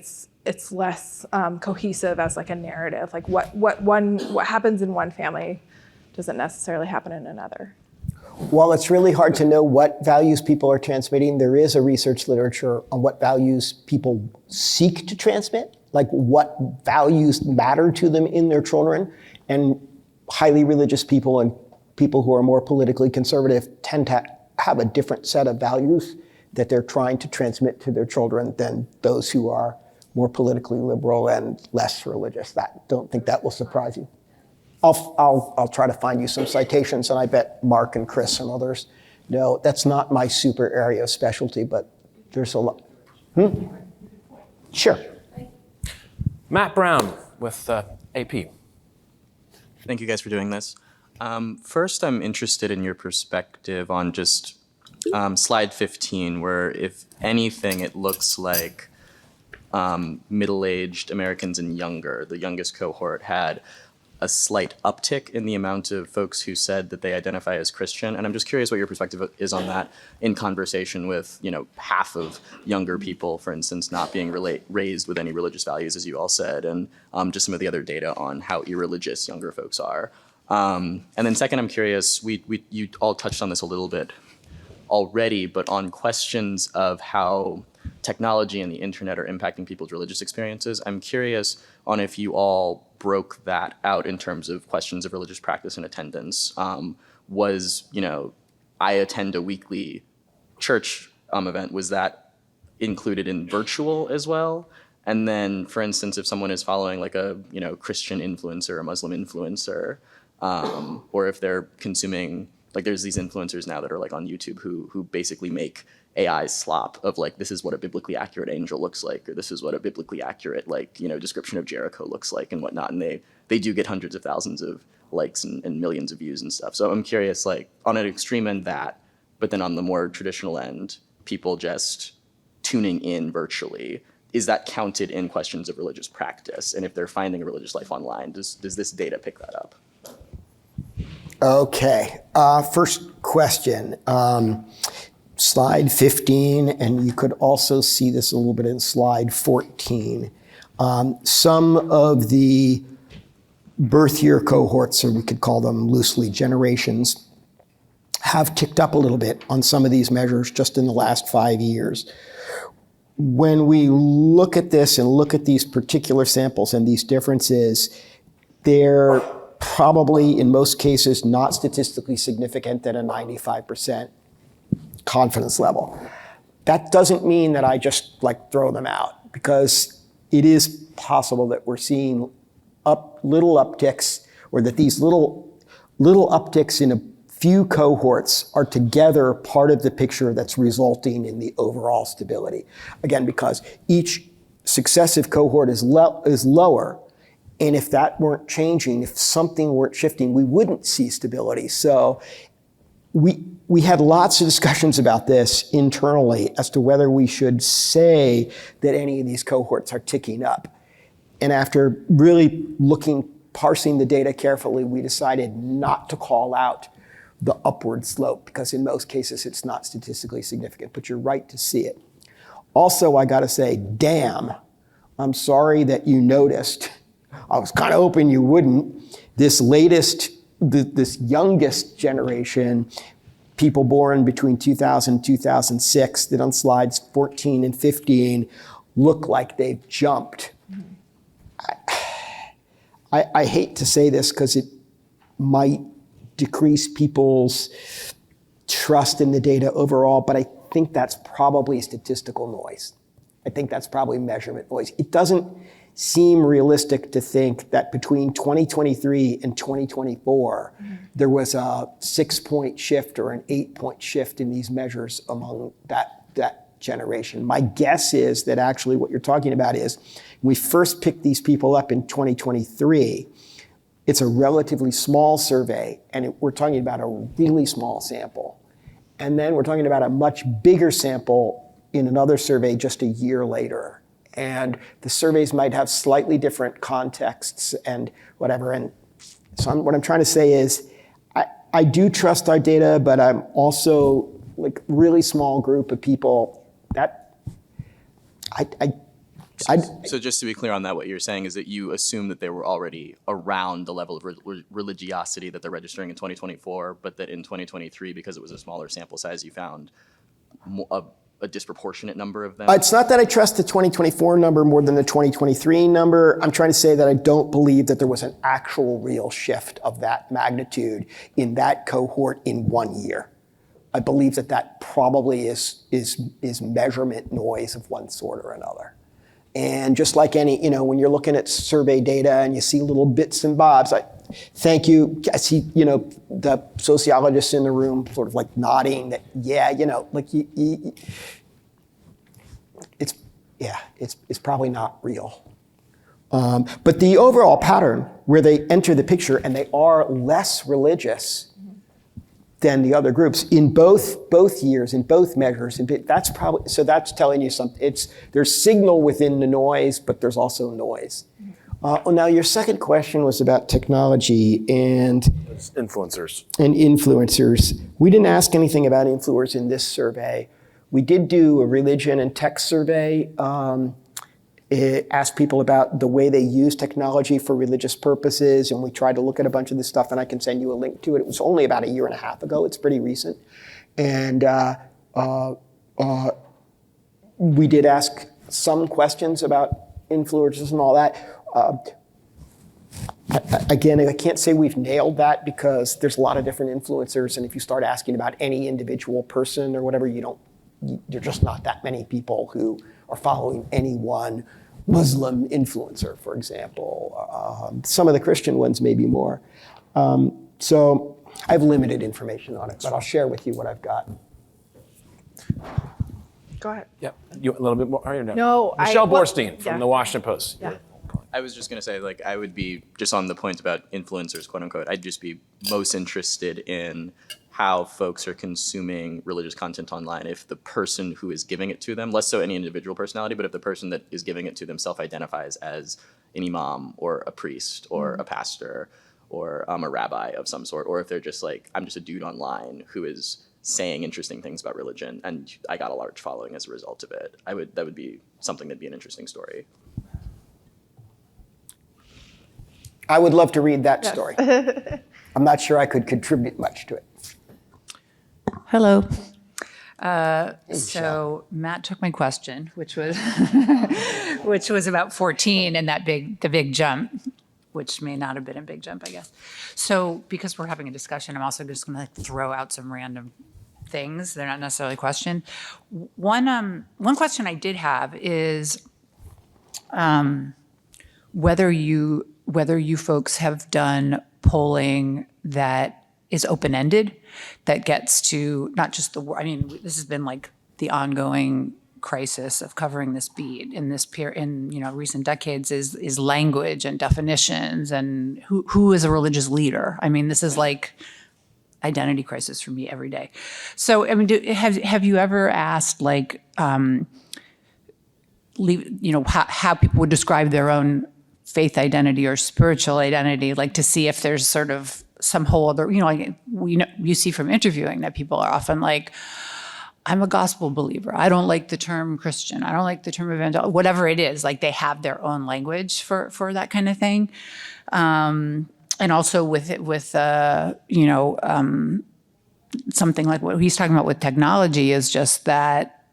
it's less cohesive as like a narrative. Like what happens in one family doesn't necessarily happen in another. While it's really hard to know what values people are transmitting, there is a research literature on what values people seek to transmit, like what values matter to them in their children. And highly religious people and people who are more politically conservative tend to have a different set of values that they're trying to transmit to their children than those who are more politically liberal and less religious. Don't think that will surprise you. I'll try to find you some citations, and I bet Mark and Chris and others know that's not my super area of specialty, but there's a lot. Sure. Matt Brown with AP. Thank you guys for doing this. First, I'm interested in your perspective on just slide 15, where if anything, it looks like middle-aged Americans and younger, the youngest cohort, had a slight uptick in the amount of folks who said that they identify as Christian. And I'm just curious what your perspective is on that in conversation with, half of younger people, for instance, not being raised with any religious values, as you all said, and just some of the other data on how irreligious younger folks are. And then second, I'm curious, you all touched on this a little bit already, but on questions of how technology and the internet are impacting people's religious experiences, I'm curious on if you all broke that out in terms of questions of religious practice and attendance. I attend a weekly church event, was that included in virtual as well? And then, for instance, if someone is following like a Christian influencer, a Muslim influencer, or if they're consuming, like there's these influencers now that are like on YouTube who basically make AI slop of like, this is what a biblically accurate angel looks like, or this is what a biblically accurate description of Jericho looks like and whatnot. And they do get hundreds of thousands of likes and millions of views and stuff. So I'm curious, like on an extreme end that, but then on the more traditional end, people just tuning in virtually, is that counted in questions of religious practice? And if they're finding a religious life online, does this data pick that up? Okay, first question. Slide 15, and you could also see this a little bit in slide 14. Some of the birth year cohorts, or we could call them loosely generations, have ticked up a little bit on some of these measures just in the last 5 years. When we look at this and look at these particular samples and these differences, they're probably, in most cases, not statistically significant at a 95% confidence level. That doesn't mean that I just throw them out, because it is possible that we're seeing little upticks, or that these little upticks in a few cohorts are together part of the picture that's resulting in the overall stability. Again, because each successive cohort is lower, and if that weren't changing, if something weren't shifting, we wouldn't see stability. So we had lots of discussions about this internally as to whether we should say that any of these cohorts are ticking up. And after really parsing the data carefully, we decided not to call out the upward slope, because in most cases it's not statistically significant, but you're right to see it. Also, I gotta say, damn, I'm sorry that you noticed. I was kind of hoping you wouldn't. This youngest generation, people born between 2000 and 2006, that on slides 14 and 15 look like they've jumped. I hate to say this because it might decrease people's trust in the data overall, but I think that's probably statistical noise. I think that's probably measurement noise. It doesn't seem realistic to think that between 2023 and 2024, there was a 6-point shift or an 8-point shift in these measures among that generation. My guess is that actually what you're talking about is, we first picked these people up in 2023. It's a relatively small survey, and we're talking about a really small sample. And then we're talking about a much bigger sample in another survey just a year later. And the surveys might have slightly different contexts and whatever. And so what I'm trying to say is, I do trust our data, but I'm also really small group of people that So just to be clear on that, what you're saying is that you assume that they were already around the level of religiosity that they're registering in 2024, but that in 2023, because it was a smaller sample size, you found a disproportionate number of them? It's not that I trust the 2024 number more than the 2023 number. I'm trying to say that I don't believe that there was an actual real shift of that magnitude in that cohort in 1 year. I believe that probably is measurement noise of one sort or another. And just like any, when you're looking at survey data and you see little bits and bobs, thank you. I see, the sociologists in the room sort of nodding that, it's probably not real. But the overall pattern where they enter the picture and they are less religious than the other groups in both years, in both measures, that's telling you something. There's signal within the noise, but there's also noise. Now your second question was about technology and Influencers. And influencers. We didn't ask anything about influencers in this survey. We did do a religion and tech survey, asked people about the way they use technology for religious purposes, and we tried to look at a bunch of this stuff, and I can send you a link to it. It was only about 1.5 years ago. It's pretty recent. And we did ask some questions about influencers and all that. Again, I can't say we've nailed that because there's a lot of different influencers, and if you start asking about any individual person or whatever, there's just not that many people who are following any one Muslim influencer, for example. Some of the Christian ones maybe more. So I have limited information on it, but I'll share with you what I've got. Go ahead. Yep. You a little bit more? Are you No, Michelle Borstein from the Washington Post. Yeah. I was just going to say, like, I would be, just on the point about influencers, quote unquote, I'd just be most interested in how folks are consuming religious content online if the person who is giving it to them, less so any individual personality, but if the person that is giving it to them self-identifies as an imam or a priest or a pastor or a rabbi of some sort, or if they're just like, I'm just a dude online who is saying interesting things about religion and I got a large following as a result of it. That would be something that'd be an interesting story. I would love to read that story. I'm not sure I could contribute much to it. Hello. So Matt took my question, which was which was about 14 and the big jump, which may not have been a big jump, I guess. So because we're having a discussion, I'm also just going to throw out some random things. They're not necessarily a question. One question I did have is whether you folks have done polling that is open-ended, that gets to not just this has been like the ongoing crisis of covering this beat in this recent decades is language and definitions and who is a religious leader. I mean, this is like identity crisis for me every day. So, I mean, have you ever asked how people would describe their own faith identity or spiritual identity, like to see if there's sort of some whole other, you see from interviewing that people are often like, I'm a gospel believer. I don't like the term Christian. I don't like the term evangelical, whatever it is, like they have their own language for that kind of thing. And also something like what he's talking about with technology is just that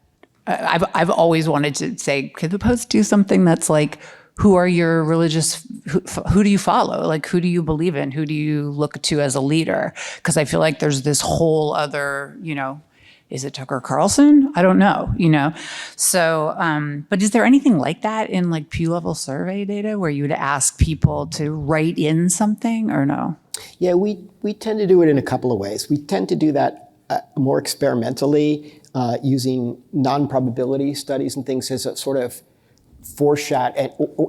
I've always wanted to say, could the Post do something that's like, who are your religious, who do you follow? Like, who do you believe in? Who do you look to as a leader? Because I feel like there's this whole other, is it Tucker Carlson? I don't know, So, but is there anything like that in like Pew level survey data where you would ask people to write in something or no? Yeah, we tend to do it in a couple of ways. We tend to do that more experimentally using non-probability studies and things as a sort of foreshot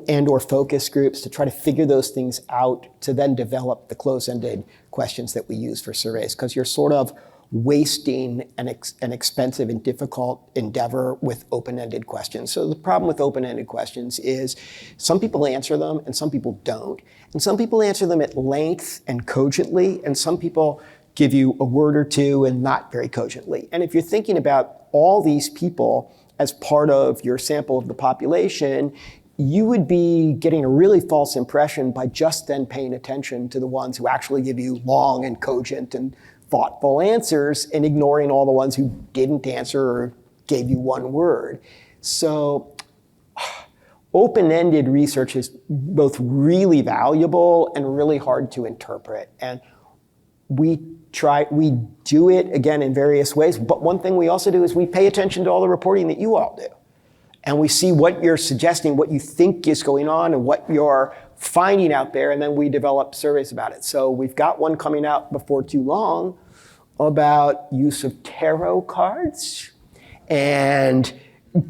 and or focus groups to try to figure those things out to then develop the close-ended questions that we use for surveys, because you're sort of wasting an expensive and difficult endeavor with open-ended questions. So the problem with open-ended questions is some people answer them and some people don't. And some people answer them at length and cogently, and some people give you a word or two and not very cogently. And if you're thinking about all these people as part of your sample of the population, you would be getting a really false impression by just then paying attention to the ones who actually give you long and cogent and thoughtful answers and ignoring all the ones who didn't answer or gave you one word. So open-ended research is both really valuable and really hard to interpret. And we do it again in various ways, but one thing we also do is we pay attention to all the reporting that you all do. And we see what you're suggesting, what you think is going on, and what you're finding out there, and then we develop surveys about it. So we've got one coming out before too long about use of tarot cards and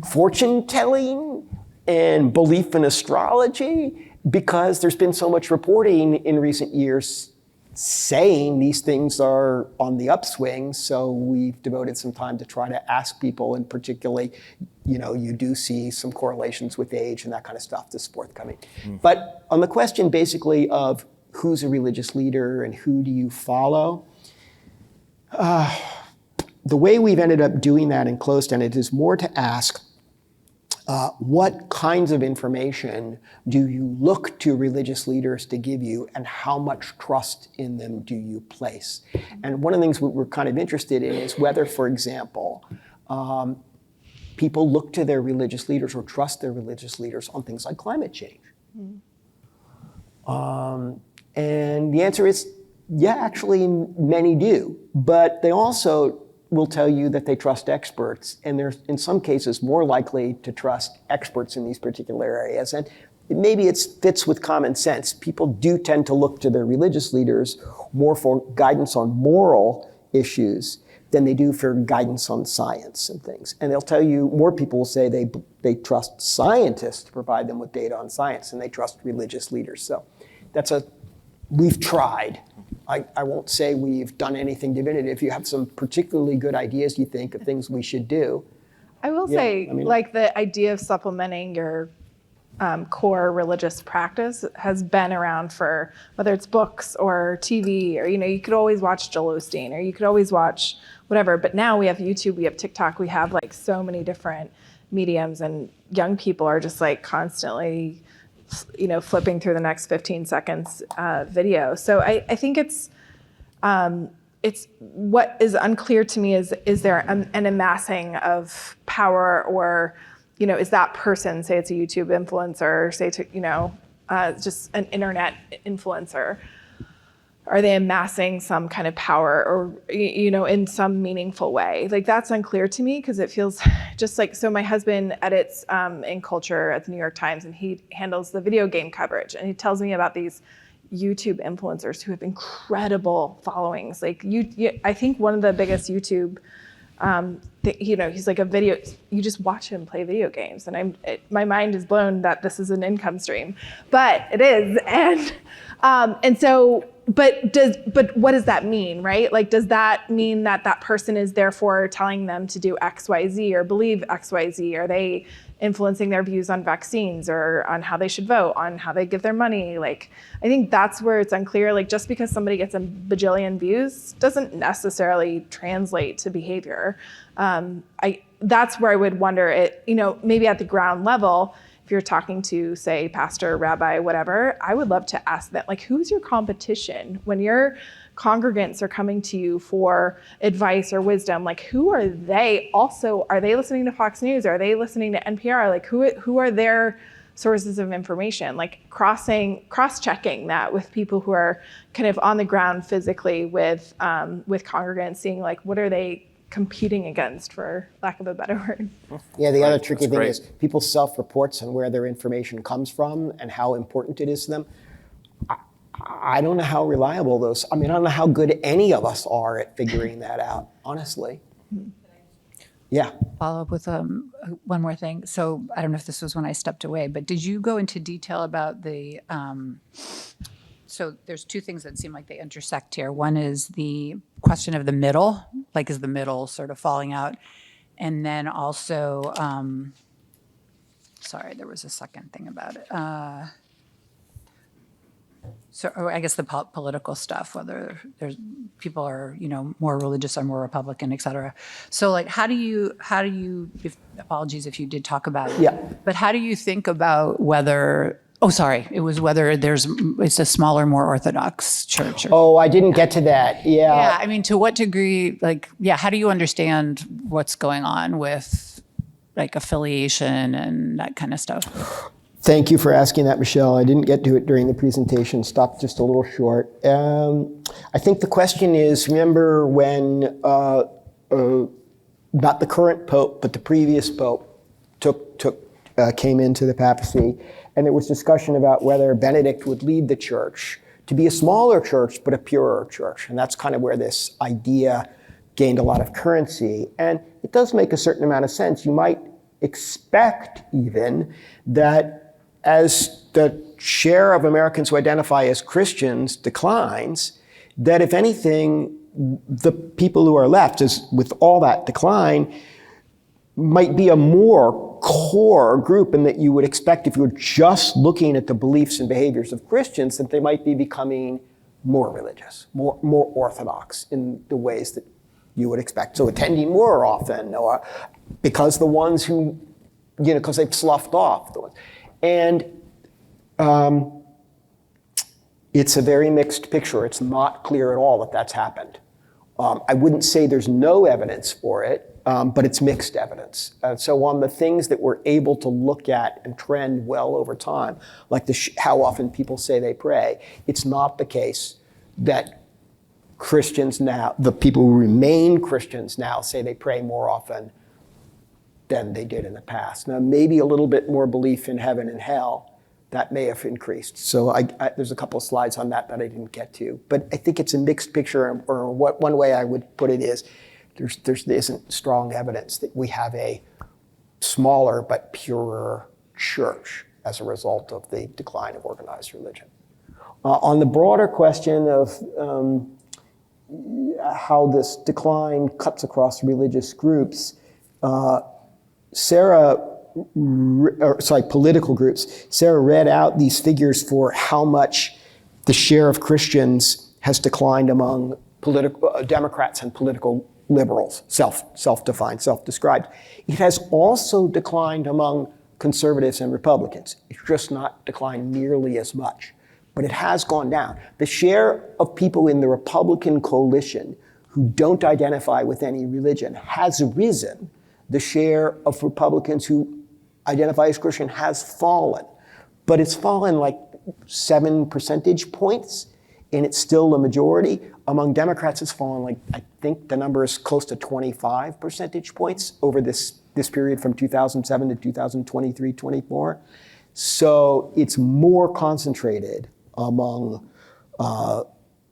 fortune telling and belief in astrology, because there's been so much reporting in recent years saying these things are on the upswing. So we've devoted some time to try to ask people, and particularly, you do see some correlations with age and that kind of stuff that's forthcoming. But on the question basically of who's a religious leader and who do you follow, the way we've ended up doing that in closed-ended is more to ask What kinds of information do you look to religious leaders to give you, and how much trust in them do you place? And one of the things we're kind of interested in is whether, for example, people look to their religious leaders or trust their religious leaders on things like climate change. And the answer is, yeah, actually many do, but they also will tell you that they trust experts, and they're in some cases more likely to trust experts in these particular areas. And maybe it fits with common sense. People do tend to look to their religious leaders more for guidance on moral issues than they do for guidance on science and things. And they'll tell you, more people will say they trust scientists to provide them with data on science than they trust religious leaders. So we've tried. I won't say we've done anything definitive. If you have some particularly good ideas, you think, of things we should do. I will say, like, the idea of supplementing your core religious practice has been around for, whether it's books or TV, or, you could always watch Joel Osteen, or you could always watch whatever. But now we have YouTube, we have TikTok, we have like so many different mediums, and young people are just like constantly flipping through the next 15 seconds video. So I think it's what is unclear to me is there an amassing of power, or is that person, say it's a YouTube influencer, say just an internet influencer, are they amassing some kind of power, or in some meaningful way? Like, that's unclear to me, because it feels just like, so my husband edits in culture at the New York Times, and he handles the video game coverage, and he tells me about these YouTube influencers who have incredible followings. Like, I think one of the biggest YouTube he's like a video, you just watch him play video games, and my mind is blown that this is an income stream, but it is. And so, but what does that mean, right? Like, does that mean that that person is therefore telling them to do X, Y, Z, or believe X, Y, Z? Are they influencing their views on vaccines, or on how they should vote, on how they give their money? Like, I think that's where it's unclear. Like, just because somebody gets a bajillion views doesn't necessarily translate to behavior. That's where I would wonder maybe at the ground level, if you're talking to, say, pastor, rabbi, whatever, I would love to ask them, like, who's your competition? When your congregants are coming to you for advice or wisdom, like, who are they? Also, are they listening to Fox News? Are they listening to NPR? Like, who are their sources of information? Like, cross-checking that with people who are kind of on the ground physically with congregants, seeing, like, what are they competing against, for lack of a better word. Yeah, the other tricky thing is people self-reports on where their information comes from and how important it is to them. I don't know how reliable I don't know how good any of us are at figuring that out, honestly. Yeah. Follow up with one more thing. So I don't know if this was when I stepped away, but did you go into detail about the, so there's two things that seem like they intersect here. One is the question of the middle, like, is the middle sort of falling out? And then also, sorry, there was a second thing about it. I guess the political stuff, whether there's people are, more religious or more Republican, et cetera. So, like, how do you, apologies if you did talk about it, yeah, but how do you think about whether, whether it's a smaller, more Orthodox church? I didn't get to that. Yeah. Yeah, I mean, to what degree, how do you understand what's going on with, like, affiliation and that kind of stuff? Thank you for asking that, Michelle. I didn't get to it during the presentation, stopped just a little short. I think the question is, remember when, not the current Pope, but the previous Pope came into the papacy, and there was discussion about whether Benedict would lead the church to be a smaller church, but a purer church. And that's kind of where this idea gained a lot of currency. And it does make a certain amount of sense. You might expect even that as the share of Americans who identify as Christians declines, that if anything, the people who are left, with all that decline, might be a more core group, and that you would expect, if you were just looking at the beliefs and behaviors of Christians, that they might be becoming more religious, more orthodox in the ways that you would expect. So attending more often, because the ones who because they've sloughed off. And it's a very mixed picture. It's not clear at all that that's happened. I wouldn't say there's no evidence for it, but it's mixed evidence. So on the things that we're able to look at and trend well over time, like how often people say they pray, it's not the case that Christians now, the people who remain Christians now, say they pray more often than they did in the past. Now, maybe a little bit more belief in heaven and hell, that may have increased. So there's a couple of slides on that I didn't get to. But I think it's a mixed picture, or one way I would put it is there isn't strong evidence that we have a smaller but purer church as a result of the decline of organized religion. On the broader question of how this decline cuts across religious groups, political groups. Sarah read out these figures for how much the share of Christians has declined among political Democrats and political liberals, self-defined, self-described. It has also declined among conservatives and Republicans. It's just not declined nearly as much, but it has gone down. The share of people in the Republican coalition who don't identify with any religion has risen. The share of Republicans who identify as Christian has fallen, but it's fallen like 7 percentage points, and it's still the majority. Among Democrats, it's fallen like, I think the number is close to 25 percentage points over this period from 2007 to 2023, 24. So it's more concentrated among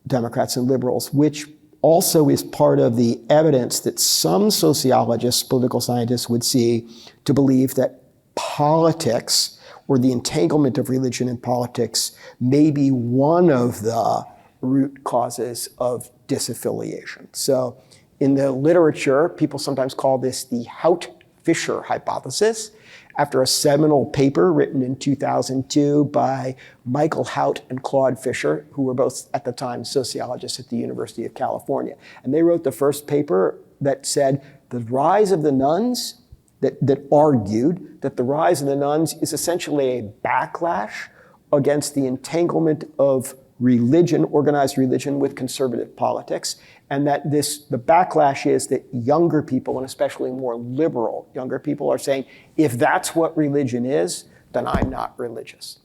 Democrats and liberals, which also is part of the evidence that some sociologists, political scientists would see to believe that politics, or the entanglement of religion and politics, may be one of the root causes of disaffiliation. So in the literature, people sometimes call this the Haut-Fischer hypothesis, after a seminal paper written in 2002 by Michael Haut and Claude Fisher, who were both at the time sociologists at the University of California. And they wrote the first paper that said the rise of the nuns, that argued that the rise of the nuns is essentially a backlash against the entanglement of religion, organized religion, with conservative politics, and that the backlash is that younger people, and especially more liberal younger people, are saying, if that's what religion is, then I'm not religious.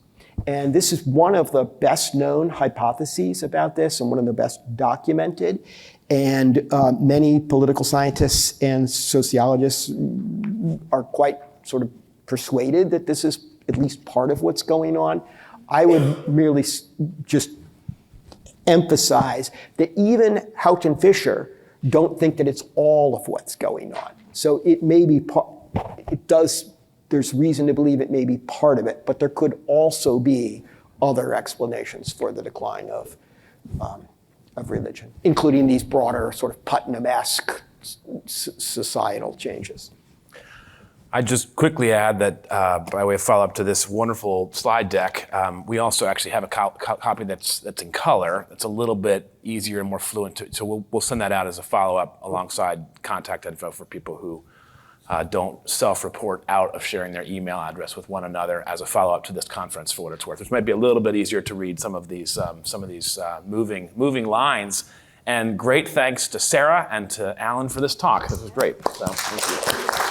And this is one of the best known hypotheses about this, and one of the best documented. And many political scientists and sociologists are quite sort of persuaded that this is at least part of what's going on. I would merely just emphasize that even Haut and Fisher don't think that it's all of what's going on. So it may be there's reason to believe it may be part of it, but there could also be other explanations for the decline of religion, including these broader sort of Putnam-esque societal changes. I just quickly add that by way of follow-up to this wonderful slide deck, we also actually have a copy that's in color. It's a little bit easier and more fluent. So we'll send that out as a follow-up alongside contact info for people who don't self-report out of sharing their email address with one another as a follow-up to this conference, for what it's worth, which might be a little bit easier to read some of these moving lines. And great thanks to Sarah and to Alan for this talk. This was great. So thank you.